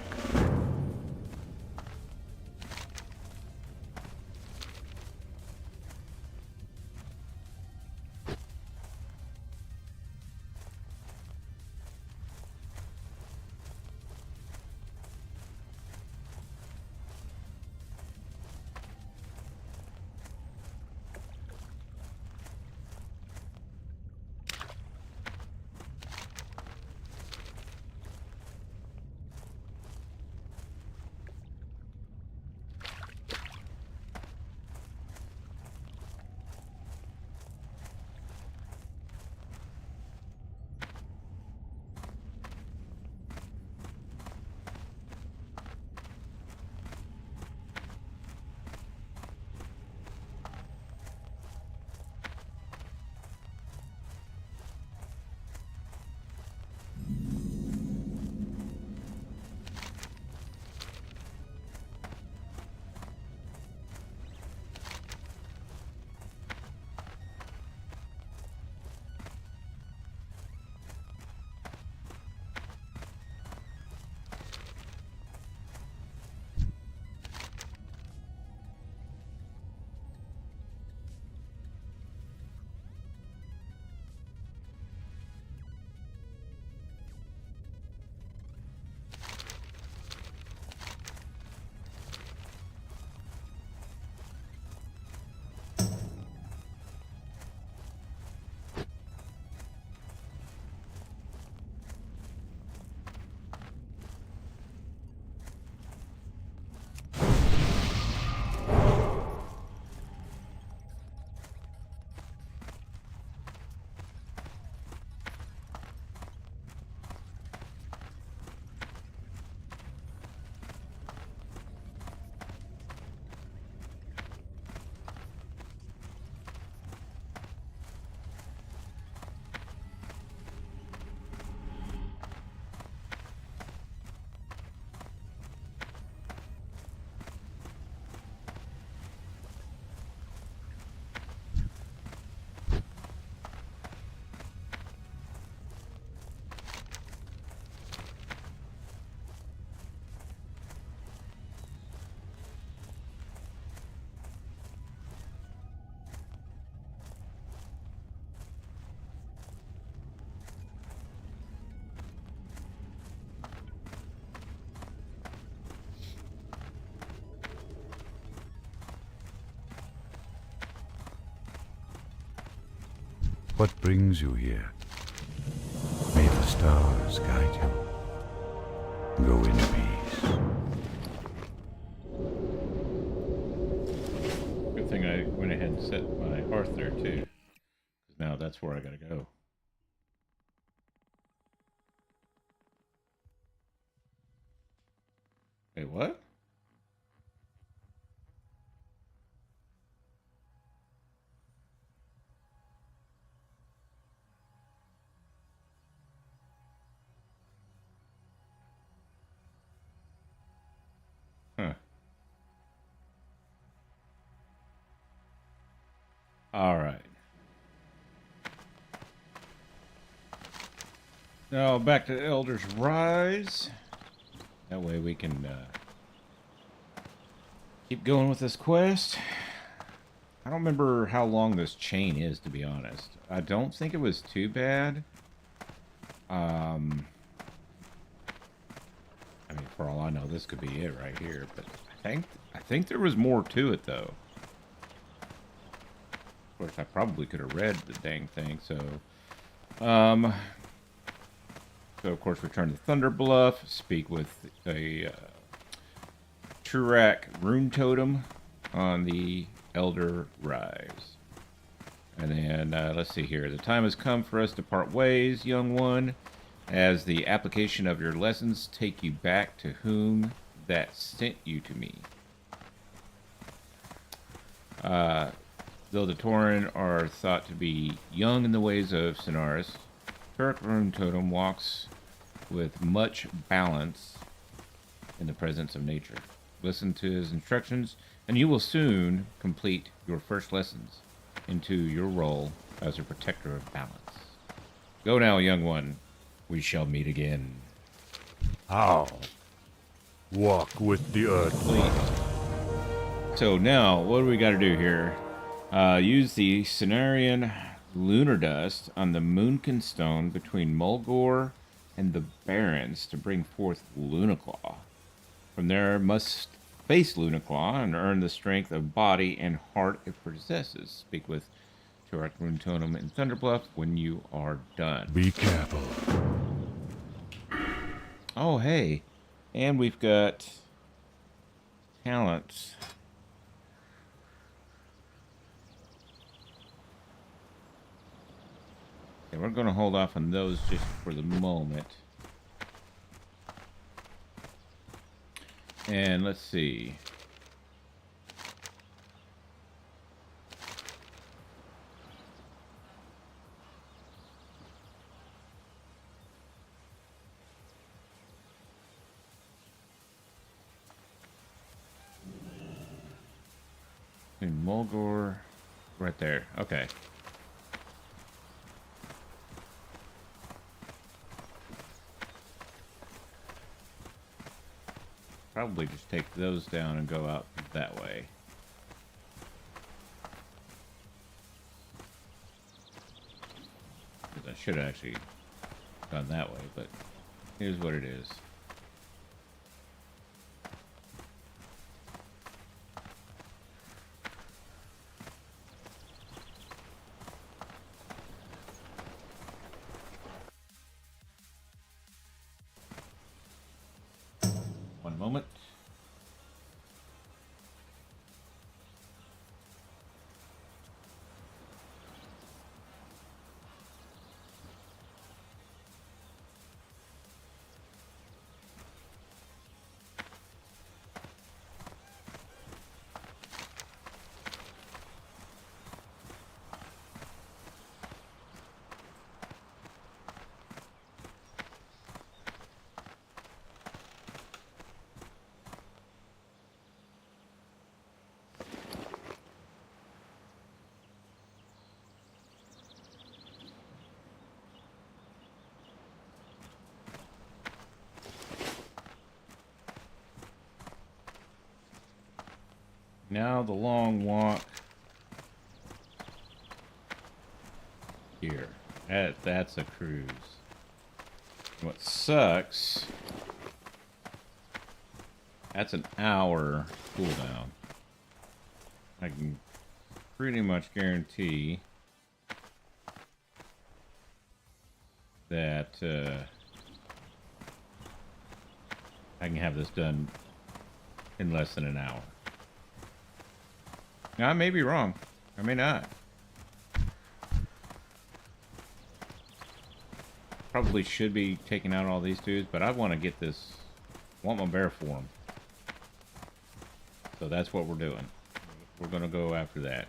What brings you here? May the stars guide you. Go in peace. Good thing I went ahead and set my hearth there too. 'Cause now that's where I gotta go. Wait, what? Huh. All right. Now back to Elder's Rise. That way we can keep going with this quest. I don't remember how long this chain is, to be honest. I don't think it was too bad. I mean, for all I know, this could be it right here. But I think there was more to it, though. Of course, I probably could have read the dang thing. So, of course, return to Thunder Bluff. Speak with a Turak rune totem on the Elder Rise. And then, let's see here. The time has come for us to part ways, young one, as the application of your lessons take you back to whom that sent you to me. Though the Tauren are thought to be young in the ways of Sonaris, Turek Rune Totem walks with much balance in the presence of nature. Listen to his instructions, and you will soon complete your first lessons into your role as a protector of balance. Go now, young one. We shall meet again. How? Walk with the earth. Please. So now, what do we got to do here? Use the Cenarian Lunar Dust on the Moonkin Stone between Mulgore and the Barrens to bring forth Lunaclaw. From there, must face Lunaclaw and earn the strength of body and heart it possesses. Speak with Turek Rune Totem in Thunderbluff when you are done. Be careful. Oh, hey. And we've got talents. Okay, we're going to hold off on those just for the moment. And let's see. In Mulgore, right there. Okay. Probably just take those down and go out that way. Because I should have actually gone that way, but here's what it is. One moment. Now the long walk here. That's a cruise. What sucks, that's an hour cooldown. I can pretty much guarantee that I can have this done in less than an hour. Now, I may be wrong. I may not. Probably should be taking out all these dudes, but I want to get this. I want my bear form. So that's what we're doing. We're going to go after that.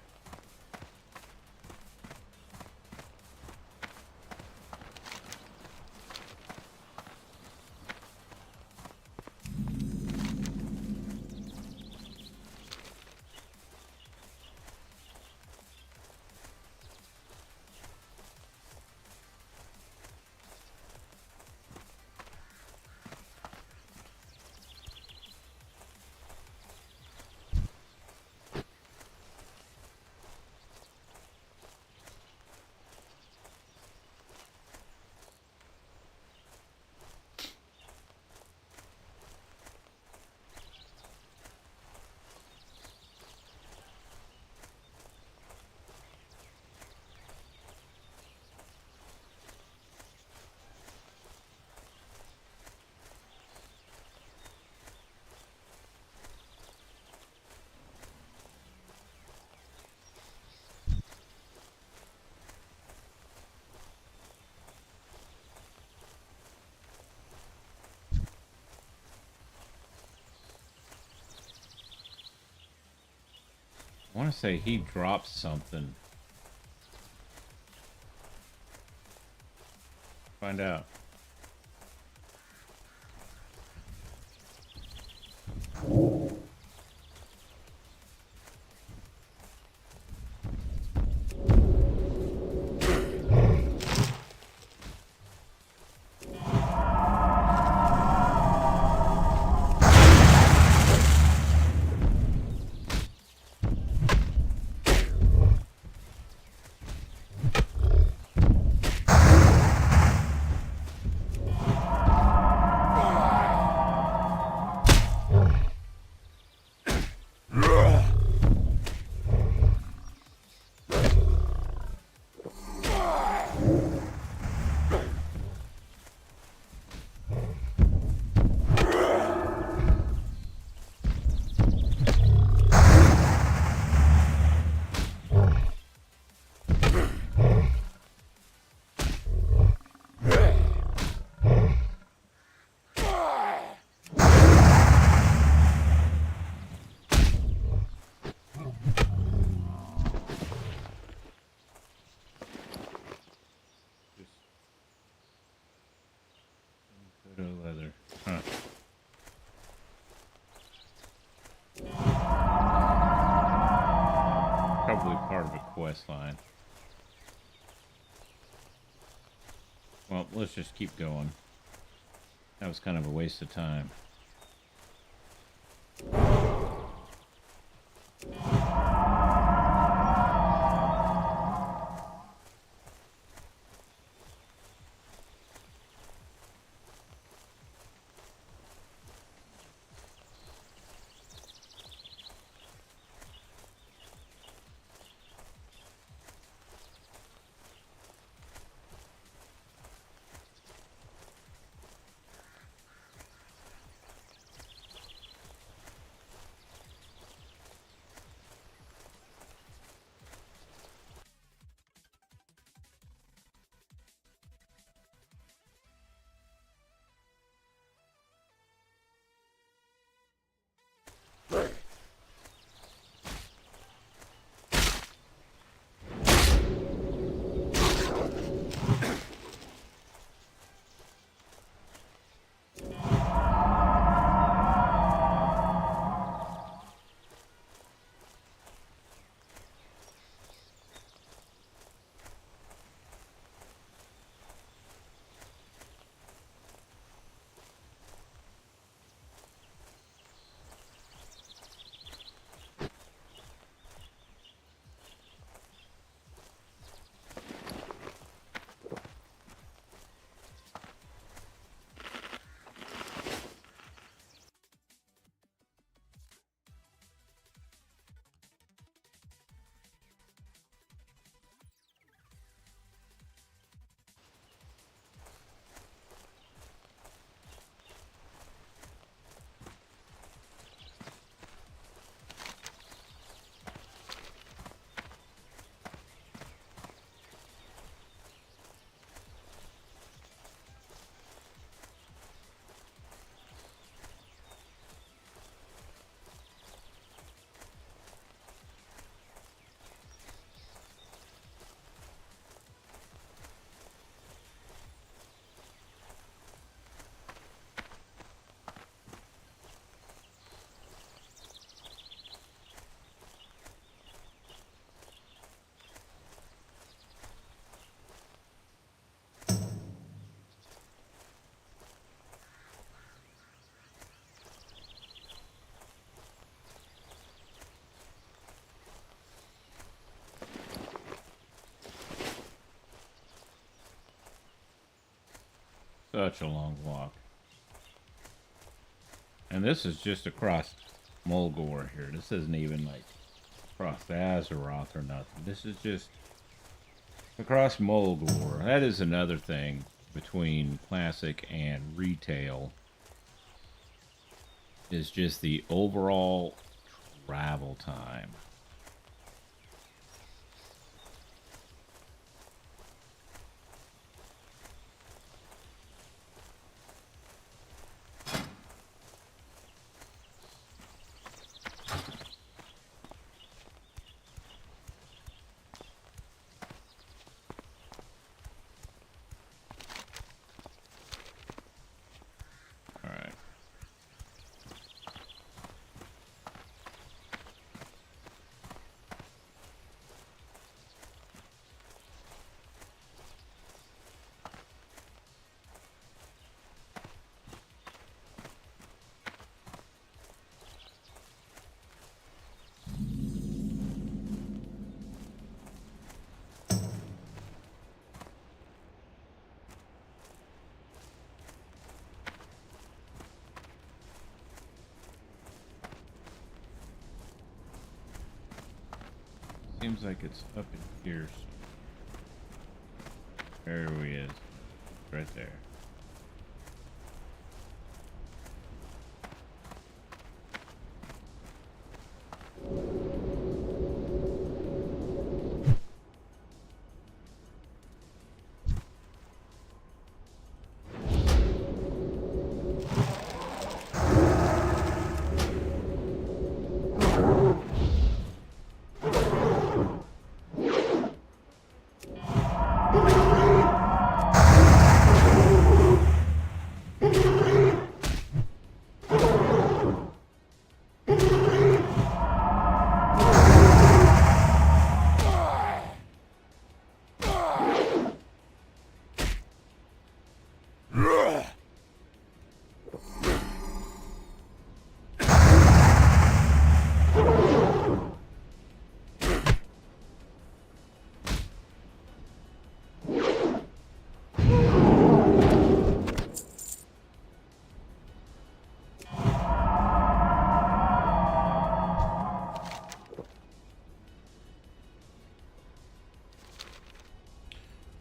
I want to say he dropped something. Find out. Good old leather. Huh. Probably part of a quest line. Well, let's just keep going. That was kind of a waste of time. Such a long walk. And this is just across Mulgore here. This isn't even like across Azeroth or nothing. This is just across Mulgore. That is another thing between classic and retail, is just the overall travel time. Seems like it's up in here. There he is. Right there.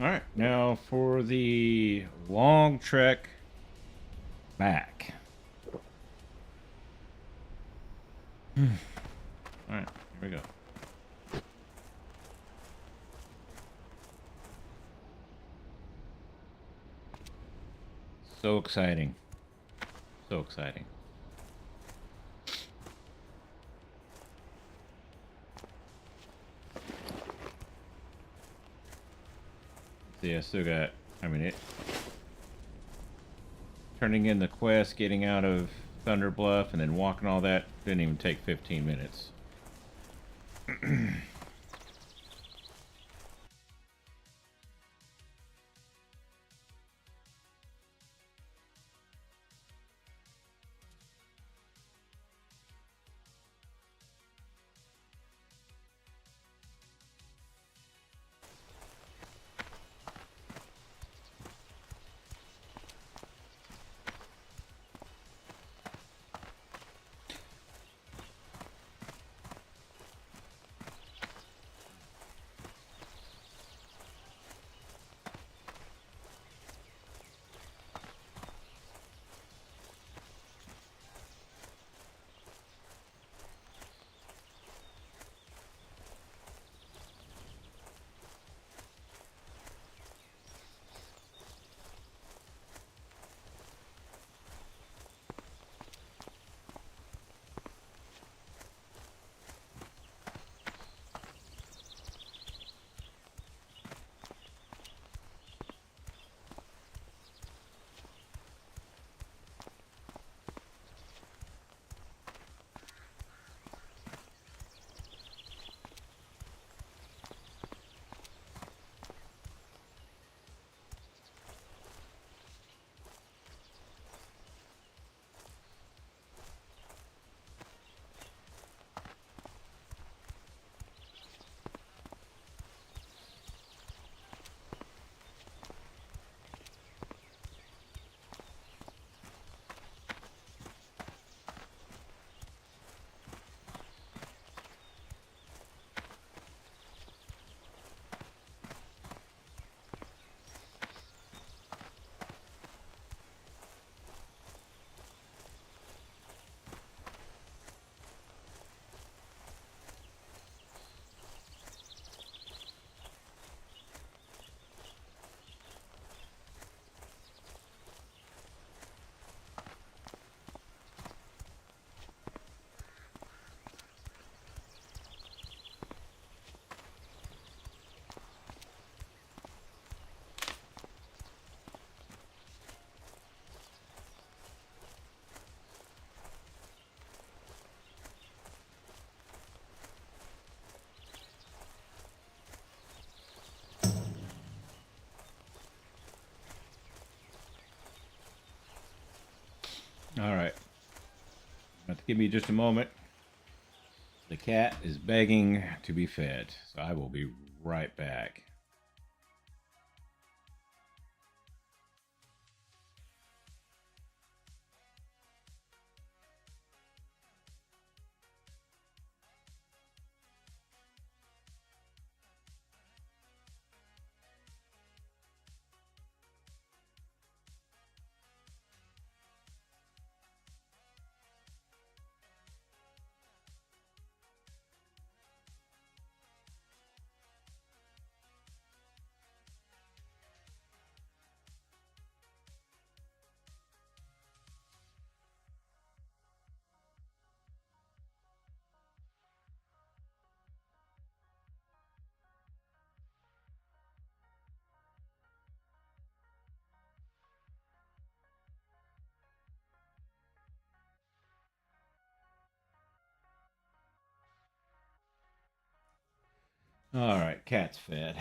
Alright, now for the long trek back. Alright, here we go. So exciting. So exciting. See, I still got, turning in the quest, getting out of Thunder Bluff, and then walking all that didn't even take 15 minutes. Alright. Have to give me just a moment. The cat is begging to be fed, so I will be right back. All right, cat's fed.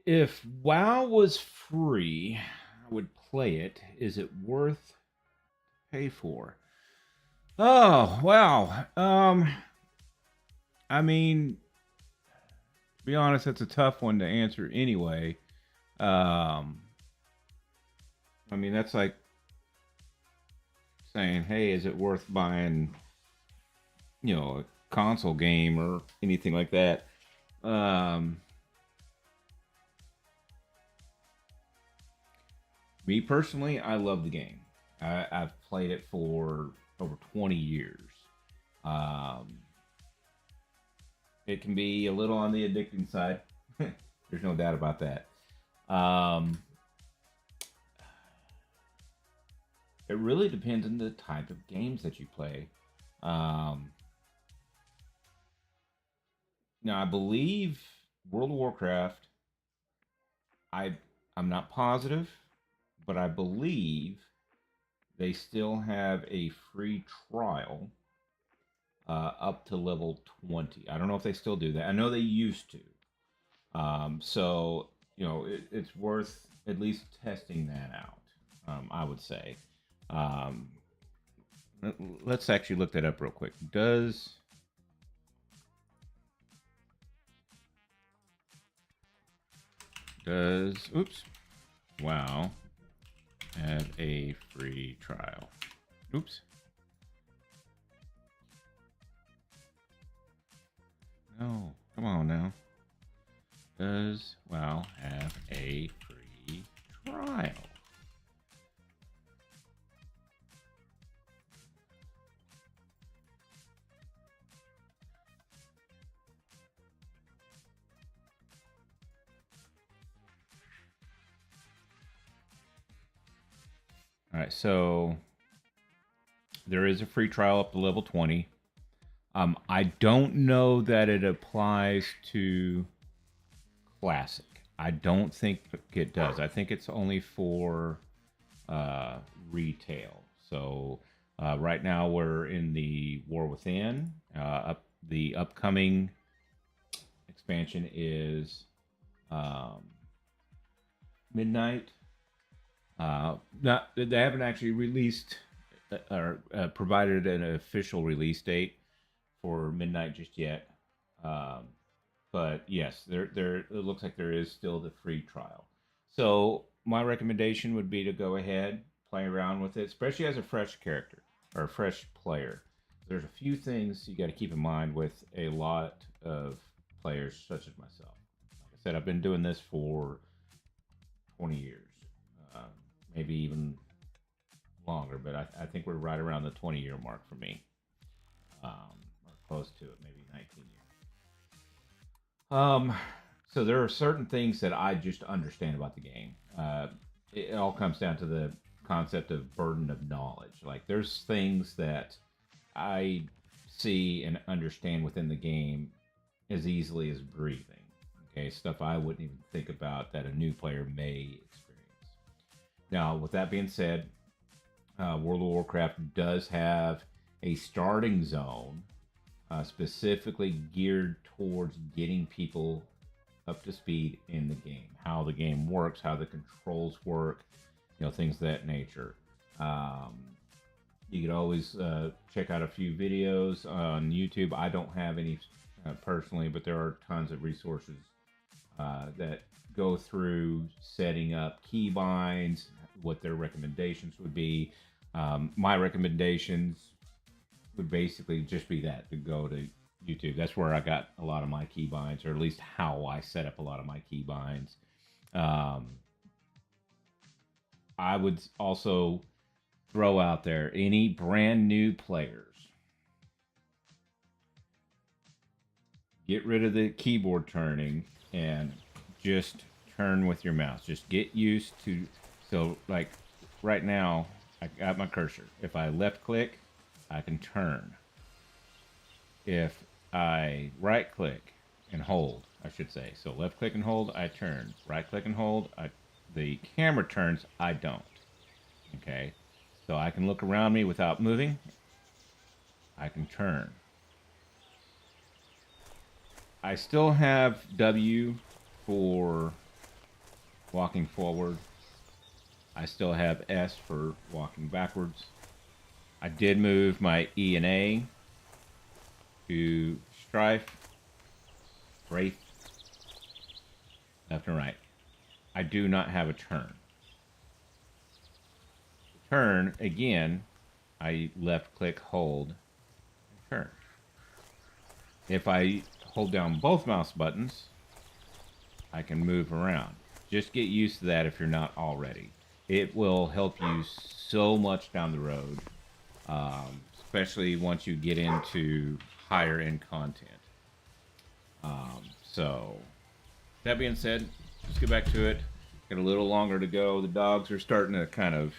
If WoW was free, I would play it. Is it worth pay for? Oh, wow. I mean, to be honest, that's a tough one to answer anyway. Um, I mean, that's like saying, hey, is it worth buying, a console game or anything like that? Me personally, I love the game. I've played it for over 20 years. Um, it can be a little on the addicting side. There's no doubt about that. Um, it really depends on the type of games that you play. Um, Now, I believe World of Warcraft. I'm not positive, but I believe they still have a free trial up to level 20. I don't know if they still do that. I know they used to. So it's worth at least testing that out. I would say. Um, let's actually look that up real quick. Oops, WoW have a free trial? Oops. No, come on now. Does WoW have a free trial? All right, so there is a free trial up to level 20. I don't know that it applies to Classic. I don't think it does. I think it's only for retail. So right now we're in the War Within. The upcoming expansion is Midnight. They haven't actually released or provided an official release date for Midnight just yet. But yes, there it looks like there is still the free trial. So my recommendation would be to go ahead, play around with it, especially as a fresh character or a fresh player. There's a few things you got to keep in mind with a lot of players such as myself. Like I said, I've been doing this for 20 years, maybe even longer, but I think we're right around the 20-year mark for me, or close to it, maybe 19 years. So there are certain things that I just understand about the game. It all comes down to the concept of burden of knowledge. Like there's things that I see and understand within the game as easily as breathing. Okay, stuff I wouldn't even think about that a new player may experience. Now, with that being said, World of Warcraft does have a starting zone specifically geared towards getting people up to speed in the game, how the game works, how the controls work, things of that nature. You could always check out a few videos on YouTube. I don't have any personally, but there are tons of resources that go through setting up keybinds, what their recommendations would be. My recommendations would basically just be that, to go to YouTube. That's where I got a lot of my keybinds, or at least how I set up a lot of my keybinds. I would also throw out there any brand new players. Get rid of the keyboard turning and just turn with your mouse. Just get used to, so like right now, I got my cursor. If I left click, I can turn. If I right click and hold, I should say. So left click and hold, I turn. Right click and hold, the camera turns, I don't. Okay? So I can look around me without moving. I can turn. I still have W for walking forward. I still have S for walking backwards. I did move my E and A to Strife, Wraith, left and right. I do not have a turn. Turn, again, I left click, hold, and turn. If I hold down both mouse buttons, I can move around. Just get used to that if you're not already. It will help you so much down the road, especially once you get into higher end content. So, that being said, let's get back to it. Got a little longer to go. The dogs are starting to kind of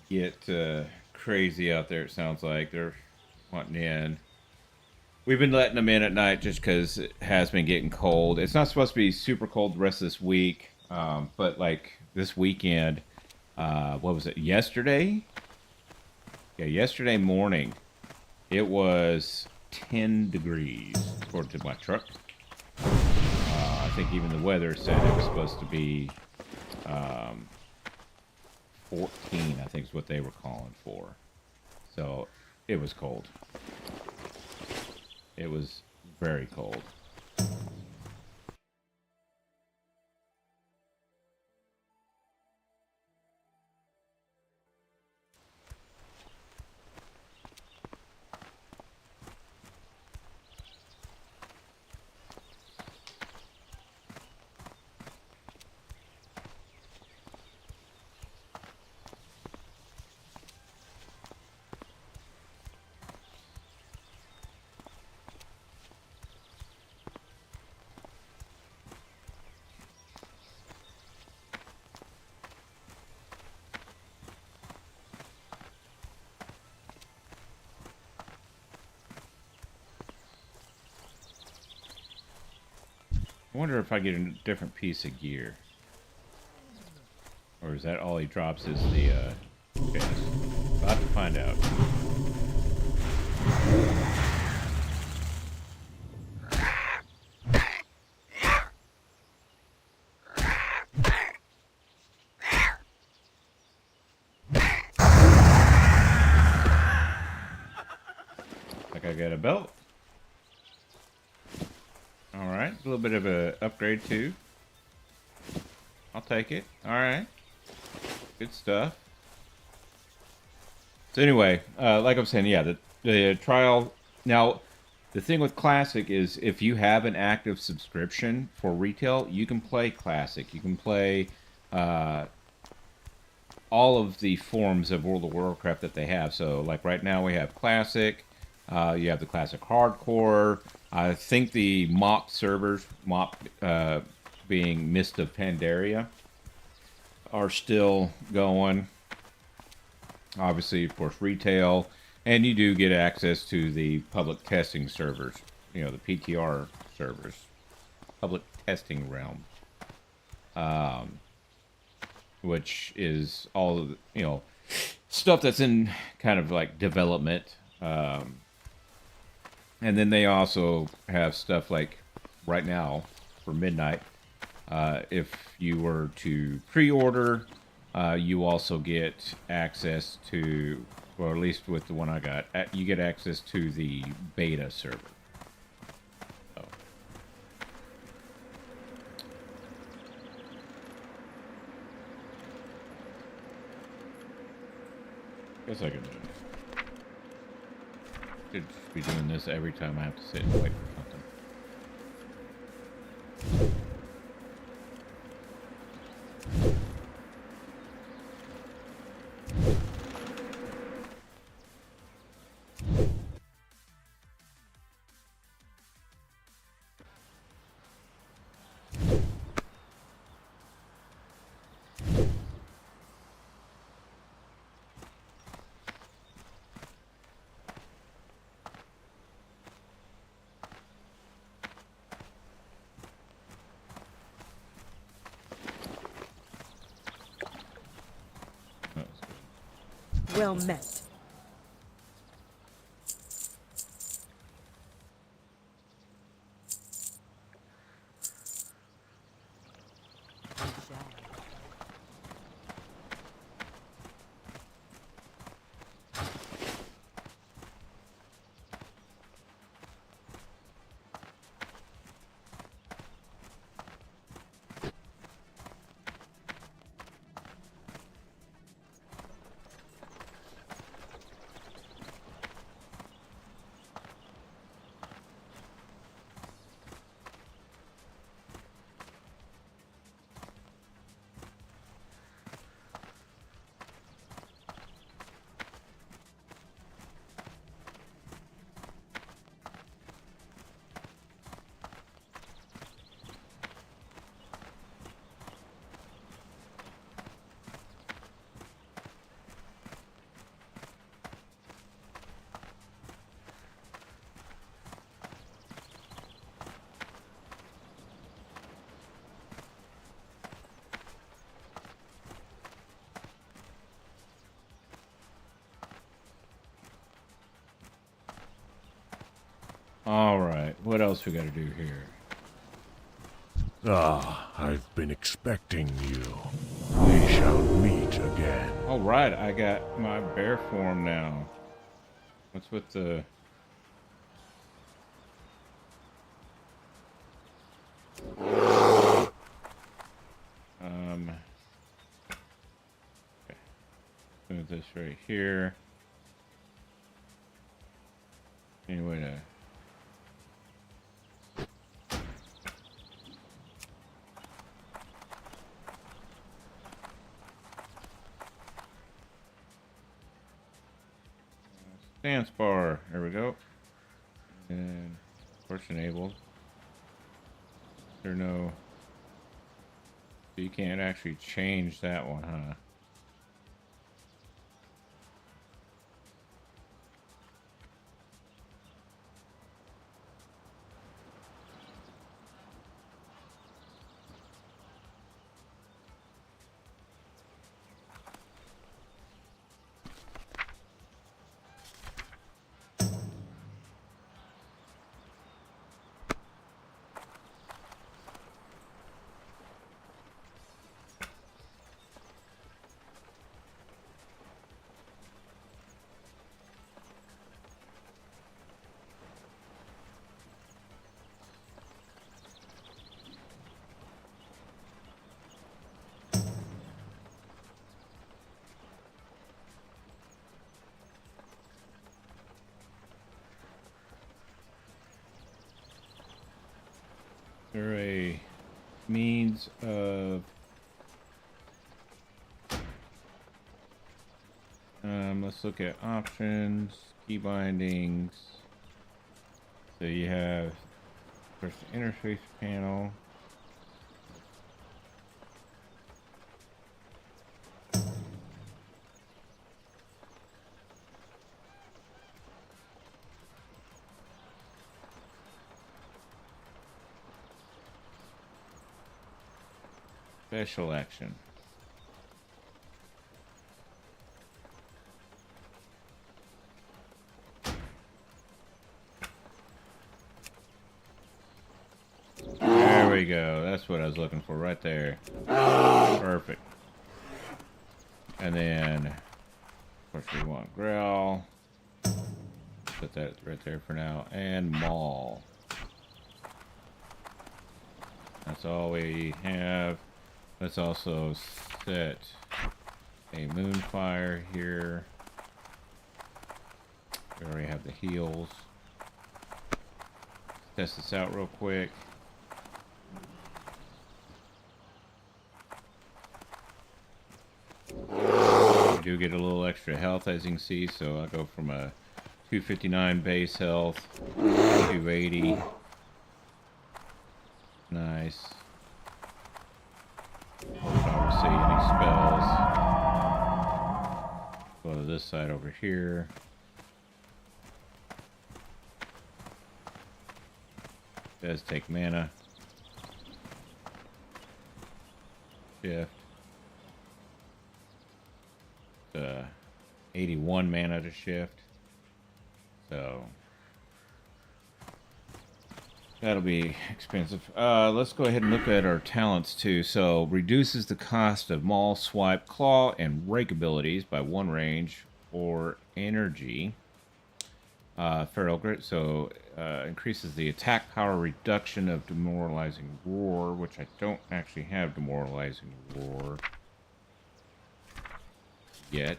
get crazy out there, it sounds like. They're wanting in. We've been letting them in at night just because it has been getting cold. It's not supposed to be super cold the rest of this week, but like this weekend, what was it, yesterday? Yeah, yesterday morning, it was 10 degrees according to my truck. I think even the weather said it was supposed to be 14, I think is what they were calling for. So it was cold. It was very cold. I wonder if I get a different piece of gear. Or is that all he drops is the chest? About to find out. Like I got a belt. Alright, a little bit of a upgrade too. I'll take it. Alright. Good stuff. So anyway, like I'm saying, yeah, the trial. Now, the thing with Classic is if you have an active subscription for retail, you can play Classic. You can play all of the forms of World of Warcraft that they have. So like right now we have Classic. You have the Classic Hardcore. I think the MOP servers, MOP being Mist of Pandaria, are still going. Obviously, of course, retail. And you do get access to the public testing servers. You know, the PTR servers. Public testing realm. Which is all of the, you know, stuff that's in kind of like development. And then they also have stuff like right now for midnight. If you were to pre-order, you also get access to, or at least with the one I got, you get access to the beta server. So. Guess I can should be doing this every time I have to sit and wait for something. Well met. All right. What else we got to do here? Ah, I've been expecting you. We shall meet again. All right. I got my bear form now. What's with the... Okay. Move this right here. Any way to... Stance bar. There we go. And of course enabled. There no... So you can't actually change that one, huh? Is there a means of let's look at options, key bindings. So you have first the interface panel. Special action. There we go. That's what I was looking for right there. Perfect. And then, of course, we want growl. Put that right there for now. And maul. That's all we have. Let's also set a moonfire here. We already have the heals. Test this out real quick. We do get a little extra health, as you can see, so I'll go from a 259 base health to 280. Nice. Obviously, any spells. Go to this side over here. Does take mana. Shift. 81 mana to shift. So that'll be expensive. Let's go ahead and look at our talents too. So reduces the cost of maul, swipe, claw, and rake abilities by 1 range or energy. Feral grit, so increases the attack power reduction of demoralizing roar, which I don't actually have demoralizing roar yet.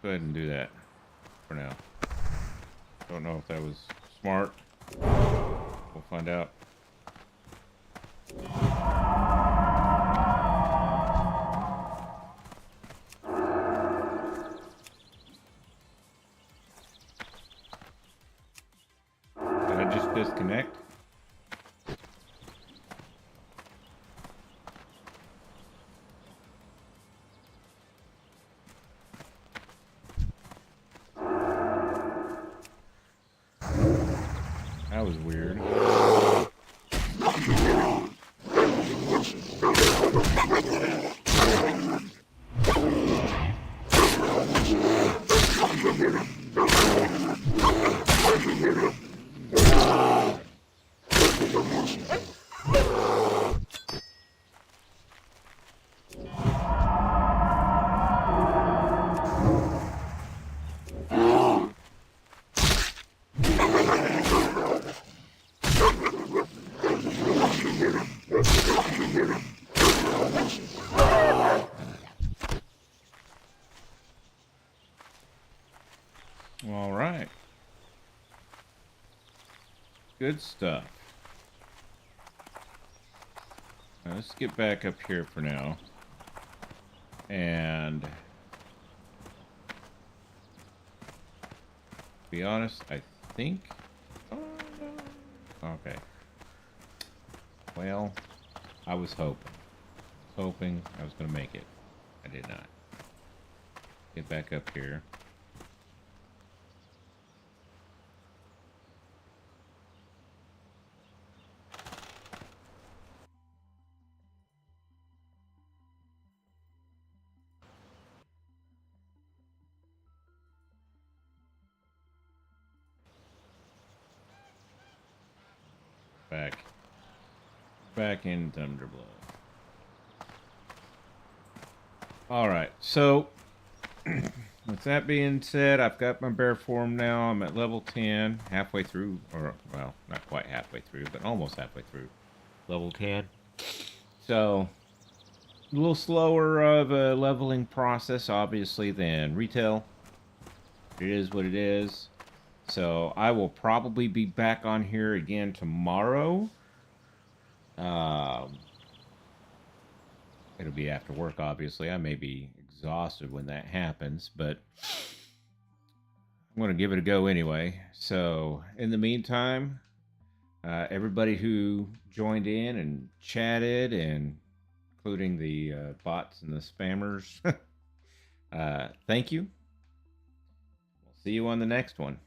Go ahead and do that for now. Don't know if that was smart. We'll find out. Did I just disconnect? That was weird. All right. Good stuff. Now, let's get back up here for now. And to be honest, I think... Oh, no. Okay. Well, I was hoping. I was going to make it. I did not. Get back up here. Back in Thunderblood. Alright, so with that being said, I've got my bear form now. I'm at level 10, halfway through, or, well, not quite halfway through, but almost halfway through level 10. So, a little slower of a leveling process, obviously, than retail. It is what it is. So, I will probably be back on here again tomorrow. It'll be after work, obviously. I may be exhausted when that happens, but I'm going to give it a go anyway. So, in the meantime, everybody who joined in and chatted, and including the bots and the spammers, thank you. We'll see you on the next one.